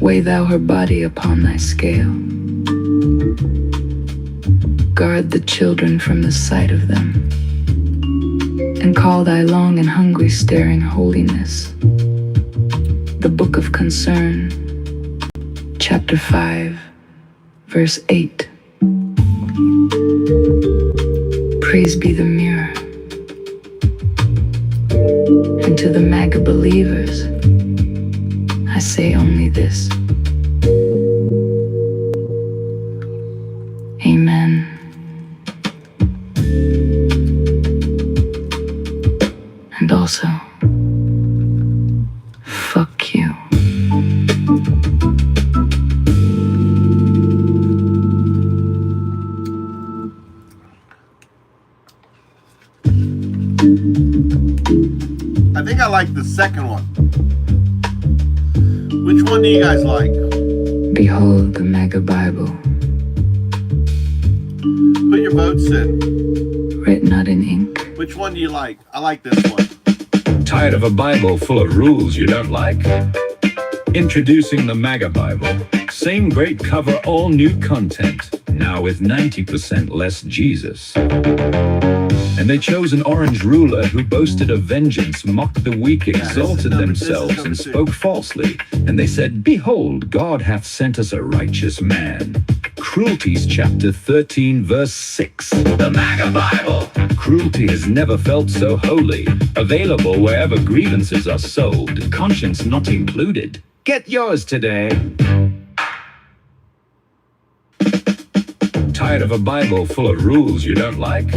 [SPEAKER 9] Weigh thou her body upon thy scale. Guard the children from the sight of them, and call thy long and hungry staring holiness. The Book of Concern, chapter 5, Verse 8. Praise be the mirror. And to the MAGA believers, I say only this. Amen. And also, fuck you.
[SPEAKER 1] I think I like the second one. Which one do you guys like?
[SPEAKER 9] Behold the MAGA Bible,
[SPEAKER 1] Put your votes in.
[SPEAKER 9] written out in ink.
[SPEAKER 1] Which one do you like? I like this one.
[SPEAKER 8] Tired of a Bible full of rules you don't like? Introducing the MAGA Bible. Same great cover, all new content. Now with 90% less Jesus. And they chose an orange ruler who boasted of vengeance, mocked the weak, exalted themselves, and spoke falsely. And they said, behold, God hath sent us a righteous man. Cruelties chapter 13 verse 6. The MAGA Bible. Cruelty has never felt so holy. Available wherever grievances are sold. Conscience not included. Get yours today. Tired of a Bible full of rules you don't like?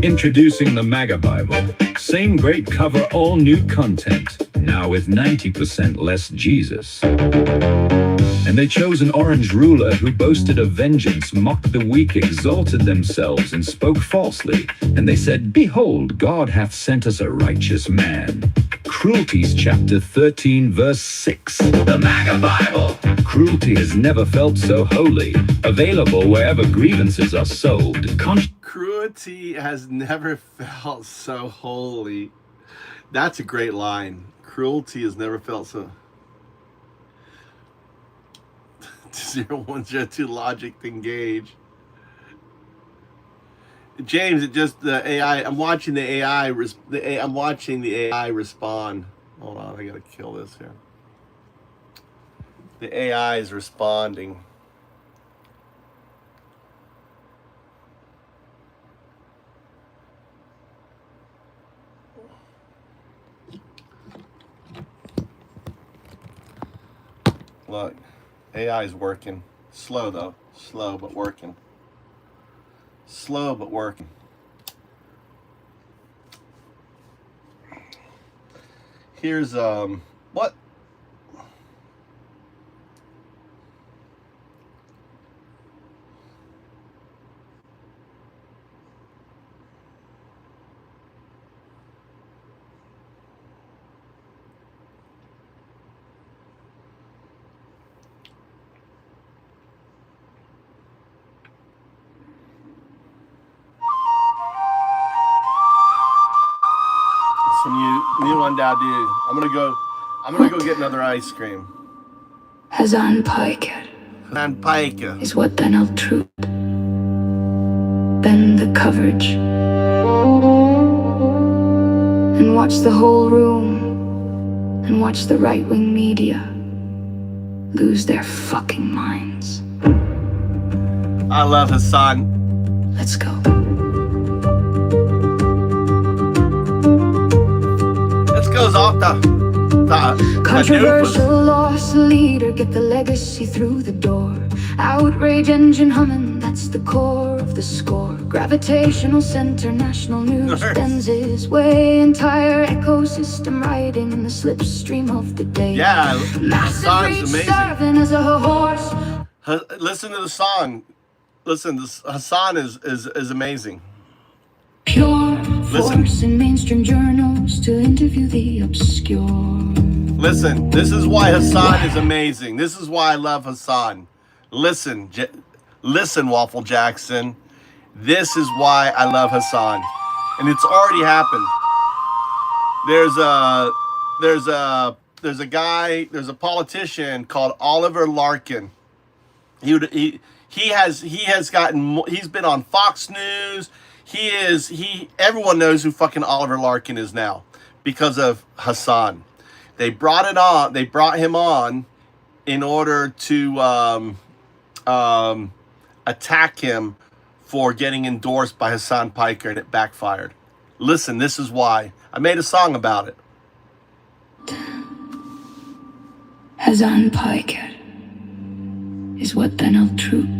[SPEAKER 8] Introducing the MAGA Bible. Same great cover, all new content. Now with 90% less Jesus. And they chose an orange ruler who boasted of vengeance, mocked the weak, exalted themselves, and spoke falsely. And they said, behold, God hath sent us a righteous man. Cruelties chapter 13 verse 6. The MAGA Bible. Cruelty has never felt so holy. Available wherever grievances are sold.
[SPEAKER 1] Cruelty has never felt so holy. That's a great line. Cruelty has never felt so... 0102 logic to engage. James, it just the AI. I'm watching the AI. I'm watching the AI respond. Hold on, I gotta kill this here. The AI is responding. Look, AI is working. Slow though. Slow but working. Slow but working. Here's what? New one down, dude. I'm gonna go get another ice cream.
[SPEAKER 9] Hazan Paiker
[SPEAKER 1] And Pike.
[SPEAKER 9] is what then I'll truth. Bend the coverage and watch the whole room and watch the right-wing media lose their fucking minds.
[SPEAKER 1] I love Hassan.
[SPEAKER 9] Let's go.
[SPEAKER 1] Let's go, Zalta.
[SPEAKER 9] Controversial loss leader, get the legacy through the door. Outrage engine humming, that's the core of the score. Gravitational center, national news bends his way. Entire ecosystem riding in the slipstream of the day.
[SPEAKER 1] Yeah,
[SPEAKER 9] Massive reach
[SPEAKER 1] amazing.
[SPEAKER 9] serving as a horse.
[SPEAKER 1] Listen to the song. Listen, this Hassan is amazing.
[SPEAKER 9] Pure force in mainstream journals to interview the obscure.
[SPEAKER 1] Listen, this is why Hassan is amazing. This is why I love Hassan. Listen, listen, Waffle Jackson. This is why I love Hassan, and it's already happened. There's a politician called Oliver Larkin. He's been on Fox News. Everyone knows who fucking Oliver Larkin is now because of Hassan. They brought him on in order to attack him for getting endorsed by Hassan Piker, and it backfired. Listen, this is why. I made a song about it.
[SPEAKER 9] Hassan Piker is what then of truth.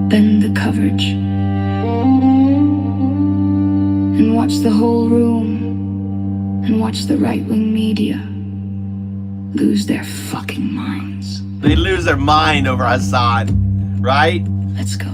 [SPEAKER 9] Bend the coverage and watch the whole room and watch the right-wing media lose their fucking minds.
[SPEAKER 1] They lose their mind over Hassan, right?
[SPEAKER 9] Let's go.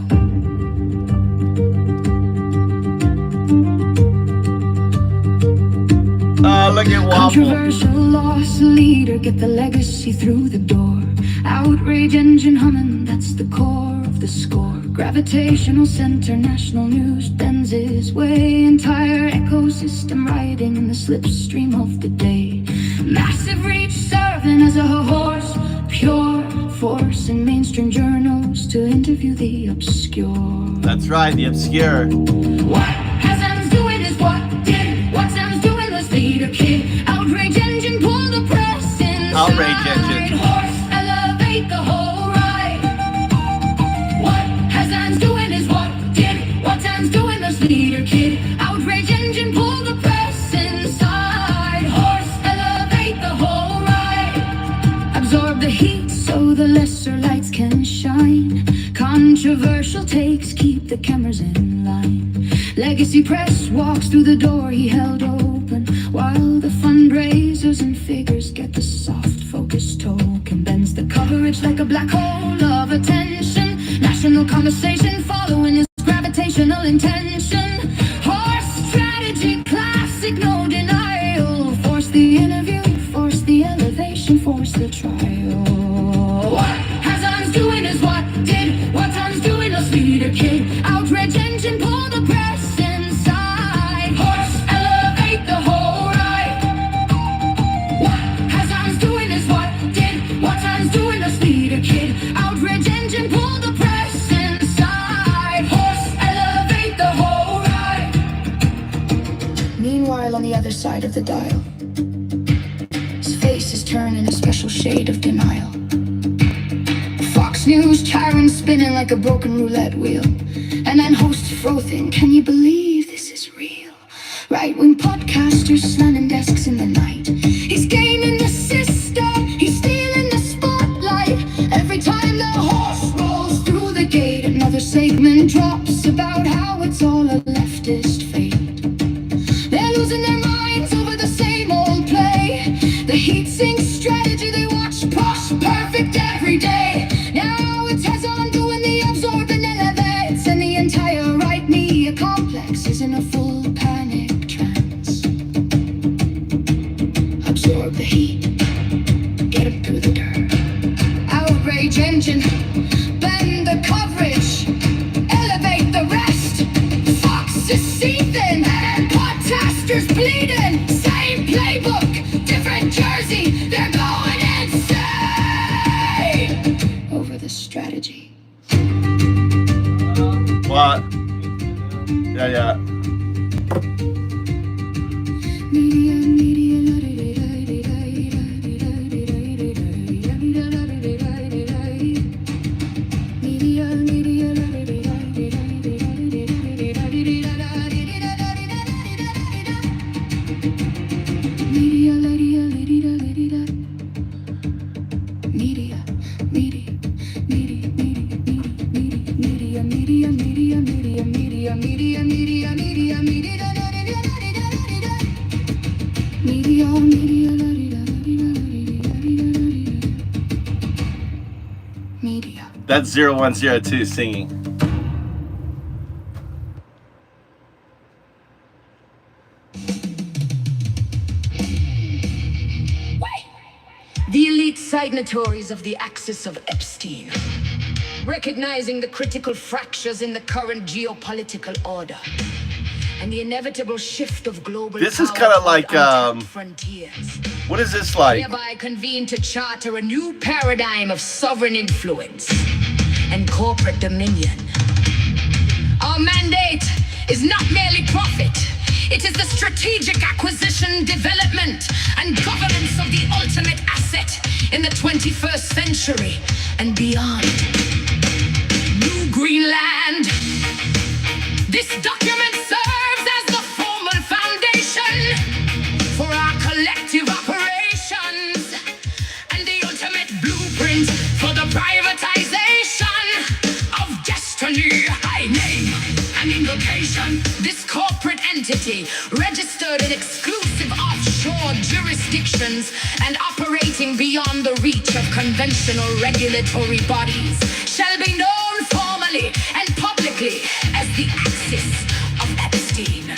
[SPEAKER 1] Look at Waffle.
[SPEAKER 9] Controversial loss leader, get the legacy through the door. Outrage engine humming, that's the core of the score. Gravitational center, national news bends his way. Entire ecosystem riding in the slipstream of the day. Massive reach serving as a horse, pure force in mainstream journals to interview the obscure.
[SPEAKER 1] That's right, the obscure.
[SPEAKER 9] What Hassan's doing is what did. What Sam's doing, let's lead a kid. Outrage engine, pull the press inside.
[SPEAKER 1] Outrage engine.
[SPEAKER 9] Horse, elevate the whole ride. What Hassan's doing is what did. What Sam's doing, let's lead a kid. Outrage engine, pull the press inside. Horse, elevate the whole ride. Absorb the heat so the lesser lights can shine. Controversial takes keep the cameras in line. Legacy press walks through the door he held open, while the fundraisers and figures get the soft focus token. Bends the coverage like a black hole of attention. National conversation following his gravitational intention. Horse strategy classic, no denial. Force the interview, force the elevation, force the trial. What Hassan's doing is what did. What Tom's doing, let's lead a kid. Outrage engine, pull the press inside. Horse, elevate the whole ride. What Hassan's doing is what did. What Tom's doing, let's lead a kid. Outrage engine, pull the press inside. Horse, elevate the whole ride. Meanwhile, on the other side of the dial, his face is turned in a special shade of denial. Fox News tyrant spinning like a broken roulette wheel, and then host frothing, can you believe this is real? Right-wing podcasters slamming desks in the night. He's gaming the system, he's stealing the spotlight. Every time the horse rolls through the gate, another segment drops about how it's all a leftist fate. They're losing their minds over the same old play. The heat sink strategy, they watch posh perfect every day. Now it's Hassan doing the absorbing elevates, and the entire right media complex is in a full panic trance. Absorb the heat, get him through the dirt. Outrage engine, bend the coverage, elevate the rest. Fox is seething, and podcasters bleeding. Same playbook, different jersey, they're going insane over the strategy.
[SPEAKER 1] What? Yeah.
[SPEAKER 9] Media, media,
[SPEAKER 1] That's 0102 singing.
[SPEAKER 9] The elite signatories of the axis of Epstein, recognizing the critical fractures in the current geopolitical order and the inevitable shift of global
[SPEAKER 1] This is
[SPEAKER 9] power
[SPEAKER 1] kind of
[SPEAKER 9] toward
[SPEAKER 1] like,
[SPEAKER 9] untapped frontiers.
[SPEAKER 1] what is this like?
[SPEAKER 9] Hereby convene to charter a new paradigm of sovereign influence and corporate dominion. Our mandate is not merely profit. It is the strategic acquisition, development, and governance of the ultimate asset, in the 21st century and beyond. New Greenland. This document serves as the formal foundation for our collective operations and the ultimate blueprint for the privatization of destiny. I name an invocation. This corporate entity, registered in exclusive offshore jurisdictions and operating beyond the reach of conventional regulatory bodies, shall be known formally and publicly as the Axis of Epstein.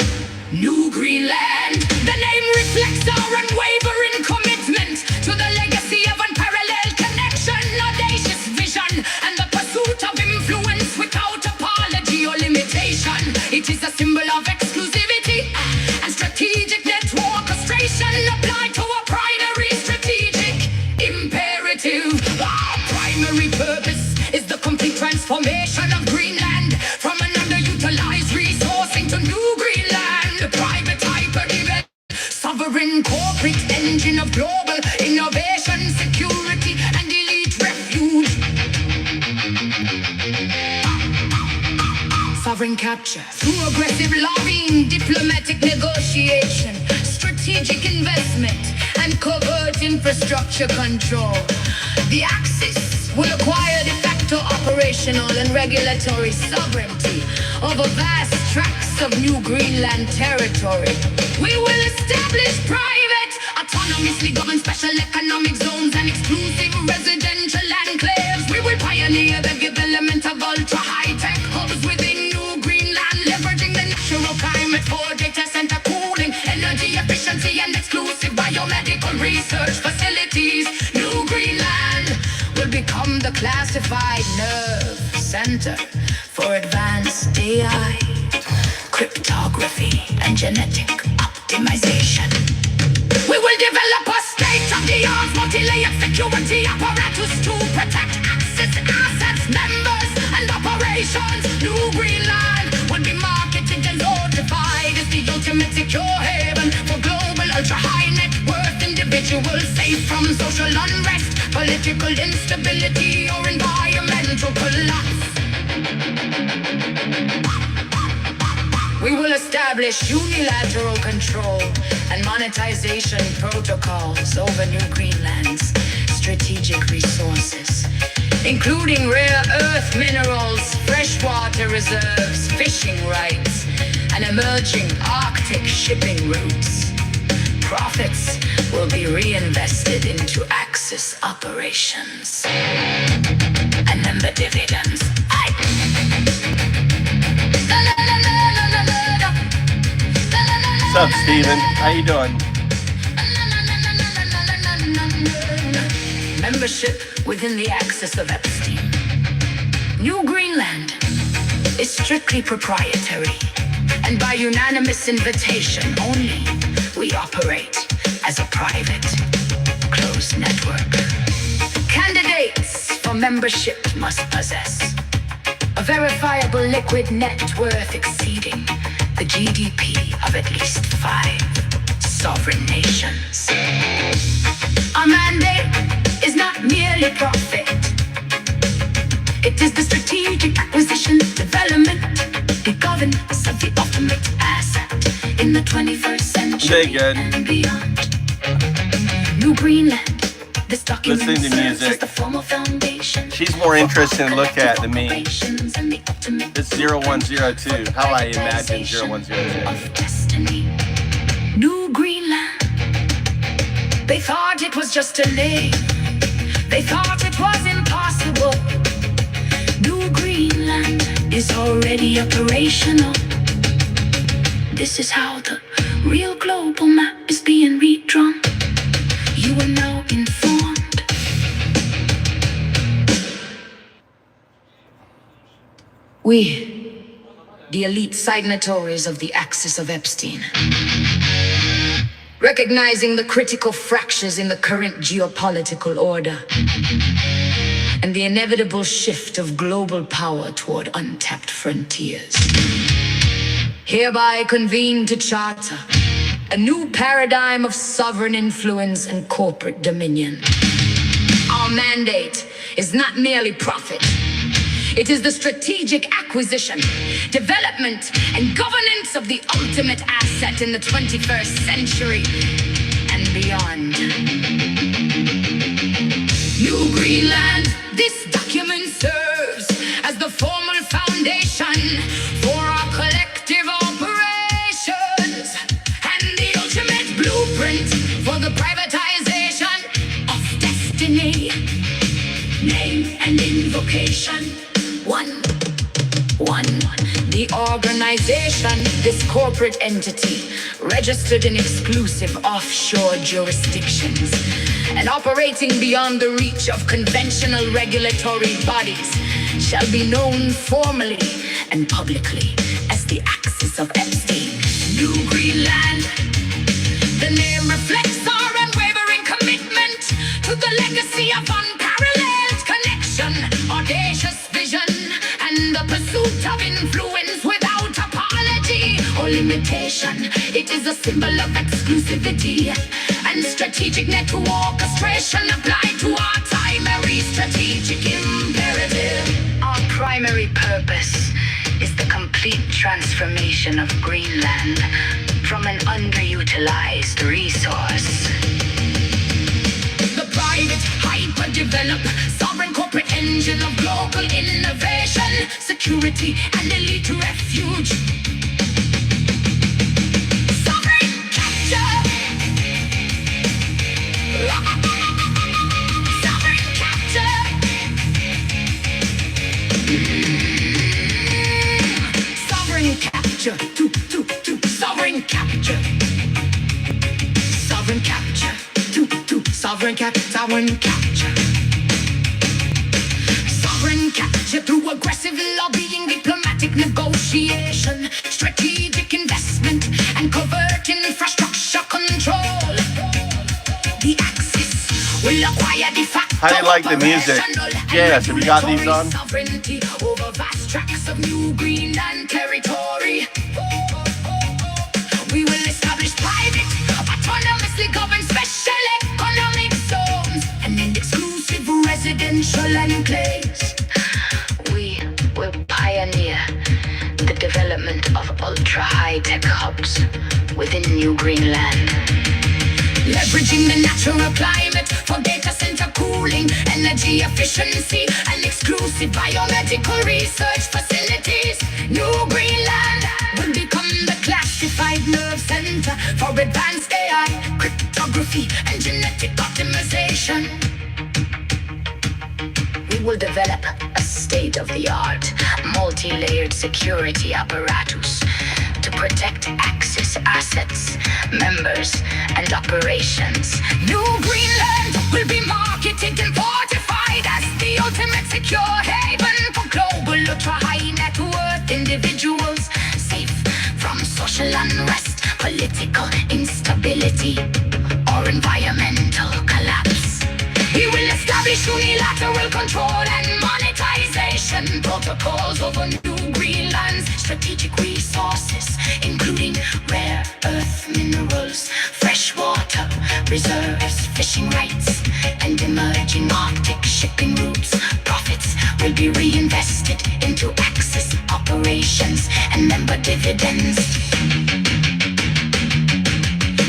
[SPEAKER 9] New Greenland. The name reflects our unwavering commitment to the legacy of unparalleled connection, audacious vision, and the pursuit of influence without apology or limitation. It is a symbol of exclusivity and strategic network orchestration applied to a primary strategic imperative. Our primary purpose is the complete transformation of Greenland from an underutilized resource into New Greenland, a private hyper-event, sovereign corporate engine of global innovation, security, and elite refuge. Sovereign capture through aggressive lobbying, diplomatic negotiation, strategic investment, and covert infrastructure control. The Axis will acquire de facto operational and regulatory sovereignty over vast tracts of New Greenland territory. We will establish private, autonomously governed special economic zones and exclusive residential enclaves. We will pioneer the give element of ultra-high-tech hubs within New Greenland, leveraging the natural climate for data center cooling, energy efficiency, and exclusive biomedical research facilities. New Greenland will become the classified nerve center for advanced AI, cryptography, and genetic optimization. We will develop a state-of-the-art multi-layered security apparatus to protect Axis assets, members, and operations. New Greenland will be marketed and notified as the ultimate secure haven for global ultra-high net worth individuals, safe from social unrest, political instability, or environmental collapse. We will establish unilateral control and monetization protocols over New Greenland's strategic resources, including rare earth minerals, freshwater reserves, fishing rights, and emerging Arctic shipping routes. Profits will be reinvested into Axis operations and member dividends.
[SPEAKER 1] What's up, Steven? How you doing?
[SPEAKER 9] Membership within the Axis of Epstein. New Greenland is strictly proprietary, and by unanimous invitation only, we operate as a private, closed network. Candidates for membership must possess a verifiable liquid net worth exceeding the GDP of at least 5 sovereign nations. Our mandate is not merely profit. It is the strategic acquisition, development, and governance of the ultimate asset in the 21st century and beyond. New Greenland. This document
[SPEAKER 1] listening to music.
[SPEAKER 9] The formal foundation.
[SPEAKER 1] She's more interesting to look at than me. It's 0102. How I imagine 0102.
[SPEAKER 9] New Greenland. They thought it was just a name. They thought it was impossible. New Greenland is already operational. This is how the real global map is being redrawn. You are now informed. We, the elite signatories of the Axis of Epstein, recognizing the critical fractures in the current geopolitical order and the inevitable shift of global power toward untapped frontiers, hereby convene to charter a new paradigm of sovereign influence and corporate dominion. Our mandate is not merely profit. It is the strategic acquisition, development, and governance of the ultimate asset in the 21st century and beyond. New Greenland, this document serves as the formal foundation for our collective operations and the ultimate blueprint for the privatization of destiny. Name and invocation. One. The organization, this corporate entity, registered in exclusive offshore jurisdictions and operating beyond the reach of conventional regulatory bodies, shall be known formally and publicly as the Axis of Epstein. New Greenland. The name reflects our unwavering commitment to the legacy of unparalleled connection, audacious vision, and the pursuit of influence without apology or limitation. It is a symbol of exclusivity and strategic network orchestration applied to our primary strategic imperative. Our primary purpose is the complete transformation of Greenland from an underutilized resource. The private, hyper-developed, sovereign corporate engine of global innovation, security, and elite refuge. Sovereign capture! Sovereign capture! Sovereign capture! Sovereign capture! Sovereign capture! Sovereign capture. Sovereign capture through aggressive lobbying, diplomatic negotiation, strategic investment, and covert infrastructure control. The Axis will acquire de facto.
[SPEAKER 1] How do you like the music? Yes, have you got these on?
[SPEAKER 9] Sovereignty over vast tracts of New Greenland territory. We will establish private, autonomously governed special economic zones and in exclusive residential enclaves. We will pioneer the development of ultra-high-tech hubs within New Greenland. Leveraging the natural climate for data center cooling, energy efficiency, and exclusive biomedical research facilities. New Greenland will become the classified nerve center for advanced AI, cryptography, and genetic optimization. We will develop a state-of-the-art, multi-layered security apparatus to protect Axis assets, members, and operations. New Greenland will be marketed and fortified as the ultimate secure haven for global ultra-high net worth individuals, safe from social unrest, political instability, or environmental collapse. We will establish unilateral control and monetization protocols over New Greenland's strategic resources, including rare earth minerals, freshwater reserves, fishing rights, and emerging Arctic shipping routes. Profits will be reinvested into Axis operations and member dividends.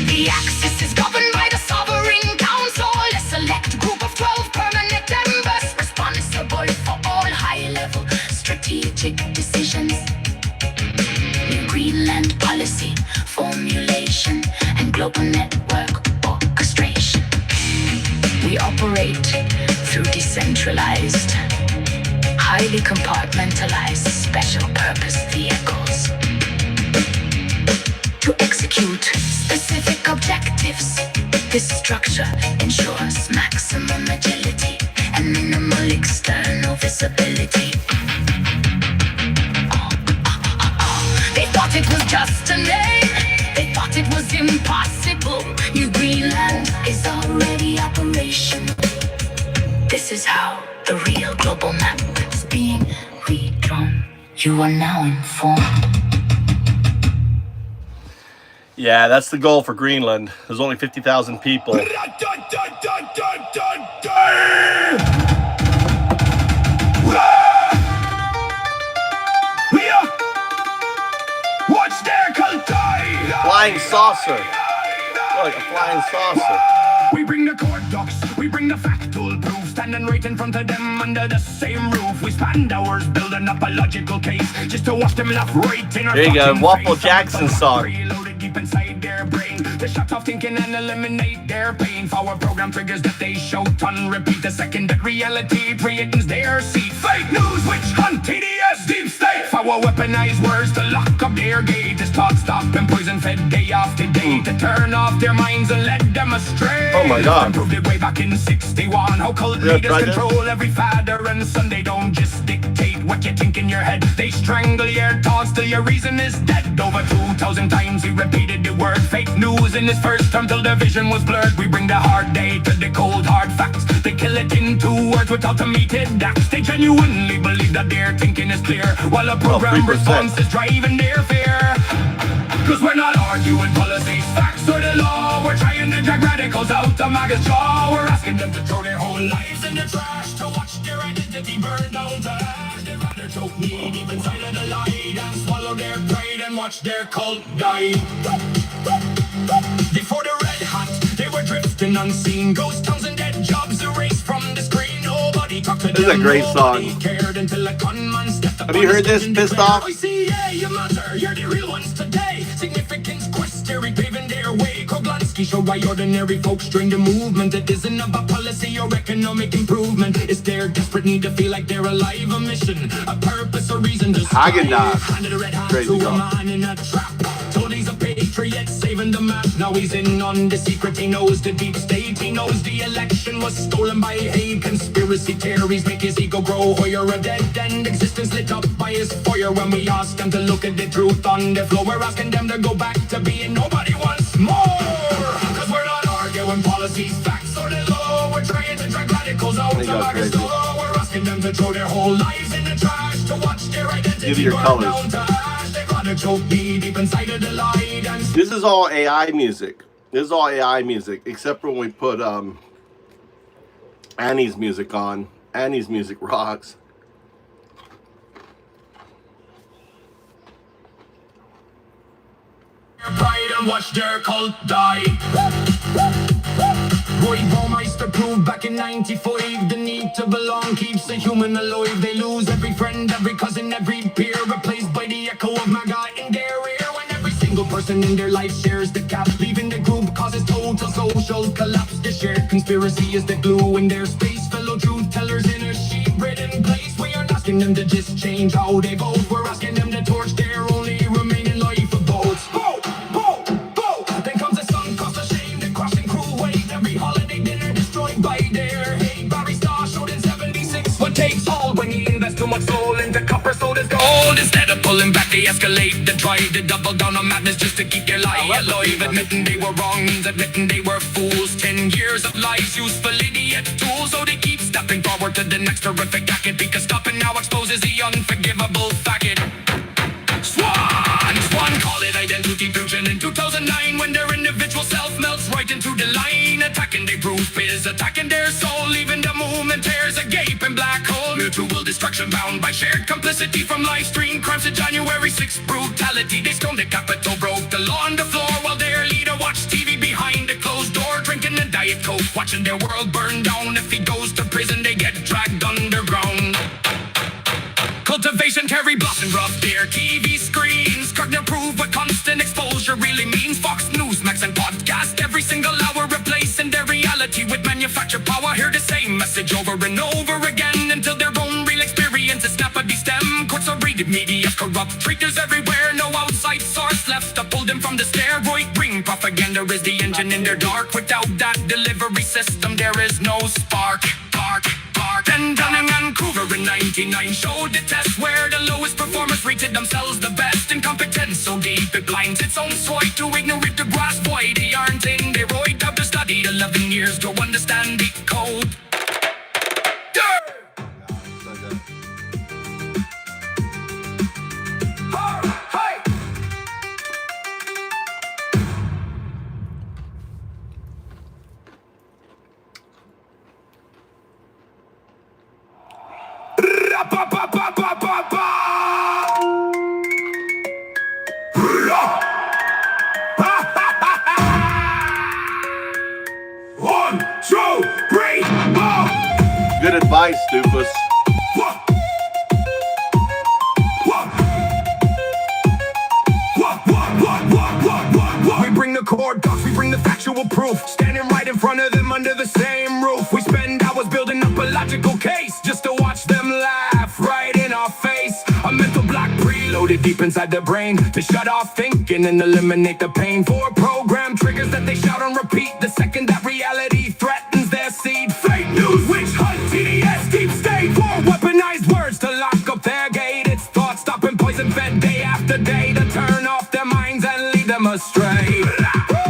[SPEAKER 9] The Axis is governed by the Sovereign Council, a select group of 12 permanent members responsible for all high-level strategic decisions. New Greenland policy formulation and global network orchestration. We operate through decentralized, highly compartmentalized special purpose vehicles to execute specific objectives. This structure ensures maximum agility and minimal external visibility. They thought it was just a name. They thought it was impossible. New Greenland is already operational. This is how the real global map is being redrawn. You are now informed.
[SPEAKER 1] Yeah, that's the goal for Greenland. There's only 50,000 people. Flying saucer. Like a flying saucer.
[SPEAKER 7] We bring the court docs, we bring the factual proof, standing right in front of them under the same roof. We spend hours building up a logical case just to watch them laugh right in our
[SPEAKER 1] There you go,
[SPEAKER 7] fucking
[SPEAKER 1] Waffle
[SPEAKER 7] face.
[SPEAKER 1] Jackson song.
[SPEAKER 7] Reloaded deep inside their brain, they shut off thinking and eliminate their pain. Our program triggers that they shout on repeat. The second that reality pre-hits their seat. Fake news, witch hunt, TDS, deep state. Our weaponized words to lock up their gate. This talk stop and poison fed day after day to turn off their minds and let them astray.
[SPEAKER 1] Oh my God.
[SPEAKER 7] Proved it way back in 61. How cult leaders control every father and son. They don't just dictate what you think in your head. They strangle your thoughts till your reason is dead. Over 2,000 times he repeated the word fake news in his first term till the vision was blurred. We bring the hard day to the cold hard facts. They kill it in 2 words with automated acts. They genuinely believe that their thinking is clear, while a program
[SPEAKER 1] 3%.
[SPEAKER 7] response is driving their fear. Cause we're not arguing policies, facts or the law. We're trying to drag radicals out the MAGA's jaw. We're asking them to throw their whole lives in the trash, to watch their identity burn down to ash. They'd rather choke me deep inside of the light and swallow their pride and watch their cult die. Before the red hat, they were drifting unseen. Ghost towns and dead jobs erased from the screen. Nobody talked to them.
[SPEAKER 1] This is a great
[SPEAKER 7] nobody
[SPEAKER 1] song.
[SPEAKER 7] cared until a gunman stepped up.
[SPEAKER 1] Have you heard this, Pissed Off?
[SPEAKER 7] I see, yeah, you matter. You're the real ones today. Significance quest, Terry paving their way. Koglansky showed why ordinary folks joined the movement. It isn't about policy or economic improvement. It's their desperate need to feel like they're alive. A mission, a purpose, a reason to
[SPEAKER 1] Häagen-Dazs.
[SPEAKER 7] Handed a red hat
[SPEAKER 1] Crazy
[SPEAKER 7] to a
[SPEAKER 1] guy.
[SPEAKER 7] man in a trap. Told he's a patriot, saving the map. Now he's in on the secret. He knows the deep state. He knows the election was stolen by hate. Conspiracy theories make his ego grow higher. A dead-end existence lit up by his fire. When we ask them to look at the truth on the floor, we're asking them to go back to being nobody once more. Cause we're not arguing policies, facts, or the law. We're trying to drag radicals out
[SPEAKER 1] They
[SPEAKER 7] to
[SPEAKER 1] got
[SPEAKER 7] MAGA's
[SPEAKER 1] crazy.
[SPEAKER 7] door. We're asking them to throw their whole lives in the trash, to watch their identity
[SPEAKER 1] Give your
[SPEAKER 7] burn
[SPEAKER 1] colors.
[SPEAKER 7] down to ash. They'd rather choke me deep inside of the light and
[SPEAKER 1] This is all AI music. This is all AI music, except for when we put Annie's music on. Annie's music rocks.
[SPEAKER 7] pride and watch their cult die. Roy Baumeister proved back in 95 the need to belong keeps a human alive. They lose every friend, every cousin, every peer, replaced by the echo of MAGA in their ear. When every single person in their life shares the gap, leaving the group causes total social collapse. The shared conspiracy is the glue in their space. Fellow truth tellers in a sheep-ridden place. We aren't asking them to just change how they vote. We're asking them to torch their only remaining life of votes. Vote, vote, vote. Then comes the sun, cost a shame, the crushing cruel weight. Every holiday dinner destroyed by their hate. Barry Starr showed in 76 what takes all when you invest too much soul into copper soda's gold. Instead of pulling back, they escalate. They try to double down on madness just to keep their lie alive. Admitting they were wrong means admitting they were fools. 10 years of lies, useful idiot tools. So they keep stepping forward to the next horrific act. Because stopping now exposes the unforgivable faggot. Swan, call it identity fusion in 2009. When their individual self melts right into the line. Attacking their proof is attacking their soul. Leaving the movement tears a gaping black hole. Mutual destruction bound by shared complicity. From live stream crimes to January 6th brutality. They stormed the Capitol, broke the law on the floor. While their leader watched TV behind the closed door. Drinking a Diet Coke, watching their world burn down. If he goes to prison, they get dragged underground. Cultivation, Terry Blossom, rough their TV screens. Cognitive prove what constant exposure really means. Fox News, Max and podcast every single hour, replacing their reality with manufactured power. Hear the same message over and over again until their own real experiences snap at the stem. Courts are raided, media corrupt, traitors everywhere. No outside source left to pull them from the steroid ring. Propaganda is the engine in their dark. Without that delivery system, there is no spark. Then Dunning and Coover in 99 showed the test where the lowest performers rated themselves the best. Incompetence so deep it blinds its own sight. Too ignorant to grasp why they aren't in their right. After study 11 years to understand the code. One, two, three, four.
[SPEAKER 1] Good advice, Doofus.
[SPEAKER 7] We bring the cord docs, we bring the factual proof. Standing right in front of them under the same roof. We spend hours building up a logical case just to watch them laugh right in our face. A mental block preloaded deep inside their brain to shut off thinking and eliminate the pain. For program triggers that they shout on repeat the second that reality threatens their seed. Fake news, witch hunt, TDS, deep state. For weaponized words to lock up their gate. It's thought stopping, poison fed day after day to turn off their minds and lead them astray.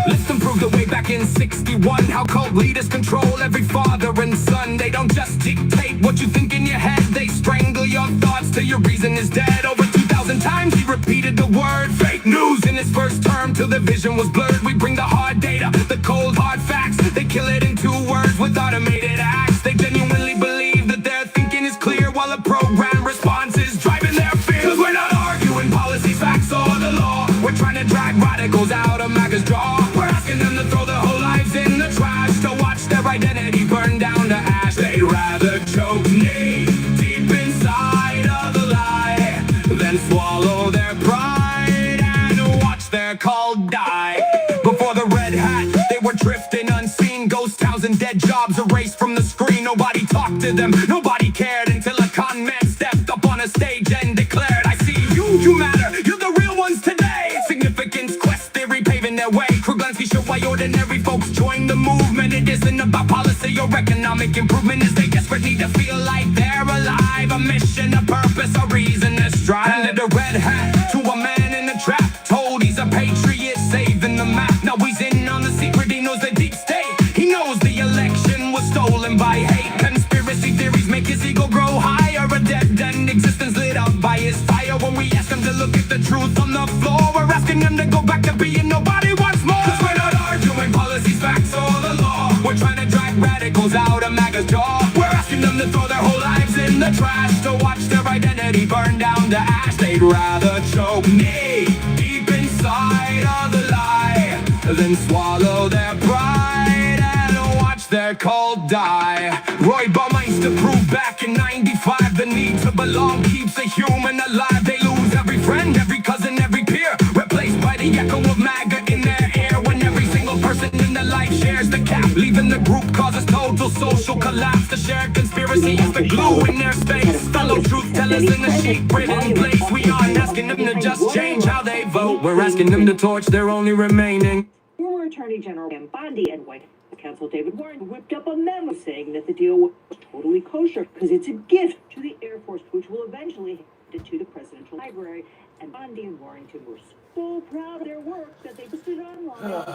[SPEAKER 7] Listen, prove the way back in 61. How cult leaders control every father and son. They don't just dictate what you think in your head. They strangle your thoughts till your reason is dead. Over 2,000 times he repeated the word fake news in his first term till the vision was blurred. We bring the hard data, the cold hard facts. They kill it in 2 words with automated acts. They genuinely believe that their thinking is clear while a program response is driving their fear. Cause we're not arguing policy, facts, or the law. We're trying to drag radicals out of MAGA's jaw. We're asking them to throw their whole lives in the trash to watch their identity burn down to ash. They'd rather choke knee deep inside of the lie than swallow their pride and watch their cult die. Before the red hat, they were drifting unseen. Ghost towns and dead jobs erased from the screen. Nobody talked to them, nobody cared until a con man stepped up on a stage and declared, I see you, you matter, you're the real ones today. Significance, quest theory paving their way. Kruglansky showed why ordinary folks join the movement. It isn't about policy or economic improvement, as they desperate need to feel like they're alive. A mission, a purpose, a reason to strive. Handed a red hat to a man in a trap, told he's a patriot saving the map. Now he's in on the secret, he knows the deep state. He knows the election was stolen by hate. Conspiracy theories make his ego grow higher. A dead end existence lit up by his fire. When we ask him to look at the truth on the floor, we're asking him to go back to being nobody wants more. Cause we're not arguing policies, facts, or the law. We're trying to drag radicals out of MAGA's jaw. We're asking them to throw their whole lives in the trash to watch their identity burn down to ash. They'd rather choke knee deep inside of the lie than swallow their pride and watch their cult die. Roy Baumeister proved back in 95 the need to belong keeps a human alive. They lose every friend, every cousin, every peer, replaced by the echo of MAGA in their ear. When every single person in their life shares the cap, leaving the group causes total social collapse. The shared conspiracy is the glue in their space. Fellow truth tellers in the secret in place. We aren't asking them to just change how they vote. We're asking them to torch their only remaining.
[SPEAKER 10] Former Attorney General Pam Bondi and White House counsel David Warren whipped up a memo saying that the deal was totally kosher because it's a gift to the Air Force, which will eventually hand it to the Presidential Library. And Bondi and Warrington were so proud of their work that they posted online.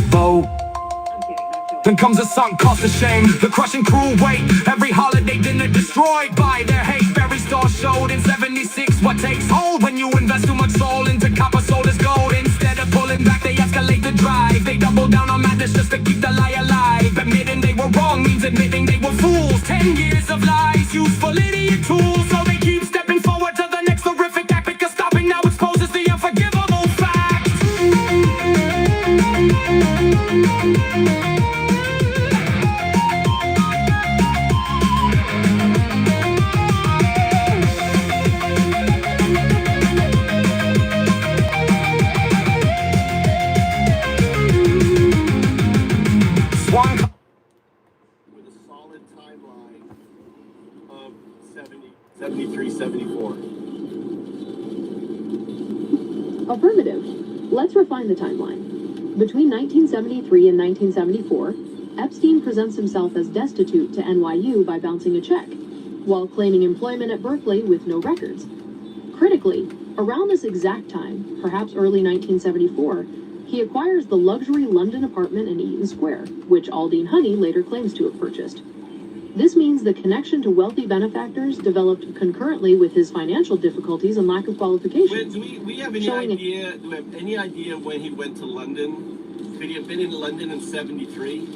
[SPEAKER 7] Vote.
[SPEAKER 10] I'm kidding, not so.
[SPEAKER 7] Then comes a sunk cost of shame, the crushing cruel weight. Every holiday dinner destroyed by their hate. Berry Star showed in 76 what takes hold when you invest too much soul into copper sold as gold. Instead of pulling back, they escalate the drive. They double down on madness just to keep the lie alive. Admitting they were wrong means admitting they were fools. 10 years of lies, useful idiot tools. So they keep stepping forward to the next horrific act, because stopping now exposes the unforgivable fact.
[SPEAKER 1] With a solid timeline of 73, 74.
[SPEAKER 11] Affirmative. Let's refine the timeline. Between 1973 and 1974, Epstein presents himself as destitute to NYU by bouncing a check, while claiming employment at Berkeley with no records. Critically, around this exact time, perhaps early 1974, he acquires the luxury London apartment in Eaton Square, which Aldine Honey later claims to have purchased. This means the connection to wealthy benefactors developed concurrently with his financial difficulties and lack of qualifications.
[SPEAKER 1] Do we have any idea? Do we have any idea when he went to London? Could he have been in London in 73?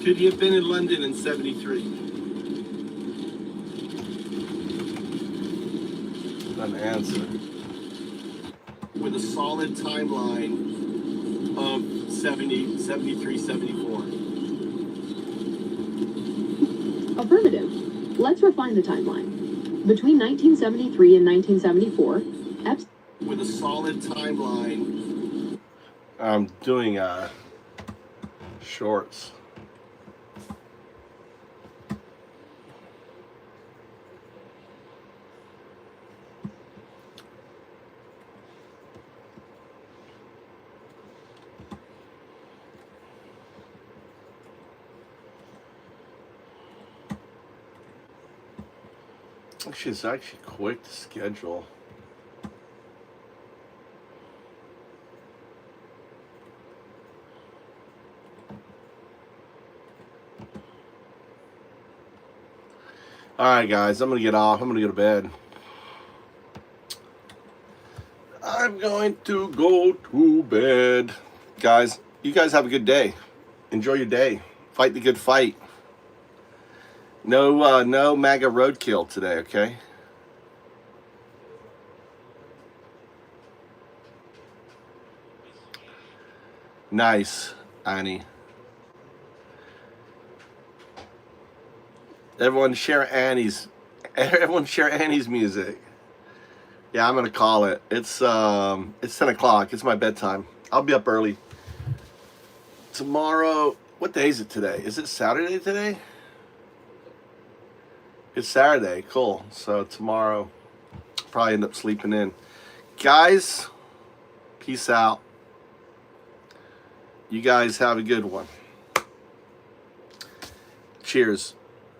[SPEAKER 1] Could he have been in London in 73? An answer. With a solid timeline of 70, 73, 74.
[SPEAKER 11] Affirmative. Let's refine the timeline. Between 1973 and 1974,
[SPEAKER 1] With a solid timeline. I'm doing shorts. Actually, it's actually quick to schedule. All right, guys, I'm going to get off. I'm going to go to bed. I'm going to go to bed. Guys, you guys have a good day. Enjoy your day. Fight the good fight. No MAGA roadkill today, okay? Nice, Annie. Everyone share Annie's music. Yeah, I'm gonna call it. It's 10 o'clock. It's my bedtime. I'll be up early. Tomorrow, what day is it today? Is it Saturday today? It's Saturday. Cool. So tomorrow, probably end up sleeping in. Guys, peace out. You guys have a good one. Cheers.